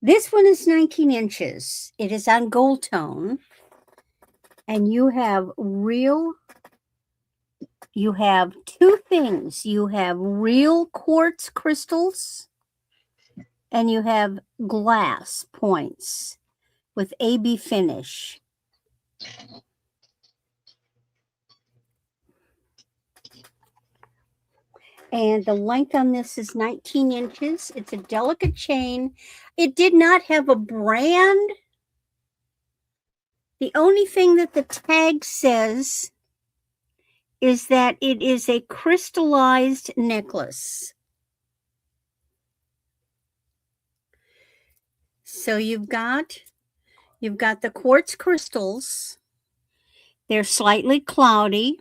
This one is 19 inches. It is on gold tone. And you have 2 things. You have real quartz crystals and you have glass points with AB finish. And the length on this is 19 inches. It's a delicate chain. It did not have a brand The only thing that the tag says is that it is a crystallized necklace. So you've got the quartz crystals. They're slightly cloudy.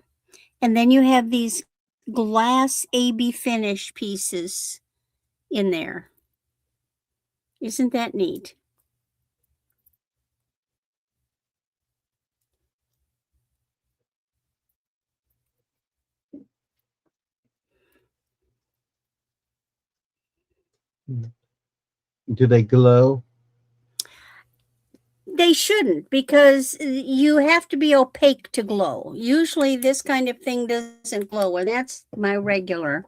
And then you have these glass AB finish pieces in there. Isn't that neat? Do they glow? They shouldn't, because you have to be opaque to glow. Usually this kind of thing doesn't glow, and that's my regular.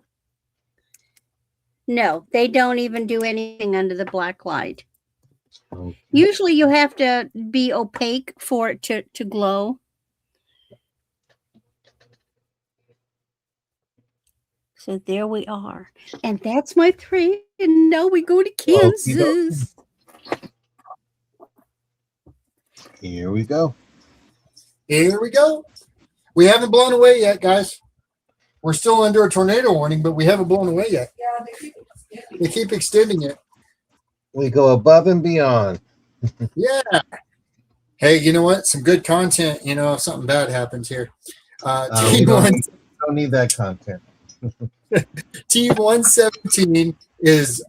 No, they don't even do anything under the black light. Okay. Usually you have to be opaque for it to glow. So there we are. And that's my 3. And now we go to Kansas. Here we go. Here we go. We haven't blown away yet, guys. We're still under a tornado warning, but we haven't blown away yet. Yeah, They keep extending it. We go above and beyond. Yeah. Hey, you know what? Some good content, if something bad happens here. We don't need that content. T117 is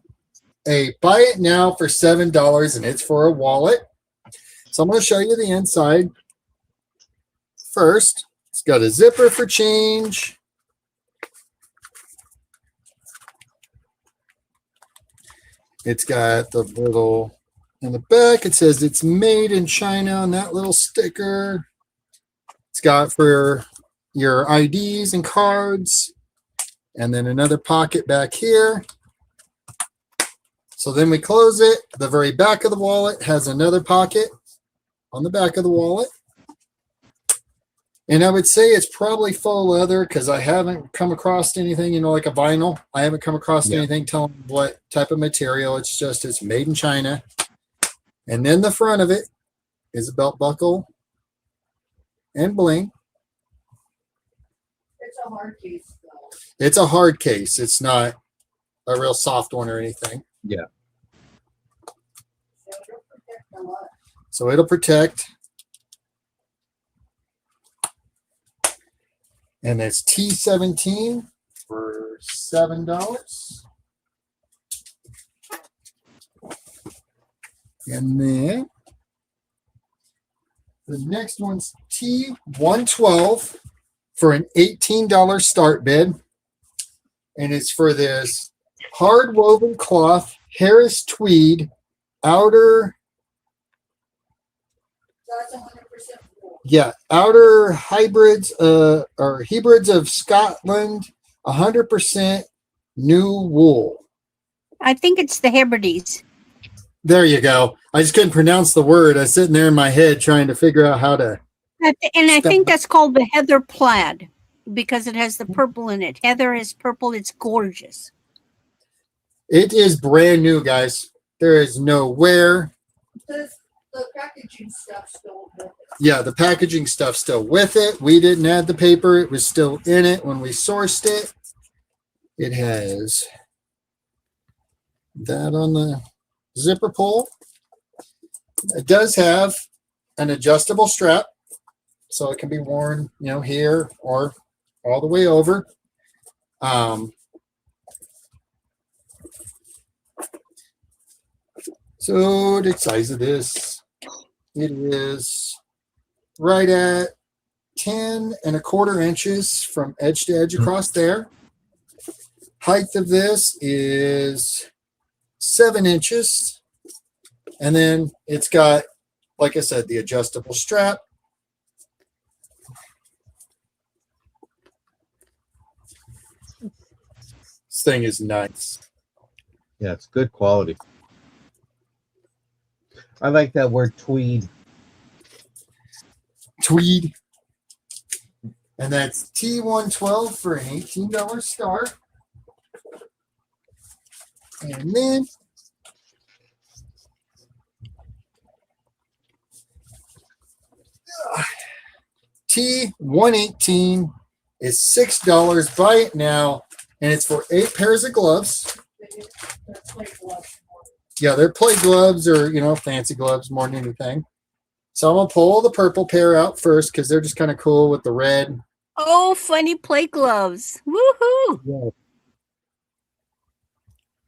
a buy it now for $7, and it's for a wallet. So I'm going to show you the inside first. It's got a zipper for change. It's got the little, in the back, it says it's made in China on that little sticker. It's got for your IDs and cards. And then another pocket back here. So then we close it. The very back of the wallet has another pocket on the back of the wallet. And I would say it's probably faux leather because I haven't come across anything, like a vinyl. I haven't come across anything telling what type of material. It's just it's made in China. And then the front of it is a belt buckle and bling. it's a hard case, though. It's a hard case. It's not a real soft one or anything. Yeah. So it'll protect a lot. So it'll protect. And it's T17 for $7. And then the next one's T112 for an $18 start bid. And it's for this hard woven cloth Harris tweed outer. That's 100% wool. Yeah, outer hybrids or hybrids of Scotland, 100% new wool. I think it's the Hebrides. There you go. I just couldn't pronounce the word. I was sitting there in my head trying to figure out how to. And I think that's called the heather plaid because it has the purple in it. Heather is purple. It's gorgeous. It is brand new, guys. There is no wear. The packaging stuff still with it. Yeah, the packaging stuff still with it. We didn't add the paper. It was still in it when we sourced it. It has that on the zipper pull. It does have an adjustable strap, so it can be worn, here or all the way over. So the size of this, it is right at 10.25 inches from edge to edge across there. Height of this is 7 inches. And then it's got, like I said, the adjustable strap. This thing is nice. Yeah, it's good quality. I like that word tweed. Tweed. And that's T112 for an $18 start. And then T118 is $6. Buy it now, and it's for 8 pairs of gloves. Yeah, they're play gloves or, fancy gloves more than anything. So I'm going to pull the purple pair out first because they're just kind of cool with the red. Oh, funny play gloves. Woohoo! Yeah.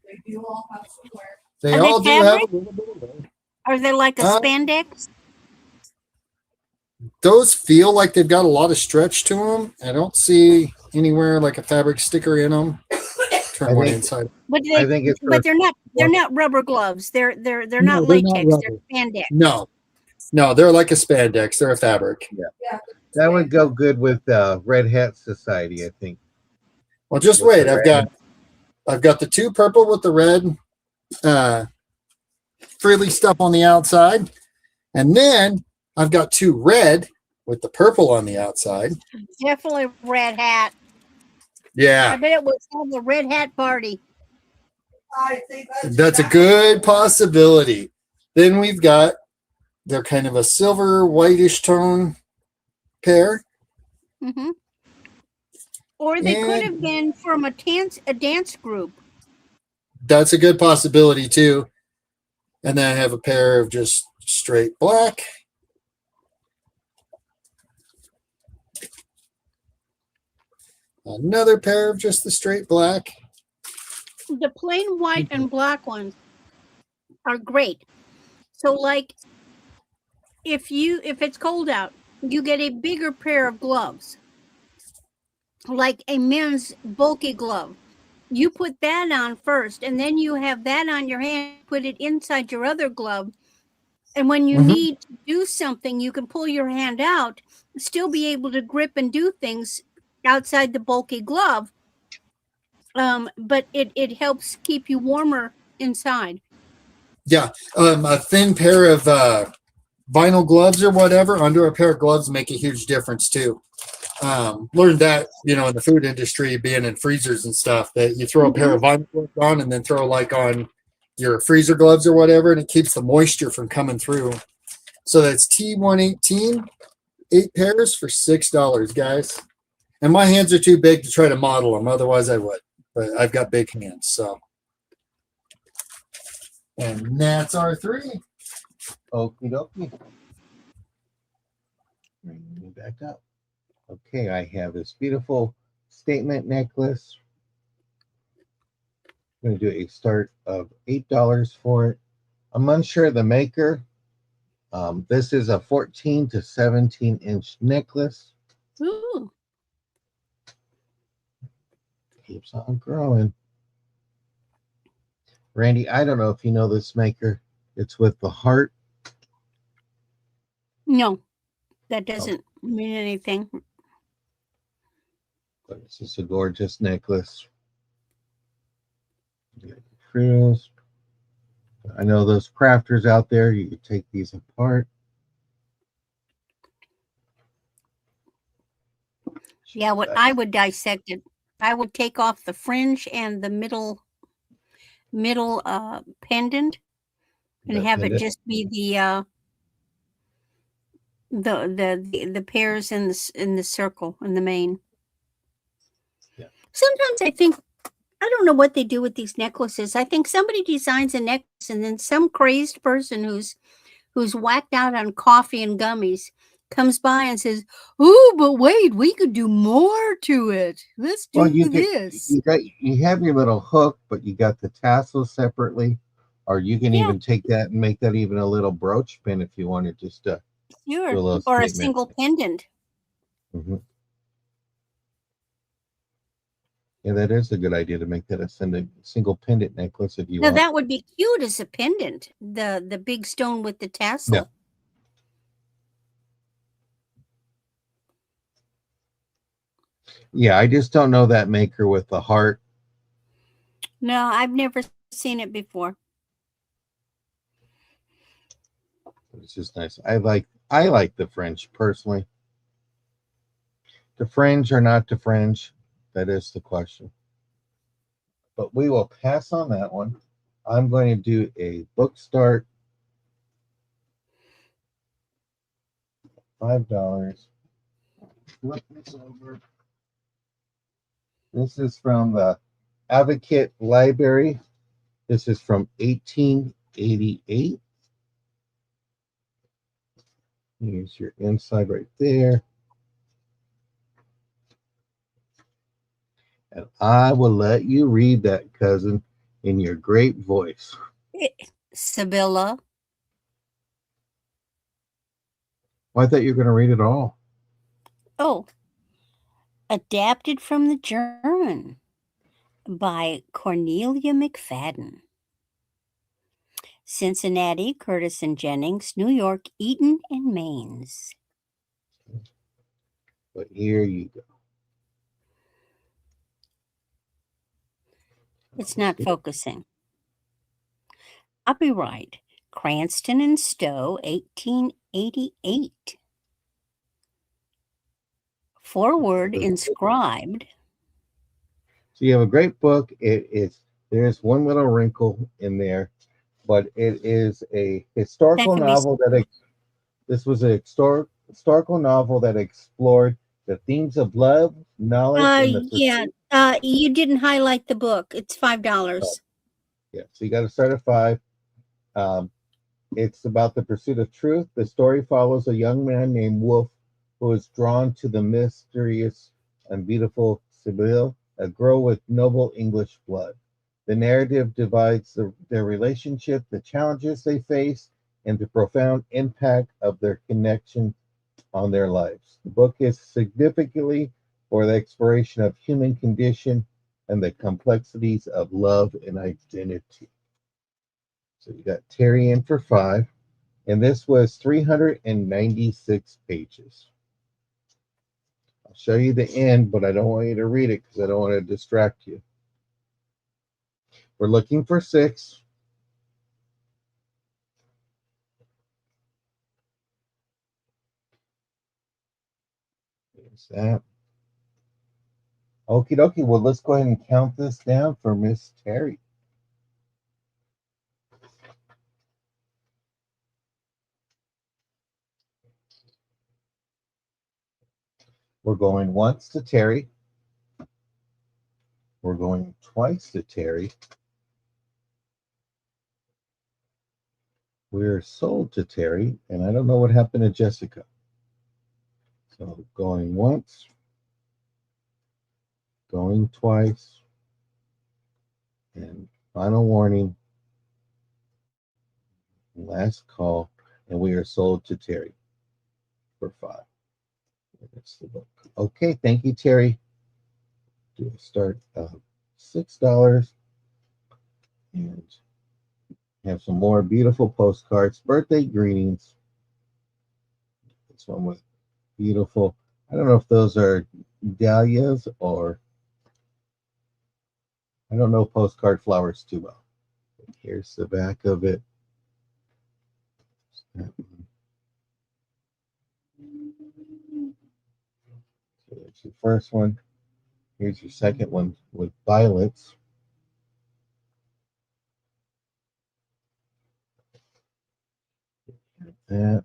They do all have some wear. They Are they all do have fabric? a little bit of red. Are they like a spandex? Those feel like they've got a lot of stretch to them. I don't see anywhere like a fabric sticker in them. Turn one inside. But I think it's but they're not rubber gloves. They're No, not they're not latex. rubber. They're spandex. No, they're like a spandex. They're a fabric. Yeah. That would go good with Red Hat Society, I think. Well, just With wait. the I've got the 2 purple with the red frilly stuff on the outside, and then I've got 2 red with the purple on the outside. Definitely Red Hat. I Yeah, bet it was on the Red Hat party. I think that's a good possibility. Then we've got they're kind of a silver whitish tone pair. Mm-hmm. Or they could And have been from a dance group. that's a good possibility too. And then I have a pair of just straight black. Another pair of just the straight black. The plain white and black ones are great. So, like, if it's cold out, you get a bigger pair of gloves, like a men's bulky glove. You put that on first, and then you have that on your hand. Put it inside your other glove, and when you need to do something, you can pull your hand out, still be able to grip and do things outside the bulky glove. But it helps keep you warmer inside. Yeah, a thin pair of vinyl gloves or whatever under a pair of gloves make a huge difference too. Learned that, in the food industry, being in freezers and stuff, that you throw a pair of vinyl gloves on and then throw like on your freezer gloves or whatever, and it keeps the moisture from coming through. So that's T118, 8 pairs for $6, guys. And my hands are too big to try to model them. Otherwise I would, but I've got big hands. So, and that's our 3. Okie dokie. Bring me back up. Okay, I have this beautiful statement necklace. I'm going to do a start of $8 for it. I'm unsure of the maker. This is a 14 to 17 inch necklace. Ooh. Keeps on growing. Randy, I don't know if you know this maker. It's with the heart. No, that doesn't mean anything. But it's just a gorgeous necklace. Frills. I know those crafters out there, you could take these apart. Yeah, I would dissect it. I would take off the fringe and the middle pendant and have it just be the pairs in the circle in the main. Yeah. Sometimes I think, I don't know what they do with these necklaces. I think somebody designs a necklace and then some crazed person who's whacked out on coffee and gummies comes by and says, "Oh, but wait, we could do more to it. Let's do this." You have your little hook, but you got the tassels separately, or you can even take that and make that even a little brooch pin if you wanted just to sure, do a little or a statement. single pendant. Mm-hmm. Yeah, that is a good idea to make that a single pendant necklace if you want. That would be cute as a pendant. The big stone with the tassel. Yeah. Yeah, I just don't know that maker with the heart. No, I've never seen it before. It's just nice. I like the fringe personally. To fringe or not to fringe, that is the question. But we will pass on that one. I'm going to do a book start. $5. Flip this over. This is from the Advocate Library. This is from 1888. Here's your inside right there. And I will let you read that, cousin, in your great voice. Sibylla. Well, I thought you were going to read it all. Oh, adapted from the German by Cornelia McFadden. Cincinnati, Curtis and Jennings, New York, Eaton and Maines. But here you go. It's not focusing. Copyright Cranston and Stowe, 1888. Forward inscribed. So you have a great book. There's one little wrinkle in there, but it is a historical novel this was a historical novel that explored the themes of love, knowledge, and the pursuit. You didn't highlight the book. It's $5. Yeah, so you got to start at 5. It's about the pursuit of truth. The story follows a young man named Wolf who is drawn to the mysterious and beautiful Sibyl, a girl with noble English blood. The narrative divides their relationship, the challenges they face, and the profound impact of their connection on their lives. The book is significantly for the exploration of human condition and the complexities of love and identity. So you got Terry in for 5, and this was 396 pages. I'll show you the end, but I don't want you to read it because I don't want to distract you. We're looking for 6. There's that. Okie dokie. Well, let's go ahead and count this down for Miss Terry. We're going once to Terry. We're going twice to Terry. We're sold to Terry, and I don't know what happened to Jessica. So going once, going twice, and final warning, last call, and we are sold to Terry for 5. That's the book. Okay, thank you, Terry. Do a start of $6 and have some more beautiful postcards, birthday greetings. This one with beautiful, I don't know if those are dahlias or I don't know postcard flowers too well. Here's the back of it. So that's your first one. Here's your second one with violets. That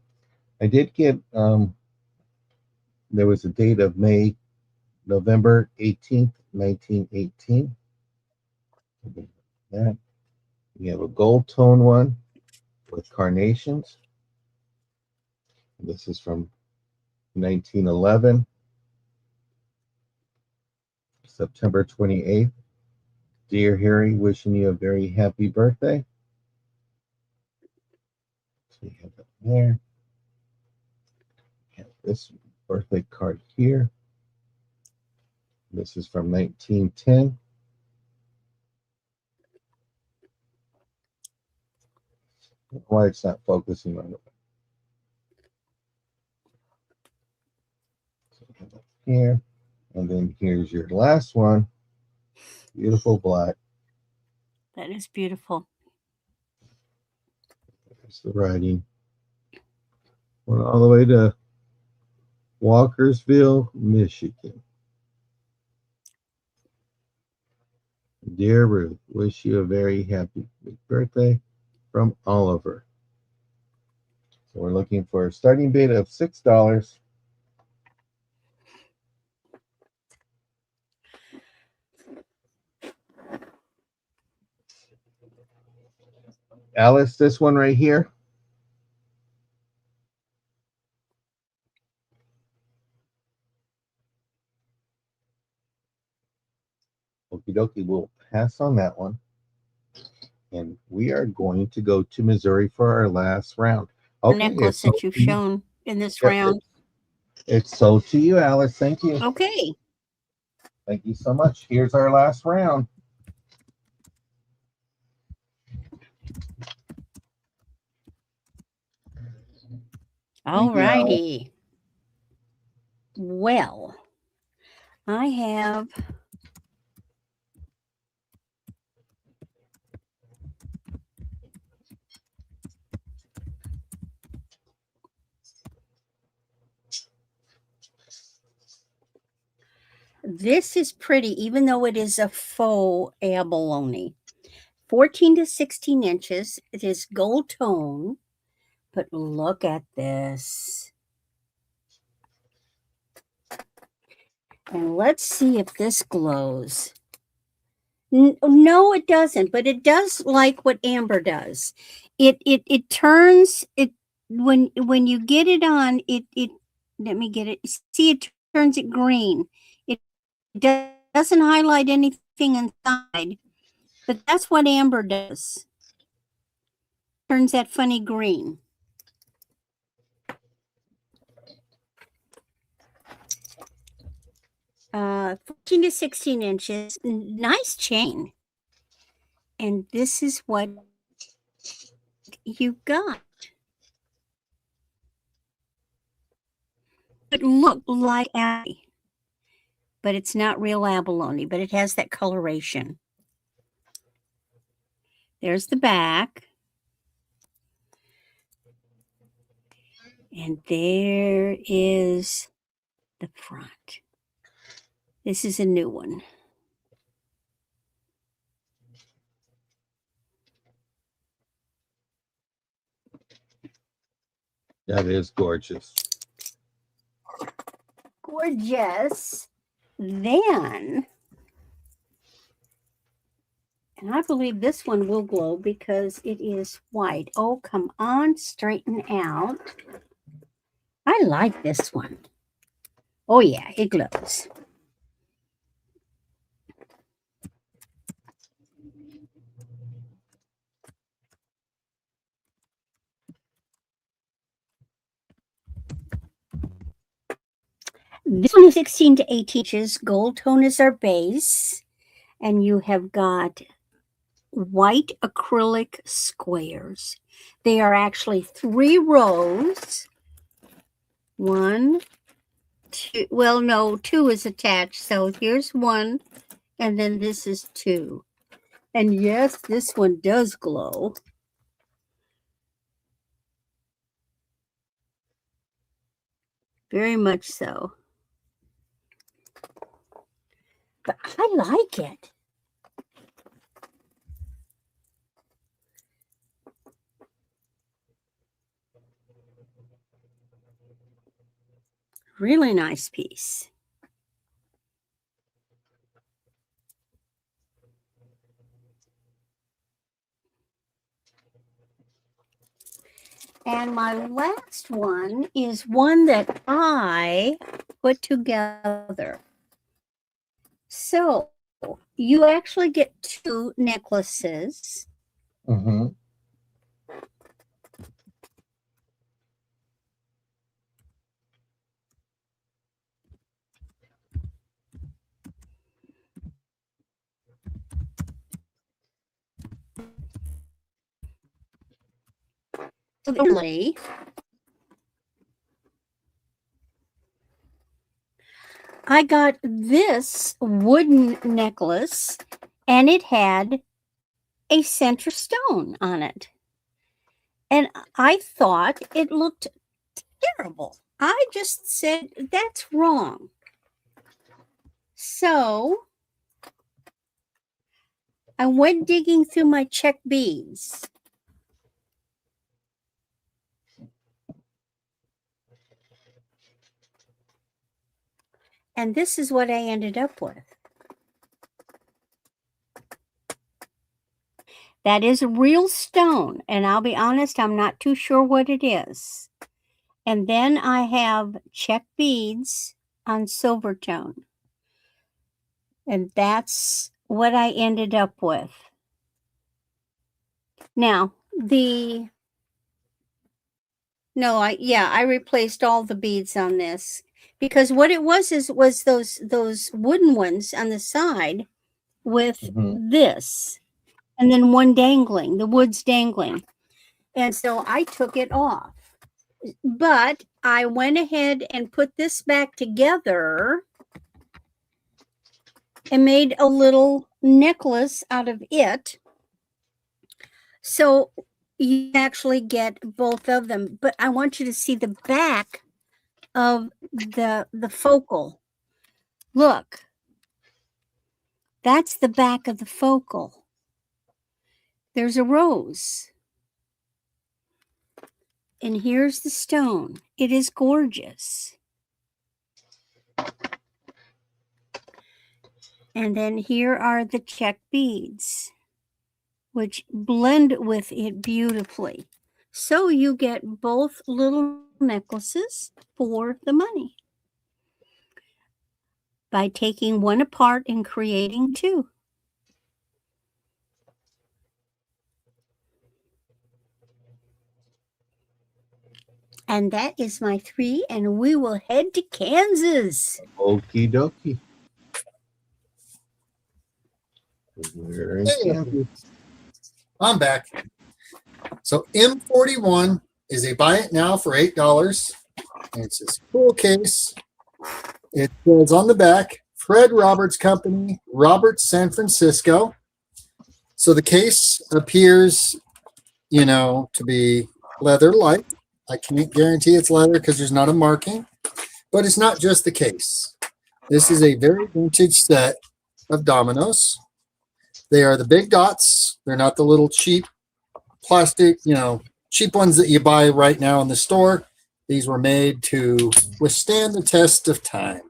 I did get. There was a date of November 18th, 1918. That we have a gold tone one with carnations. This is from 1911, September 28th. Dear Harry, wishing you a very happy birthday. So we have that there. We have this birthday card here. This is from 1910. Why it's not focusing on it. So we have that here. And then here's your last one. Beautiful black. That is beautiful. There's the writing. Went all the way to Walkersville, Michigan. Dear Ruth, wish you a very happy birthday from Oliver. So we're looking for a starting bid of $6. Alice, this one right here. Okie dokie, we'll pass on that one. And we are going to go to Missouri for our last round. Okay, necklace that you've shown in this round. It's sold to you, Alice. Thank you. Okay. Thank you so much. Here's our last round. All righty. Well, I have this is pretty, even though it is a faux abalone. 14 to 16 inches. It is gold tone, but look at this. And let's see if this glows. No, it doesn't, but it does like what amber does. It turns it when you get it on. It let me get it. See, it turns it green. It doesn't highlight anything inside, but that's what amber does. Turns that funny green. Uh, 14 to 16 inches. Nice chain. And this is what you got. It looked like abalone, but it's not real abalone, but it has that coloration. There's the back. And there is the front. This is a new one. That is gorgeous. Gorgeous. Then, and I believe this one will glow because it is white. Oh, come on, straighten out. I like this one. Oh, yeah, it glows. This one is 16 to 18 inches. Gold tone is our base. And you have got white acrylic squares. They are actually 3 rows. 1, 2. Well, no, 2 is attached. So here's 1, and then this is 2. And yes, this one does glow. Very much so. But I like it. Really nice piece. And my last one is one that I put together. So you actually get 2 necklaces. Mm-hmm. I got this wooden necklace, and it had a center stone on it. And I thought it looked terrible. I just said, that's wrong. So I went digging through my check beads. And this is what I ended up with. That is a real stone, and I'll be honest, I'm not too sure what it is. And then I have check beads on silver tone. And that's what I ended up with. Now, I replaced all the beads on this because what it was those wooden ones on the side with this, and then one dangling, the wood's dangling. And so I took it off. But I went ahead and put this back together and made a little necklace out of it. So you actually get both of them. But I want you to see the back of the focal. Look, that's the back of the focal. There's a rose. And here's the stone. It is gorgeous. And then here are the check beads, which blend with it beautifully. So you get both little necklaces for the money by taking one apart and creating two. And that is my 3, and we will head to Kansas. Okie dokie. We're in Kansas. I'm back. So M41 is a buy it now for $8. And it's this cool case. It says on the back, Fred Roberts Company, Roberts, San Francisco. So the case appears, to be leather-like. I can't guarantee it's leather because there's not a marking, but it's not just the case. This is a very vintage set of dominoes. They are the big dots. They're not the little cheap plastic, cheap ones that you buy right now in the store. These were made to withstand the test of time.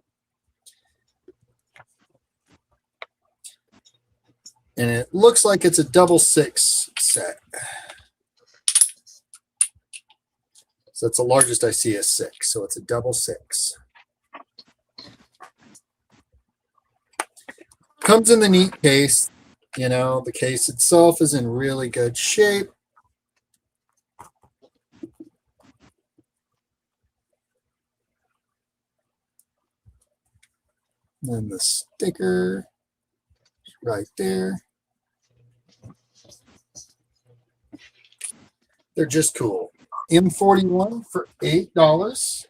And it looks like it's a double 6 set. So that's the largest I see is 6. So it's a double 6. Comes in the neat case. The case itself is in really good shape. And the sticker right there. They're just cool. M41 for $8.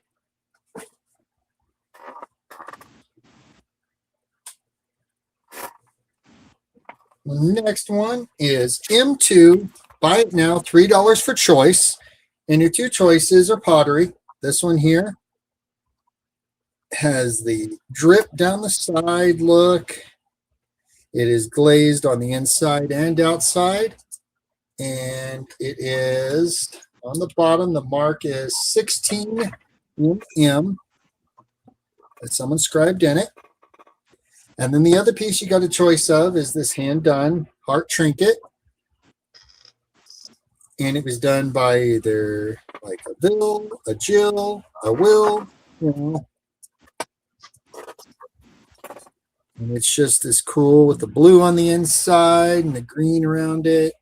Next one is M2. Buy it now, $3 for choice. And your two choices are pottery. This one here has the drip down the side look. It is glazed on the inside and outside. And it is on the bottom, the mark is 16 mm. That someone scribed in it. And then the other piece you got a choice of is this hand-done heart trinket. And it was done by either like a Bill, a Jill, a Will, And it's just this cool with the blue on the inside and the green around it.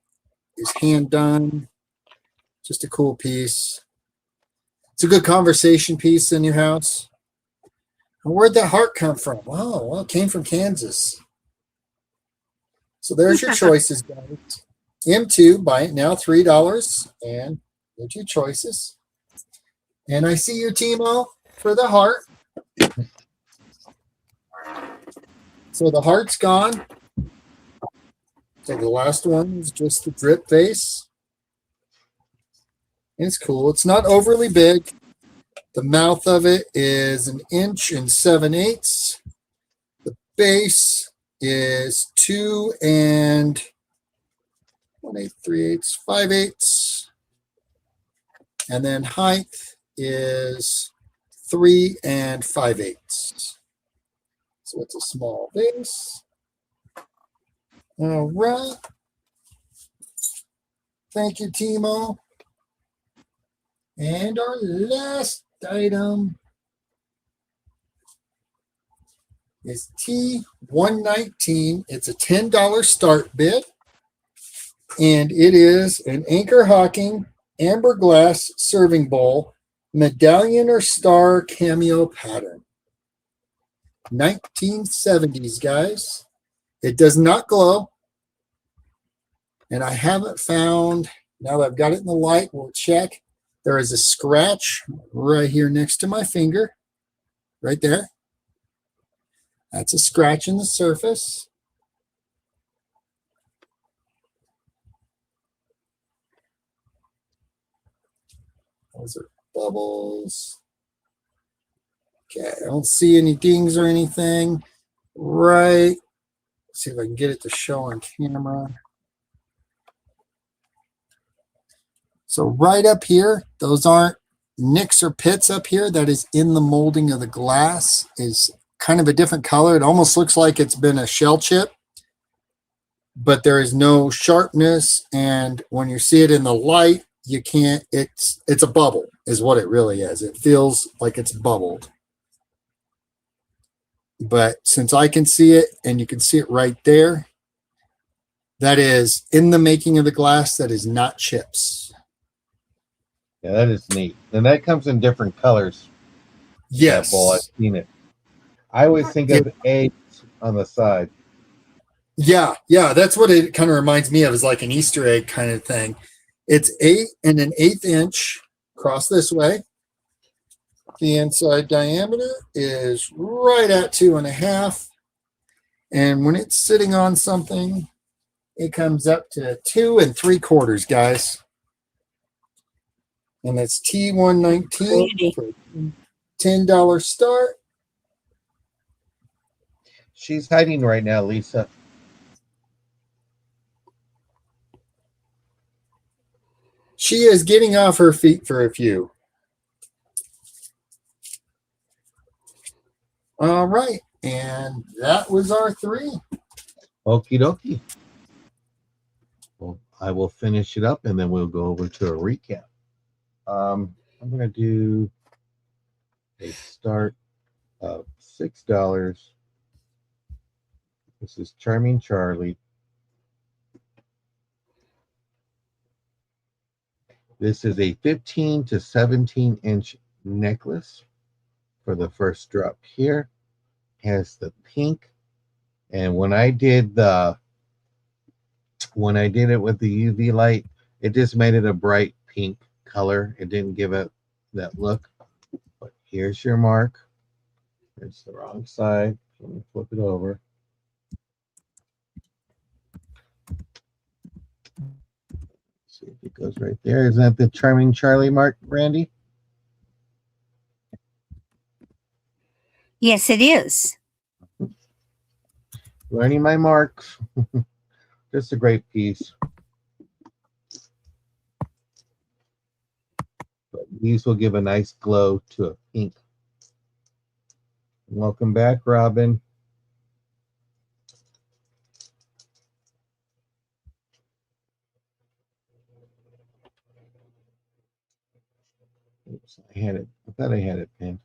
Is hand done. Just a cool piece. It's a good conversation piece in your house. And where'd that heart come from? Oh, well, it came from Kansas. So there's your choices, guys. M2, buy it now, $3. And there's your choices. And I see your Timo for the heart. So the heart's gone. So the last one is just the drip face. It's cool. It's not overly big. The mouth of it is 1 inch and 7/8. The base is 2 and 1/8, 3/8, 5/8. And then height is 3 and 5/8. So it's a small vase. All right. Thank you, Timo. And our last item is T119. It's a $10 start bid. And it is an Anchor Hawking amber glass serving bowl, medallion or star cameo pattern. 1970s, guys. It does not glow. And I haven't found, now that I've got it in the light, we'll check. There is a scratch right here next to my finger, right there. That's a scratch in the surface. Those are bubbles. Okay, I don't see any dings or anything. Right. Let's see if I can get it to show on camera. So right up here, those aren't nicks or pits up here. That is in the molding of the glass. Is kind of a different color. It almost looks like it's been a shell chip, but there is no sharpness. And when you see it in the light, you can't, it's a bubble is what it really is. It feels like it's bubbled. But since I can see it and you can see it right there, that is in the making of the glass. That is not chips. Yeah, that is neat. And that comes in different colors. Yes. That bowl, I've seen it. I always think of eggs on the side. Yeah, that's what it kind of reminds me of, is like an Easter egg kind of thing. It's 8 1/8 inch across this way. The inside diameter is right at 2.5. And when it's sitting on something, it comes up to 2 3/4, guys. And it's T119 for $10 start. She's hiding right now, Lisa. She is getting off her feet for a few. All right. And that was our 3. Okie dokie. Well, I will finish it up and then we'll go over to a recap. I'm going to do a start of $6. This is Charming Charlie. This is a 15 to 17 inch necklace for the first drop here. Has the pink. And when I did it with the UV light, it just made it a bright pink color. It didn't give it that look. But here's your mark. It's the wrong side. Let me flip it over. See if it goes right there. Isn't that the Charming Charlie mark, Randy? Yes, it is. Learning my marks. Just a great piece. But these will give a nice glow to a pink. Welcome back, Robin. Oops, I had it. I thought I had it pinned.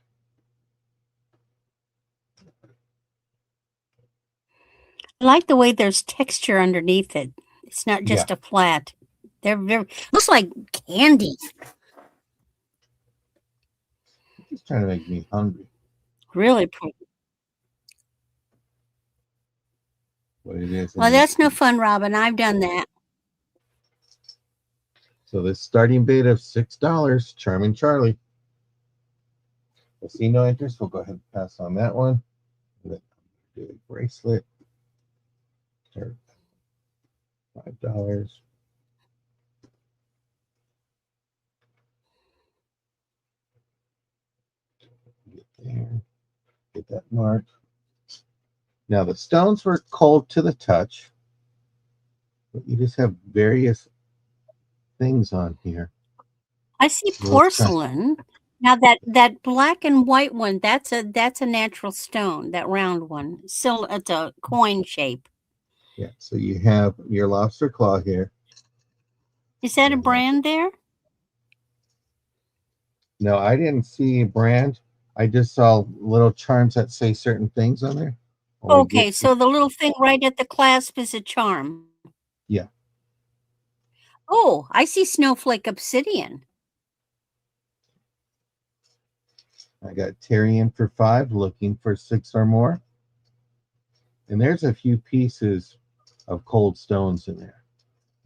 I like the way there's texture underneath it. It's not just a flat. They're very, looks like candy. It's trying to make me hungry. Really pretty. What it is. Well, that's no fun, Robin. I've done that. So this starting bid of $6, Charming Charlie. We'll see no interest. We'll go ahead and pass on that one. Do a bracelet. Start $5. Get there. Get that mark. Now the stones were cold to the touch, but you just have various things on here. I see porcelain Now that black and white one, that's a natural stone, that round one. So it's a coin shape. Yeah. So you have your lobster claw here. Is that a Yeah. brand there? No, I didn't see a brand. I just saw little charms that say certain things on there. When we Okay, get to, so the little thing right at the clasp is a charm. yeah, Oh, I see snowflake obsidian. I got Terry in for 5, looking for 6 or more. And there's a few pieces of cold stones in there.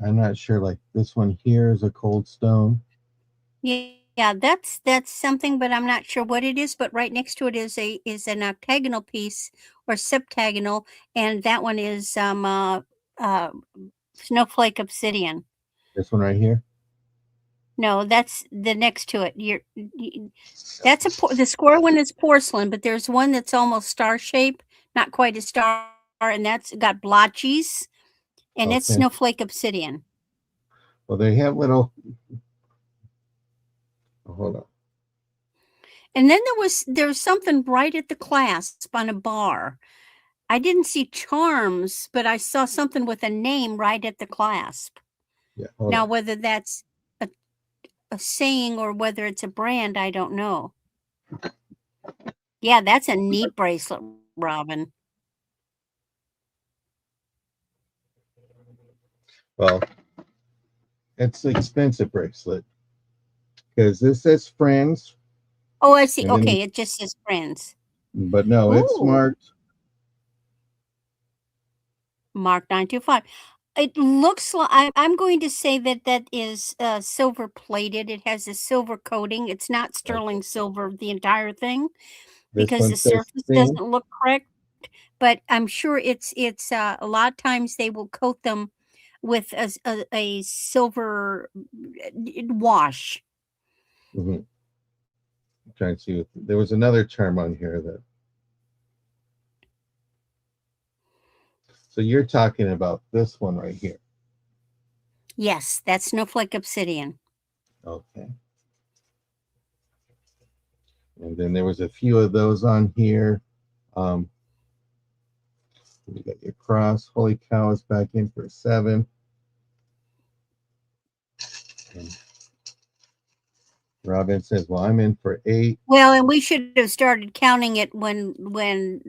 I'm not sure, like this one here is a cold stone. Yeah, that's something, but I'm not sure what it is. But right next to it is an octagonal piece or septagonal, and that one is uh snowflake obsidian. This one right here. No, that's the next to it. That's the square one is porcelain, but there's one that's almost star shape, not quite a star, and that's got blotches, and it's Okay. snowflake obsidian. Well, they have little. Oh, hold on. And then there was something right at the clasp on a bar. I didn't see charms, but I saw something with a name right at the clasp. Yeah. Hold Now, on. whether that's a saying or whether it's a brand, I don't know. Yeah, that's a neat bracelet, Robin. Well, it's an expensive bracelet because this says friends, Oh, I see. and then, Okay, it just says friends. but no, it's Ooh, marked. Mark 925. It looks like I'm going to say that is silver plated. It has a silver coating. It's not sterling silver, the entire thing, This because one the says surface thing. doesn't look correct. But I'm sure it's a lot of times they will coat them with a silver wash. Mm-hmm. I'm trying to see. There was another term on here that. So you're talking about this one right here. Yes, that's snowflake obsidian. Okay. And then there was a few of those on here. Um, you got your cross. Holy cow is back in for 7. And Robin says, "Well, I'm in for 8." Well, and we should have started counting it when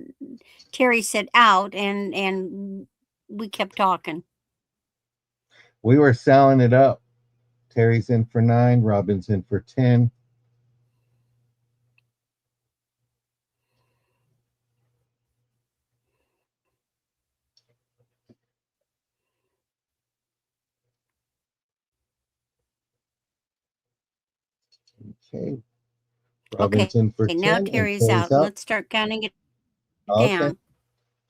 Terry said out, and we kept talking. We were selling it up. Terry's in for 9. Robin's in for 10. Okay. Okay, Robin's in for now 10 and Terry's Terry's out. out. Let's start counting it Okay. down.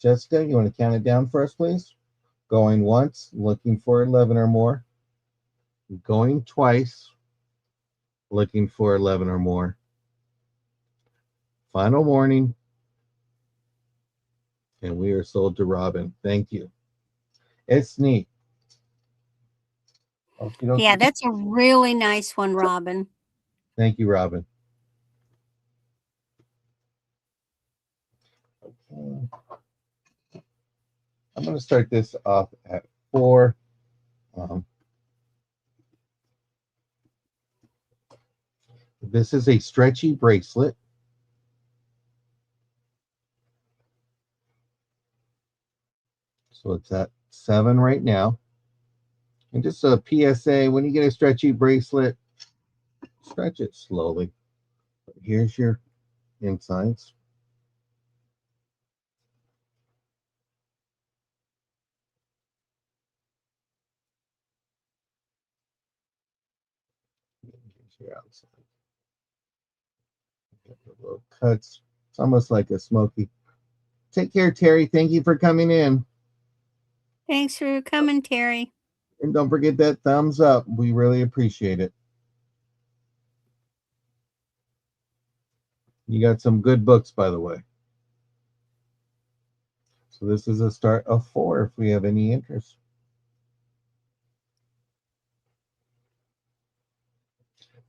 Jessica, you want to count it down for us, please? Going once, looking for 11 or more. Going twice, looking for 11 or more. Final warning. And we are sold to Robin. Thank you. It's neat. Yeah, Okey-dokey. that's a really nice one, Robin. Thank you, Robin. Okay. I'm going to start this off at 4. This is a stretchy bracelet. So it's at 7 right now. And just a PSA, when you get a stretchy bracelet, stretch it slowly. Here's your insides. Here's your outside. The little cuts. It's almost like a smoky. Take care, Terry. Thank you for coming in. Thanks for coming, Terry. And don't forget that thumbs up. We really appreciate it. You got some good books, by the way. So this is a start of 4 if we have any interest.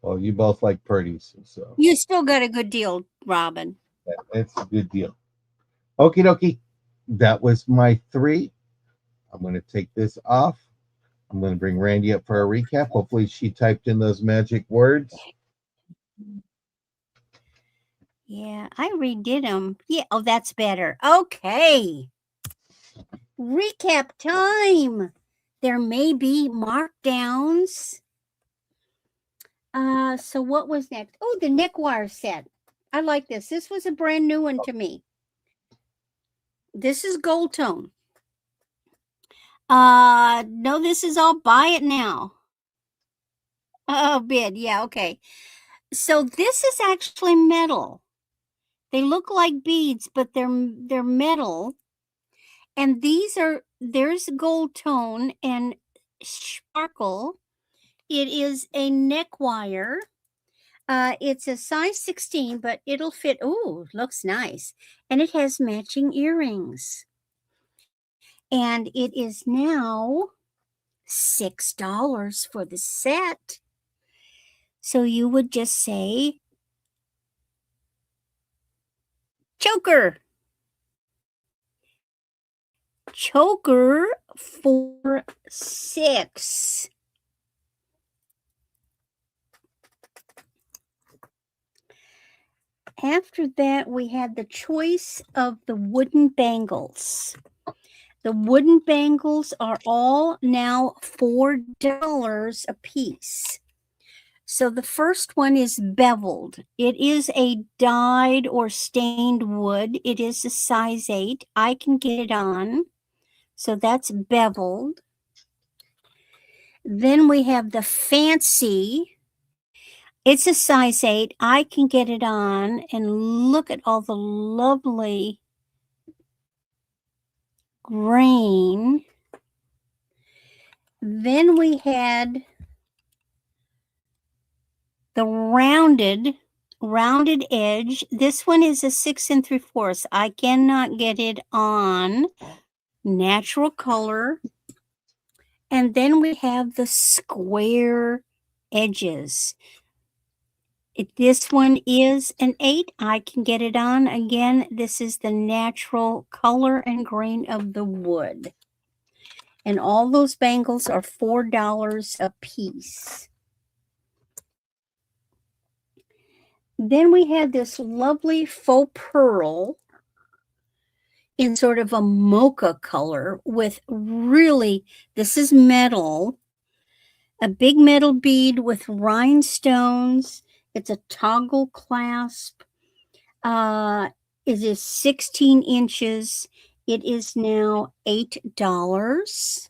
Well, you both like pretties, so You still got a good deal, Robin. it's a good deal. Okie dokie. That was my 3. I'm going to take this off. I'm going to bring Randy up for a recap. Hopefully, she typed in those magic words. Yeah, I redid them. Yeah, oh, that's better. Okay. Recap time. There may be markdowns. So what was next? Oh, the neck wire set. I like this. This was a brand new one to me. This is gold tone. No, this is all buy it now. Oh, bid. Yeah, okay. So this is actually metal. They look like beads, but they're metal. And there's gold tone and sparkle. It is a neck wire. It's a size 16, but it'll fit. Ooh, looks nice. And it has matching earrings. And it is now $6 for the set. So you would just say choker. Choker for $6. After that, we had the choice of the wooden bangles. The wooden bangles are all now $4 a piece. So the first one is beveled. It is a dyed or stained wood. It is a size 8. I can get it on. So that's beveled. Then we have the fancy. It's a size 8. I can get it on, and look at all the lovely grain. Then we had the rounded edge. This one is a 6 3/4. I cannot get it on. Natural color. And then we have the square edges. This one is an 8. I can get it on. Again, this is the natural color and grain of the wood. And all those bangles are $4 a piece. Then we had this lovely faux pearl in sort of a mocha color with really, this is metal, a big metal bead with rhinestones. It's a toggle clasp. It is 16 inches. It is now $8.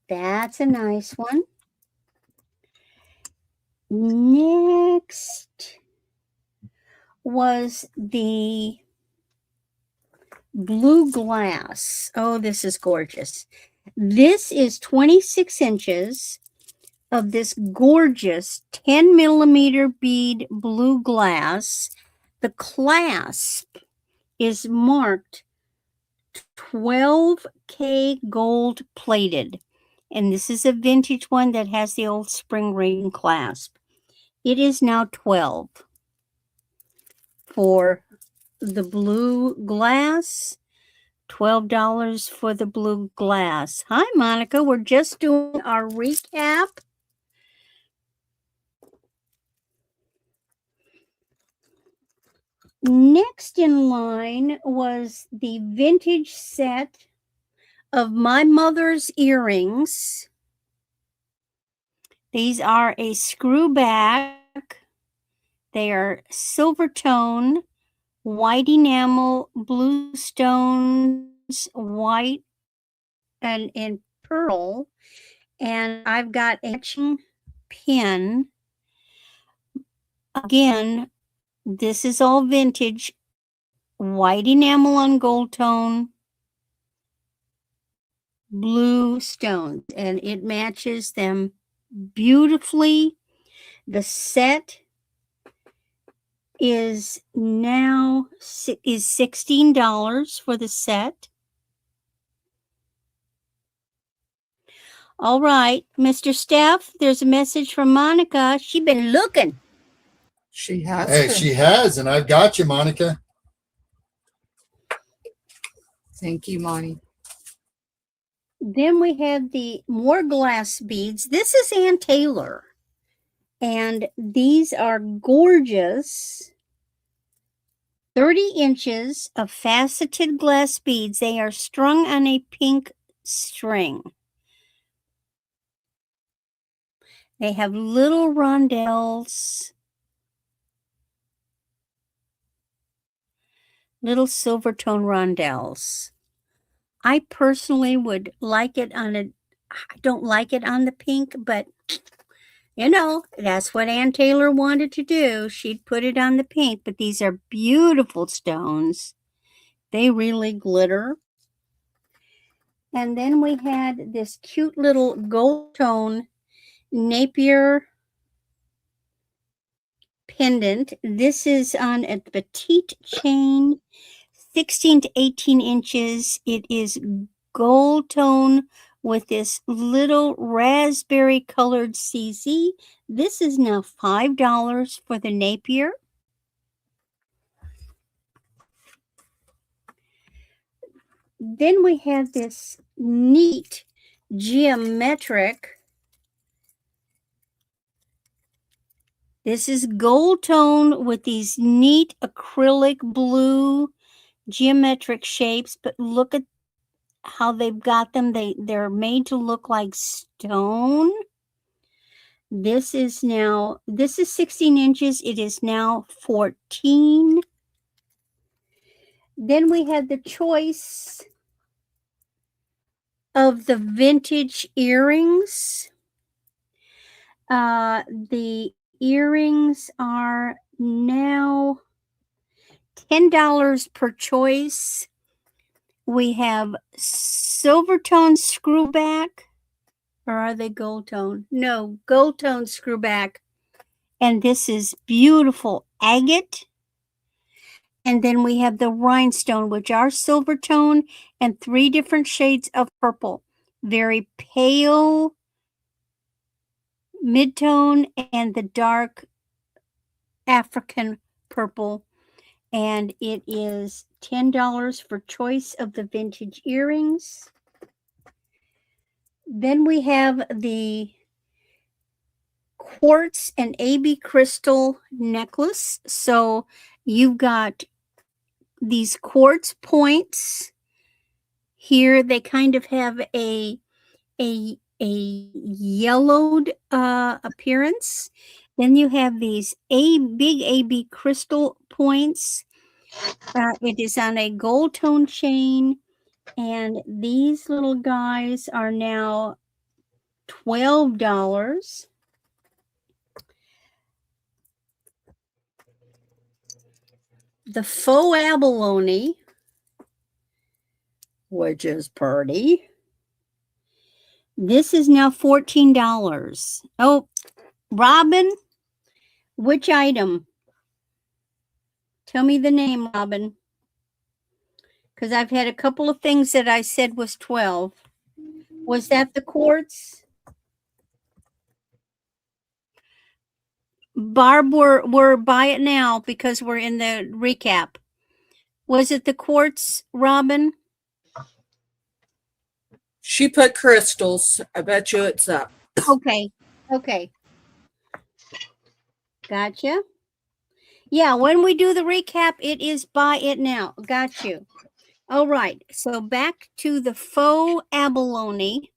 That's a nice one. Next was the blue glass. Oh, this is gorgeous. This is 26 inches of this gorgeous 10 millimeter bead blue glass. The clasp is marked 12K gold plated. And this is a vintage one that has the old spring ring clasp. It is now 12 for the blue glass. $12 for the blue glass. Hi, Monica. We're just doing our recap. Next in line was the vintage set of my mother's earrings. These are a screw back. They are silver tone, white enamel, blue stones, white and pearl. And I've got a matching pin. Again, this is all vintage, white enamel on gold tone, blue stones, and it matches them beautifully. The set is now $16 for the set. All right, Mr. Steph, there's a message from Monica. She been looking. She has. Hey, been. she has, and I've got you, Monica. Thank you, Monty. Then we have the more glass beads. This is Ann Taylor. And these are gorgeous 30 inches of faceted glass beads. They are strung on a pink string. They have little rondelles, little silver tone rondelles. I personally would like it on a, I don't like it on the pink, but you know, that's what Ann Taylor wanted to do. She'd put it on the pink, but these are beautiful stones. They really glitter. And then we had this cute little gold tone Napier pendant. This is on a petite chain, 16 to 18 inches. It is gold tone with this little raspberry colored CZ. This is now $5 for the Napier. Then we have this neat geometric. This is gold tone with these neat acrylic blue geometric shapes, but look at how they've got them. They're made to look like stone. This is 16 inches. It is now 14. Then we had the choice of the vintage earrings. The earrings are now $10 per choice. We have silver tone screwback, or are they gold tone? No, gold tone screwback. And this is beautiful agate. And then we have the rhinestone, which are silver tone and 3 different shades of purple. Very pale mid-tone and the dark African purple. And it is $10 for choice of the vintage earrings. Then we have the quartz and AB crystal necklace. So you've got these quartz points here. They kind of have a yellowed appearance. Then you have these big AB crystal points. It is on a gold tone chain, and these little guys are now $12. The faux abalone, which is pretty. This is now $14. Oh, Robin, which item? Tell me the name, Robin. Because I've had a couple of things that I said was 12. Was that the quartz? Barb, we're by it now because we're in the recap. Was it the quartz, Robin? She put crystals. I bet you it's up. Okay. Gotcha. Yeah, when we do the recap, it is buy it now. Got you. All right. So back to the faux abalone.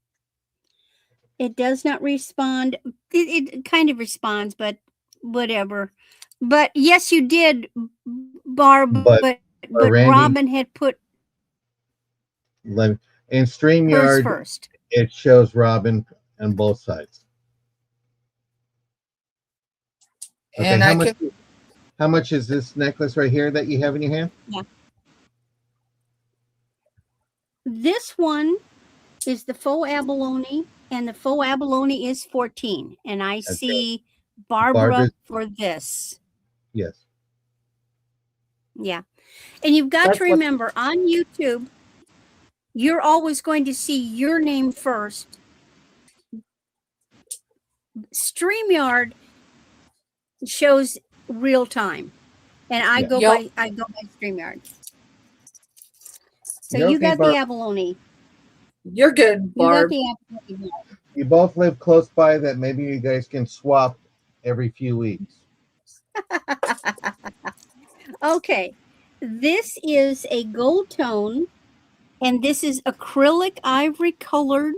It does not respond. It kind of responds, but whatever. But yes, you did, Barb. But Randy, Robin had put in hers StreamYard, first. it shows Robin on both sides. Okay, And how much is this necklace right here that you have in your hand? Yeah. This one is the faux abalone, and the faux abalone is 14. And I see Barbara for this. Yes. Yeah. And you've got to remember, on YouTube, you're always going to see your name first StreamYard shows real time, and I Yeah. go Yep. by StreamYard. So You're you okay, got the Barb. abalone. You're good, You got Barb. the abalone. You both live close by that maybe you guys can swap every few weeks. Okay, this is a gold tone, and this is acrylic ivory colored.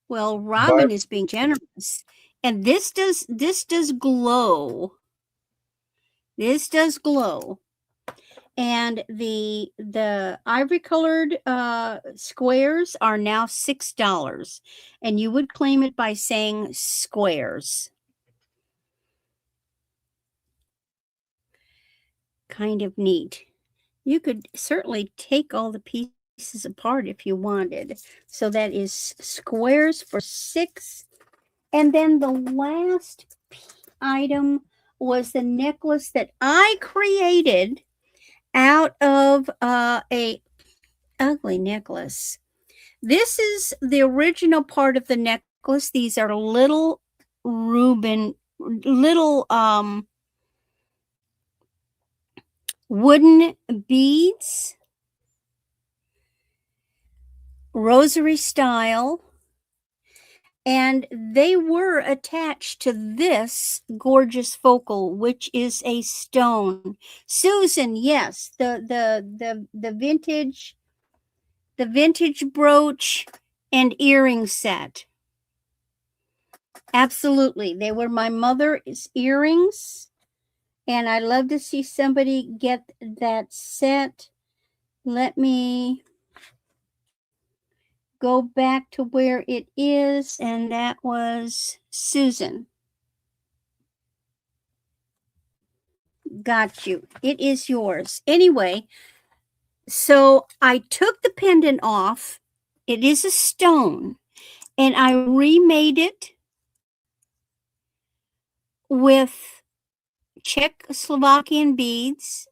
Well, Robin Barb, is being generous, and this does glow. This does glow, and the ivory colored squares are now $6, and you would claim it by saying squares. Kind of neat. You could certainly take all the pieces apart if you wanted. So that is squares for $6. And then the last item was the necklace that I created out of a ugly necklace. This is the original part of the necklace. These are little little wooden beads, rosary style, and they were attached to this gorgeous focal, which is a stone. Susan, yes, the vintage brooch and earring set. Absolutely, they were my mother's earrings, and I love to see somebody get that set. Let me go back to where it is, and that was Susan. Got you. It is yours. Anyway, so I took the pendant off. It is a stone, and I remade it with Czechoslovakian beads.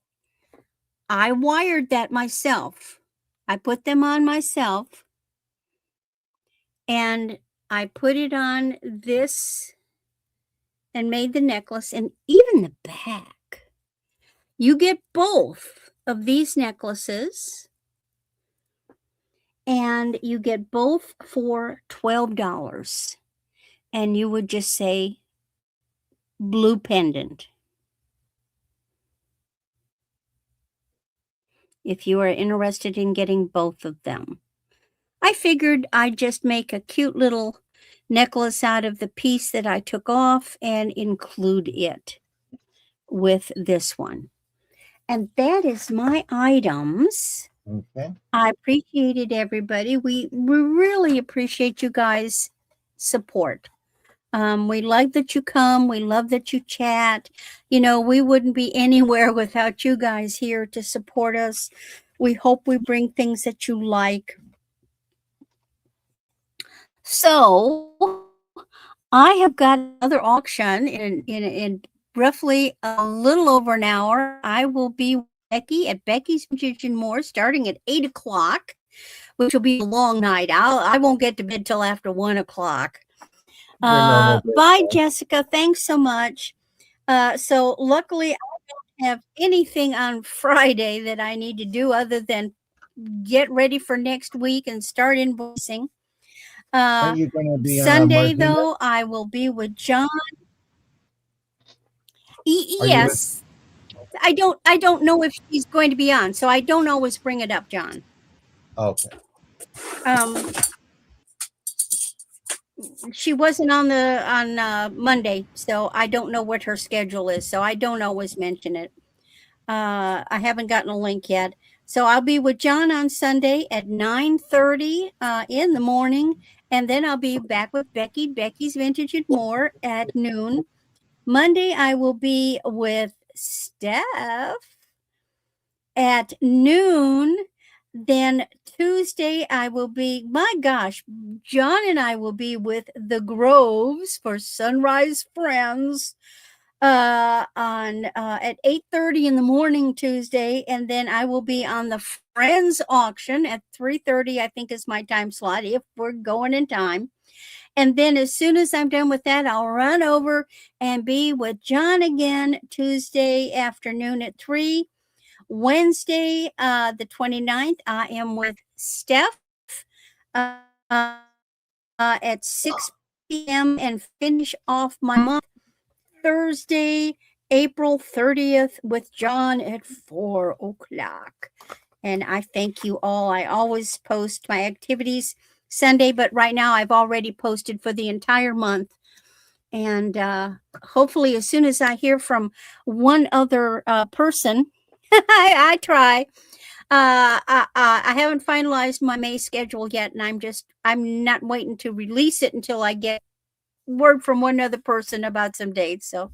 I wired that myself. I put them on myself, and I put it on this and made the necklace, and even the back. You get both of these necklaces, and you get both for $12. And you would just say blue pendant if you are interested in getting both of them. I figured I'd just make a cute little necklace out of the piece that I took off and include it with this one. And that is my items. okay. I appreciated everybody. We really appreciate you guys' support. We like that you come. We love that you chat. You know, we wouldn't be anywhere without you guys here to support us. We hope we bring things that you like. So I have got another auction in roughly a little over an hour. I will be with Becky at Becky's Vintage and More starting at 8 o'clock, which will be a long night. I won't get to bed till after 1 o'clock. Your normal Bye, bedtime. Jessica. Thanks so much. So luckily, I don't have anything on Friday that I need to do other than get ready for next week and start invoicing. Aren't you going to be on Sunday, Martina? though, I will be with John. Are you with- Yes. I don't know if she's going to be on, so I don't always bring it up, John. Okay. She wasn't on Monday, so I don't know what her schedule is, so I don't always mention it. I haven't gotten a link yet. So I'll be with John on Sunday at 9:30 in the morning, and then I'll be back with Becky's Vintage and More at noon. Monday I will be with Steph at noon. Then Tuesday I will be, my gosh, John and I will be with the Groves for Sunrise Friends on at 8:30 in the morning Tuesday, and then I will be on the friend's auction at 3:30, I think is my time slot, if we're going in time. And then as soon as I'm done with that, I'll run over and be with John again Tuesday afternoon at 3. Wednesday, the 29th, I am with Steph at 6 p.m. and finish off my month Thursday, April 30th with John at 4 o'clock. And I thank you all. I always post my activities Sunday, but right now I've already posted for the entire month. And hopefully, as soon as I hear from one other person, I try. I haven't finalized my May schedule yet, and I'm not waiting to release it until I get word from one other person about some dates. So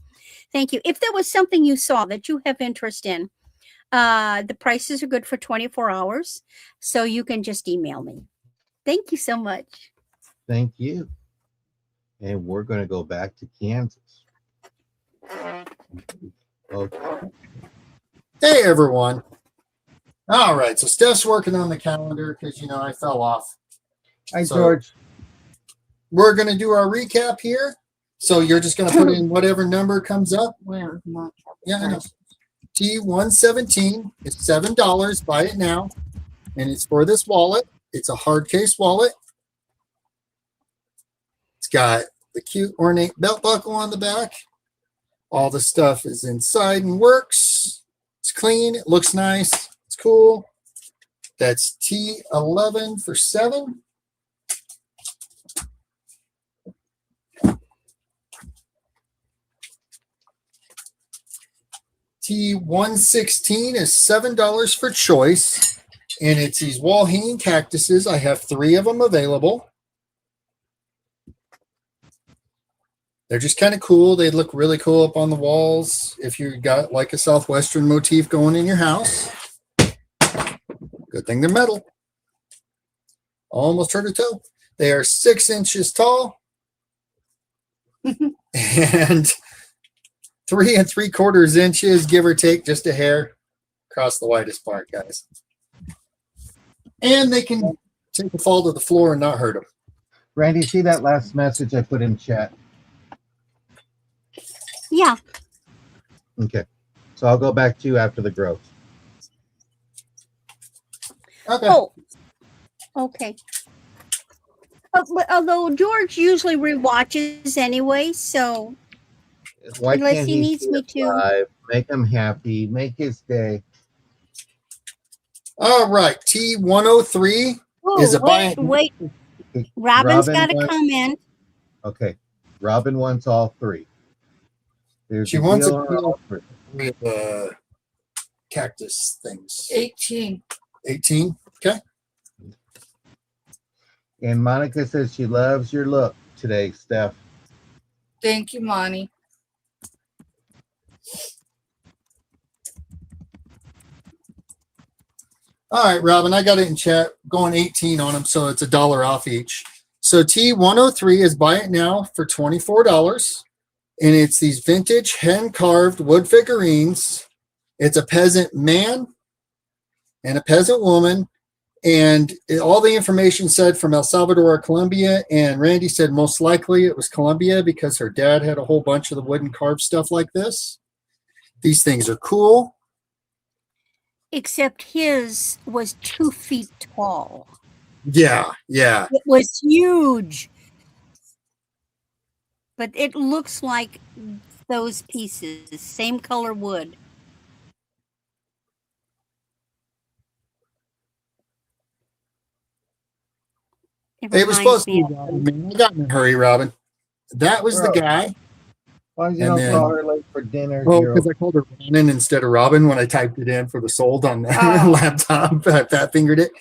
thank you. If there was something you saw that you have interest in, the prices are good for 24 hours. So you can just email me. Thank you so much. Thank you. And we're going to go back to Kansas. Okay. Hey, everyone. All right. So Steph's working on the calendar because, I fell off. Hi, So- George. We're going to do our recap here. So you're just going to put in whatever number comes up. Where? Not. Yeah, I know. T117 is $7. Buy it now. And it's for this wallet. It's a hard case wallet. It's got the cute ornate belt buckle on the back. All the stuff is inside and works. It's clean. It looks nice. It's cool. That's T11 for 7. T116 is $7 for choice. And it's these wall hanging cactuses. I have 3 of them available. They're just kind of cool. They look really cool up on the walls if you got like a Southwestern motif going in your house. Good thing they're metal. Almost hurt a toe. They are 6 inches tall and 3 3/4 inches, give or take, just a hair across the widest part, guys. And they can take a fall to the floor and not hurt them. Randy, see that last message I put in chat? Yeah. Okay. So I'll go back to you after the growth. Okay. Oh, okay. But although George usually rewatches anyway, so Why unless can't he needs see me it to. live? Make him happy. Make his day. All right. T103 is a buy. Wait. Robin's Robin got a wants- comment. Okay. Robin wants all 3. There's She a wants deal a on deal. all 3. With cactus things. 18. 18. Okay. And Monica says she loves your look today, Steph. Thank you, Monty. All right, Robin, I got it in chat. Going 18 on them, so it's $1 off each. So T103 is buy it now for $24. And it's these vintage hand-carved wood figurines. It's a peasant man and a peasant woman. And all the information said from El Salvador or Colombia. And Randy said most likely it was Colombia because her dad had a whole bunch of the wooden carved stuff like this. These things are cool. Except his was 2 feet tall. Yeah, yeah. It was huge. But it looks like those pieces, same color wood. It was supposed to be Robin. Man, I got in a hurry, Robin. That was the Bro. guy. As long as you And don't then- call her late for dinner. Oh, you're because I called her Ronan instead of Robin when I typed it in for the sold on the Oh. laptop. I fat fingered it.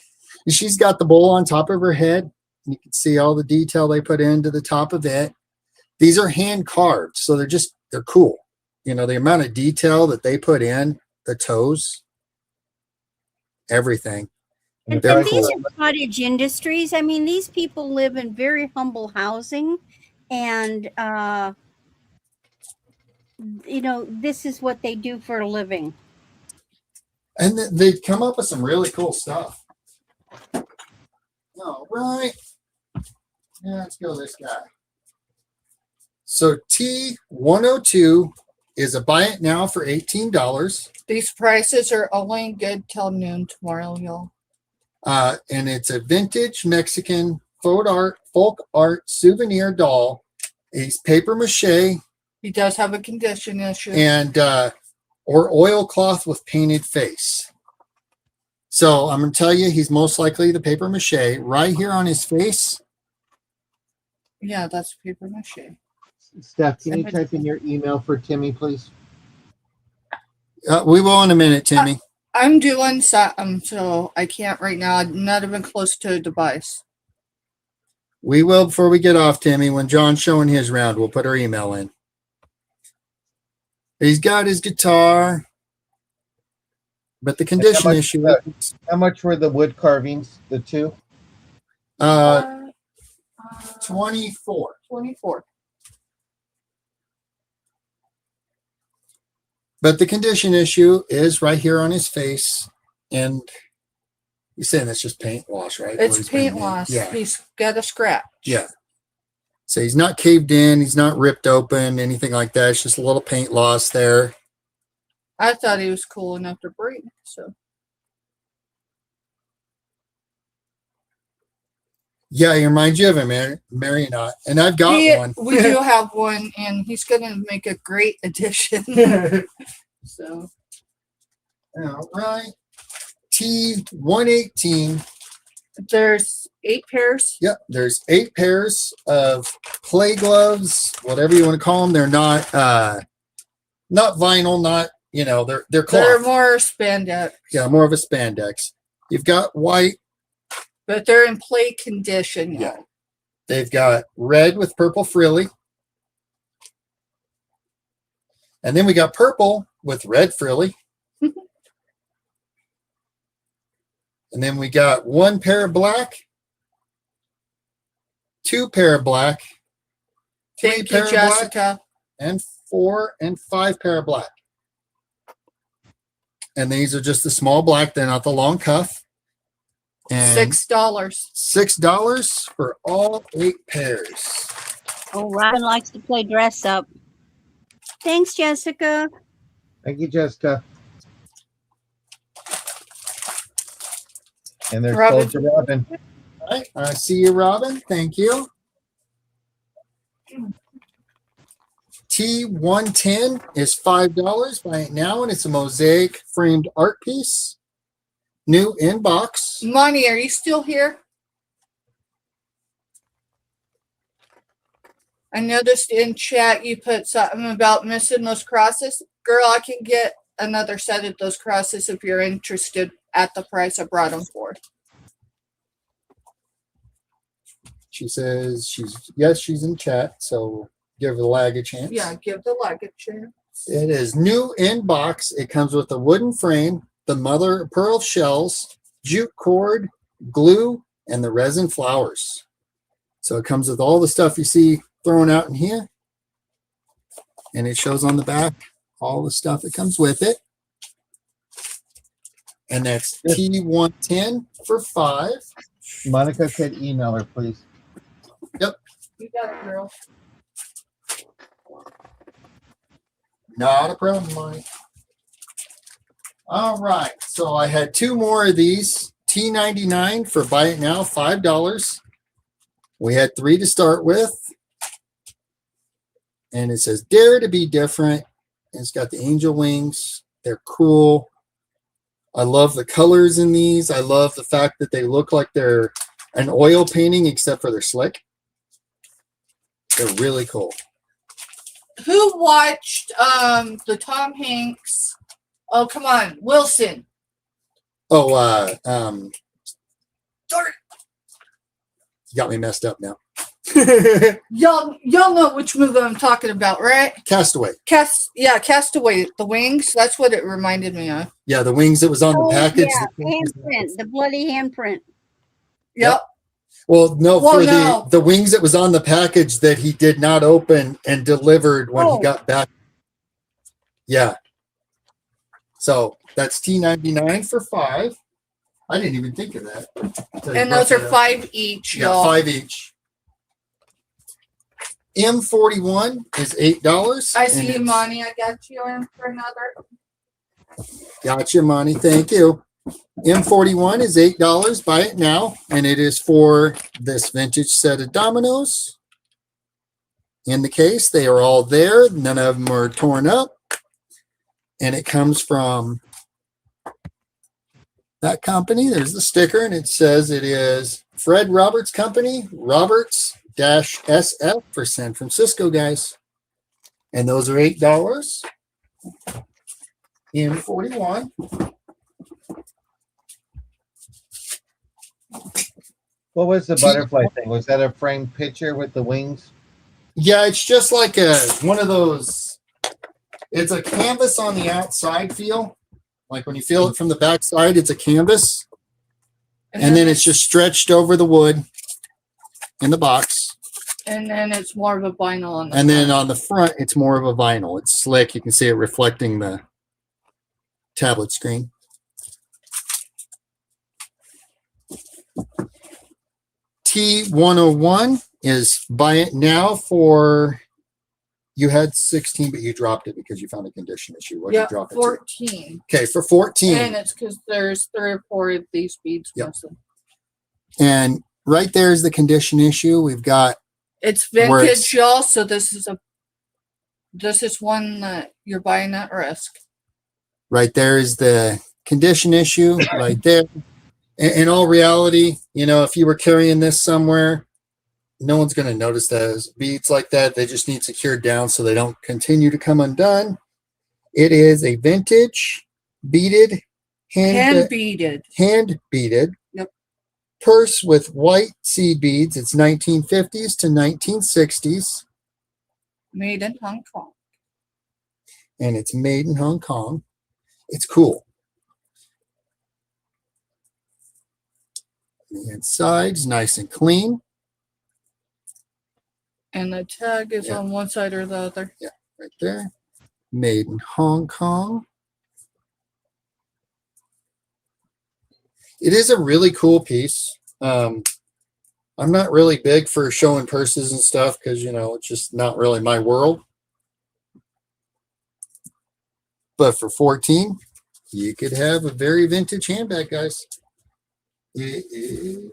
And she's got the bowl on top of her head. And you can see all the detail they put into the top of it. These are hand carved, so they're cool. The amount of detail that they put in, the toes, everything. And They're these cool. are cottage industries. I mean, these people live in very humble housing, and this is what they do for a living. And they come up with some really cool stuff. All right. Yeah, let's go this guy. So T102 is a buy it now for $18. These prices are only good till noon tomorrow, y'all. And it's a vintage Mexican folk art souvenir doll. It's paper mache He does have a condition issue. and or oilcloth with painted face. So I'm going to tell you, he's most likely the paper mache. Right here on his face. Yeah, that's paper mache. Steph, can you type in your email for Timmy, please? We will in a minute, Timmy. I'm doing something, so I can't right now. I'm not even close to a device. We will before we get off, Timmy. When John's showing his round, we'll put our email in. He's got his guitar, but the condition issue. How much were the wood carvings, the two? 24. 24. But the condition issue is right here on his face. And you're saying that's just paint wash, right? It's paint wash. Yeah. He's got a scratch. Yeah. So he's not caved in. He's not ripped open, anything like that. It's just a little paint loss there. I thought he was cool enough to break. So Yeah, he reminds you of him, Marionette. And I've got one. We do have one, and he's going to make a great addition. So, All right. T118. there's 8 pairs. Yep, there's 8 pairs of play gloves, whatever you want to call them. They're not vinyl, not, they're cloth. They're more spandex. Yeah, more of a spandex. You've got white. But they're in play condition. Yeah. They've got red with purple frilly. And then we got purple with red frilly. And then we got 1 pair of black, 2 pair of black, 3 Thank pair you, of black, Jessica. and 4 and 5 pair of black. And these are just the small black. They're not the long cuff. And $6. $6 for all 8 pairs. Oh, Robin likes to play dress up. Thanks, Jessica. Thank you, Jessica. And there's Robin. Soldier Robin. All right. I see you, Robin. Thank you. T110 is $5 right now, and it's a mosaic framed art piece. New inbox. Monty, are you still here? I noticed in chat you put something about missing those crosses. Girl, I can get another set of those crosses if you're interested at the price I brought them for. She says she's in chat, so give the lag a chance. Yeah, give the leg a chance. It is new inbox. It comes with a wooden frame, the mother of pearl shells, jute cord, glue, and the resin flowers. So it comes with all the stuff you see thrown out in here. And it shows on the back all the stuff that comes with it. And that's T110 for $5. Monica said email her, please. You got it, girl. Not a problem, Mike. All right. So I had 2 more of these. T99 for buy it now, $5. We had 3 to start with. And it says dare to be different. And it's got the angel wings. They're cool. I love the colors in these. I love the fact that they look like they're an oil painting, except for they're slick. They're really cool. Who watched the Tom Hanks? Oh, come on, Wilson. Oh, darn it. You got me messed up now. Y'all know which movie I'm talking about, right? Castaway. Castaway. The wings. That's what it reminded me of. Yeah, the wings that was on the package. Yeah, handprint, the bloody handprint. Yep. Well, no, Well, for no. the wings that was on the package that he did not open and delivered when he got back. Yeah. So that's T99 for 5. I didn't even think of that. And those are 5 each, Yeah, y'all. 5 each. M41 is $8. I see you, Monty. I got you in for another. Got your money. Thank you. M41 is $8. Buy it now. And it is for this vintage set of dominoes. In the case, they are all there. None of them are torn up. And it comes from that company. There's the sticker, and it says it is Fred Roberts Company, Roberts-SF for San Francisco, guys. And those are $8. M41. What was the butterfly thing? Was that a framed picture with the wings? Yeah, it's just like one of those. It's a canvas on the outside feel. Like when you feel it from the backside, it's a canvas. And then it's just stretched over the wood in the box. And then it's more of a vinyl on the And then on the front, it's more of a vinyl. It's slick. You can see it reflecting the tablet screen. T101 is buy it now for, you had 16, but you dropped it because you found a condition issue. What did you drop it to? 14. Okay, for 14. And it's because there's 3 or 4 of these beads missing. And right there is the condition issue. We've got It's Where it's- vintage, y'all. So this is one that you're buying at risk. right there is the condition issue right there. In all reality, you know, if you were carrying this somewhere, no one's going to notice those beads like that. They just need secured down so they don't continue to come undone. It is a vintage beaded Hand beaded. hand beaded Yep. purse with white seed beads. It's 1950s to 1960s, Made in Hong Kong. and it's made in Hong Kong. It's cool. The inside's nice and clean. And the tag is Yeah. on one side or the other. Right there. Made in Hong Kong. It is a really cool piece. I'm not really big for showing purses and stuff because, you know, it's just not really my world. But for 14, you could have a very vintage handbag, guys. It is.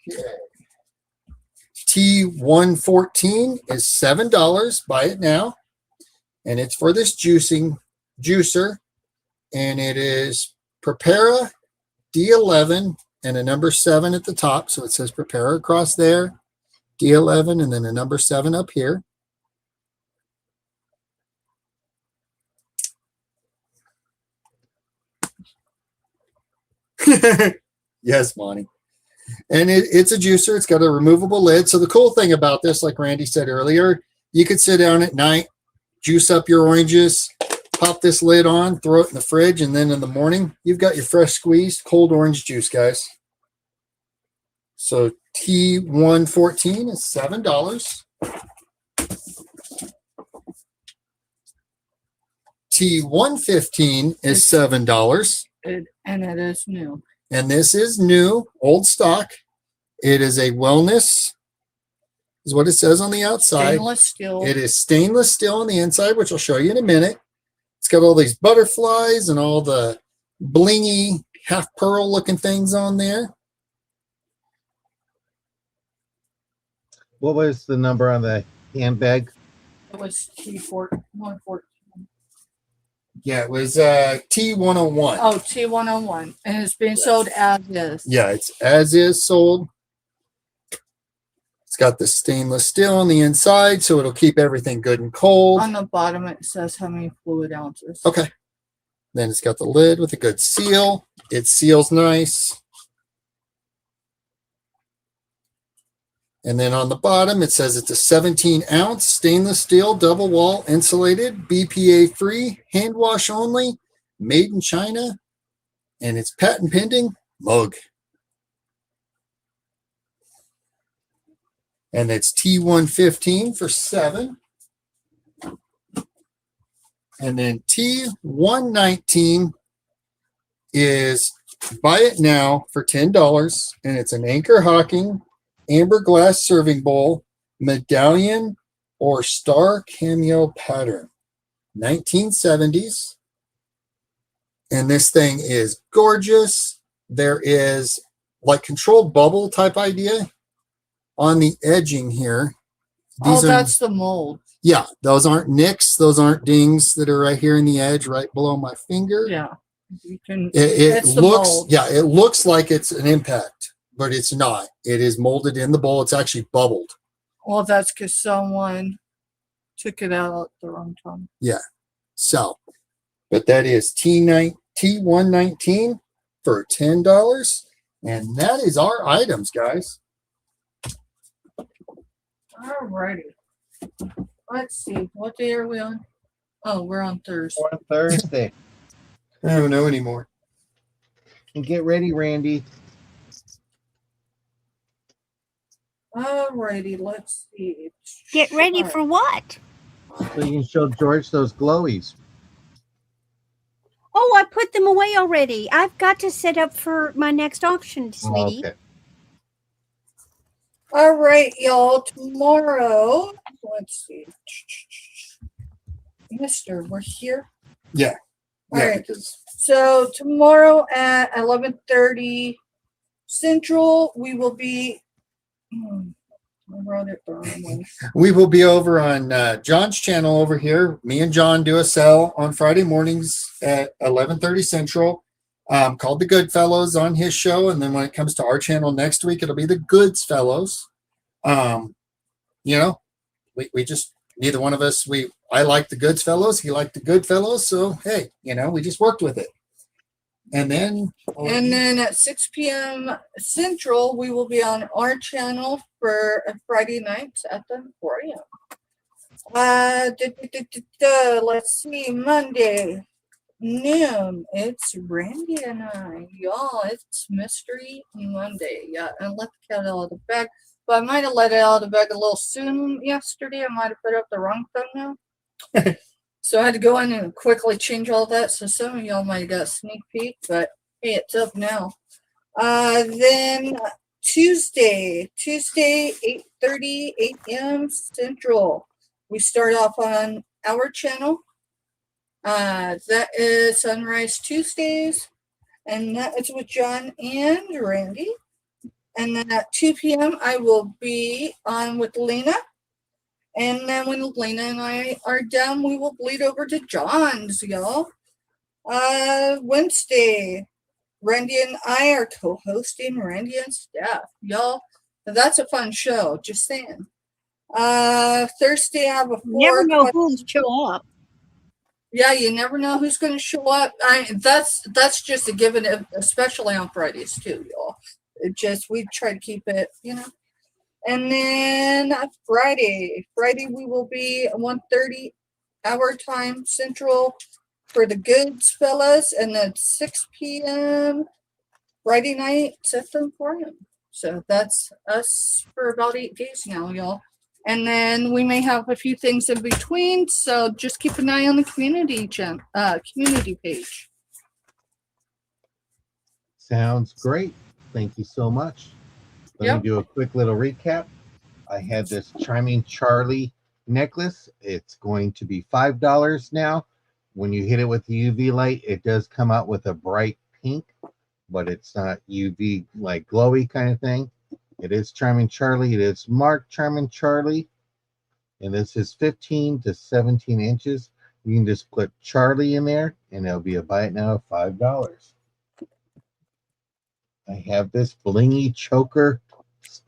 Okay. T114 is $7. Buy it now. And it's for this juicer. And it is Prepara D11 and a number 7 at the top. So it says Prepara across there, D11, and then a number 7 up here. Yes, Monty. And it's a juicer. It's got a removable lid. So the cool thing about this, like Randy said earlier, you could sit down at night, juice up your oranges, pop this lid on, throw it in the fridge, and then in the morning, you've got your fresh squeezed cold orange juice, guys. So T114 is $7. T115 is $7. And it is new. And this is new, old stock. It is a wellness, is what it says on the outside. Stainless steel. It is stainless steel on the inside, which I'll show you in a minute. It's got all these butterflies and all the blingy half pearl looking things on there. What was the number on the handbag? It was T114. Yeah, it was T101. Oh, T101. And it's being sold as is. Yeah, it's as is sold. It's got the stainless steel on the inside, so it'll keep everything good and cold. On the bottom, it says how many fluid ounces. Okay. Then it's got the lid with a good seal. It seals nice. And then on the bottom, it says it's a 17-ounce stainless steel double wall insulated, BPA free, hand wash only, made in China, and it's patent pending mug. And it's T115 for $7. And then T119 is buy it now for $10. And it's an Anchor Hawking amber glass serving bowl, medallion or star cameo pattern. 1970s. And this thing is gorgeous. There is like controlled bubble type idea on the edging here. These that's the mold. Yeah, those aren't nicks. Those aren't dings that are right here in the edge, right below my finger. Yeah. You can It it's the looks, mold. yeah, it looks like it's an impact, but it's not. It is molded in the bowl. It's actually bubbled. Well, that's because someone took it out at the wrong time. Yeah. So, but that is T119 for $10. And that is our items, guys. All righty. Let's see. What day are we on? Oh, we're on Thursday. On Thursday. I don't know anymore. And get ready, Randy. All righty. Let's see. Get ready All right. for what? So you can show George those glowies. Oh, I put them away already. I've got to set up for my next auction, sweetie. Okay. All right, y'all. Tomorrow, let's see. Mister, we're here. Yeah. All Yeah, right. because So tomorrow at 11:30 Central, we will be. I wrote it the wrong way. we will be over on John's channel over here. Me and John do a sell on Friday mornings at 11:30 Central, called the Goodfellows on his show. And then when it comes to our channel next week, it'll be the Goods Fellows. You know, we just, neither one of us, I like the Goods Fellows. He liked the Goodfellows. So, hey, you know, we just worked with it. And then At 6 p.m. Central, we will be on our channel for a Friday night at the Emporium. Let's see, Monday noon. It's Randy and I, y'all. It's Mystery Monday. Yeah, and let the cat out of the bag. But I might have let it out of the bag a little soon yesterday. I might have put up the wrong thumbnail. So I had to go in and quickly change all that. So some of y'all might have got a sneak peek, but hey, it's up now. Then Tuesday, 8:30 a.m. Central. We start off on our channel. That is Sunrise Tuesdays, and that is with John and Randy. And then at 2 p.m. I will be on with Lena. And then when Lena and I are done, we will bleed over to John's, y'all. Wednesday, Randy and I are co-hosting Randy and Steph, y'all. That's a fun show, just saying. Thursday, I have a Never know who'll show up. Yeah, you never know who's going to show up. That's just a given, especially on Fridays too, y'all. We try to keep it, you know. And then Friday we will be 1:30 our time Central for the Goods Fellas, and then 6 p.m. Friday night at the Emporium. So that's us for about 8 days now, y'all. And then we may have a few things in between, so just keep an eye on the community page. Sounds great. Thank you so much. Let me do a quick little recap. I had this Charming Charlie necklace. It's going to be $5 now. When you hit it with the UV light, it does come out with a bright pink, but it's not UV like glowy kind of thing. It is Charming Charlie. It is marked Charming Charlie. And this is 15 to 17 inches. You can just put Charlie in there and it'll be a buy it now of $5. I have this blingy choker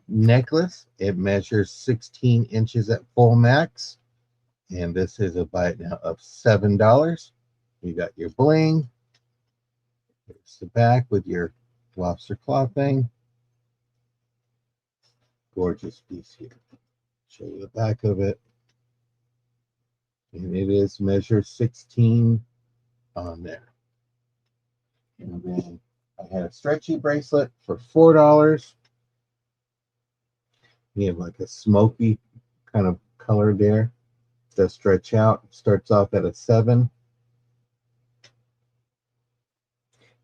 necklace. It measures 16 inches at full max. And this is a buy it now of $7. You got your bling. Here's the back with your lobster claw thing. Gorgeous piece here. Show you the back of it. And it is measure 16 on there. And then I had a stretchy bracelet for $4. You have like a smoky kind of color there. It does stretch out. It starts off at a 7.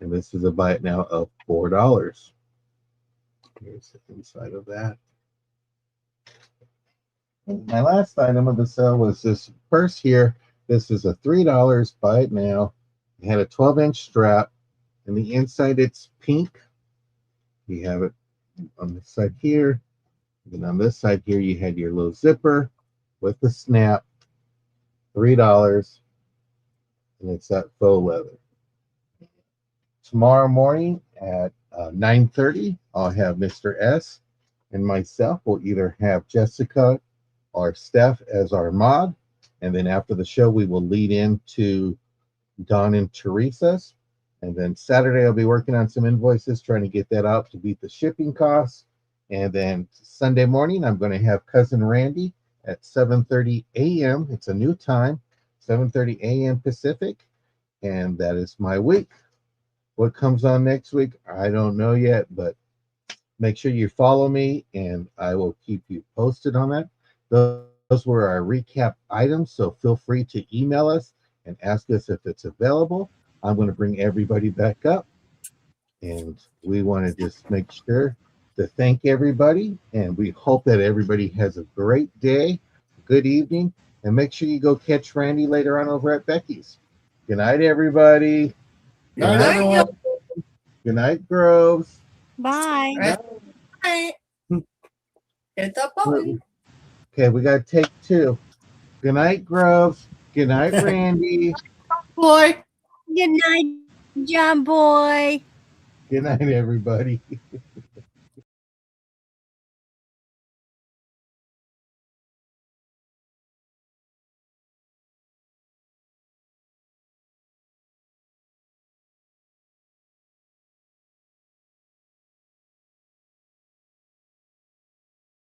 And this is a buy it now of $4. Here's the inside of that. And my last item of the sale was this purse here. This is a $3 buy it now. It had a 12-inch strap. And the inside, it's pink. You have it on this side here. And on this side here, you had your little zipper with the snap. $3. And it's that faux leather. Tomorrow morning at 9:30, I'll have Mr. S and myself. Will either have Jessica or Steph as our mod. And then after the show, we will lead into Dawn and Teresa's. And then Saturday, I'll be working on some invoices, trying to get that out to beat the shipping costs. And then Sunday morning, I'm going to have Cousin Randy at 7:30 a.m. It's a new time, 7:30 a.m. Pacific. And that is my week. What comes on next week, I don't know yet, but make sure you follow me, and I will keep you posted on that. Those were our recap items, so feel free to email us and ask us if it's available. I'm going to bring everybody back up, and we want to just make sure to thank everybody, and we hope that everybody has a great day, good evening, and make sure you go catch Randy later on over at Becky's. Good night, everybody. Good night, Night, everyone. Good night, Groves. Bye. Right. Hit that button. Okay, we got to take two. Good night, Groves. Good night, Randy. Boy. Good night, John Boy. Good night, everybody.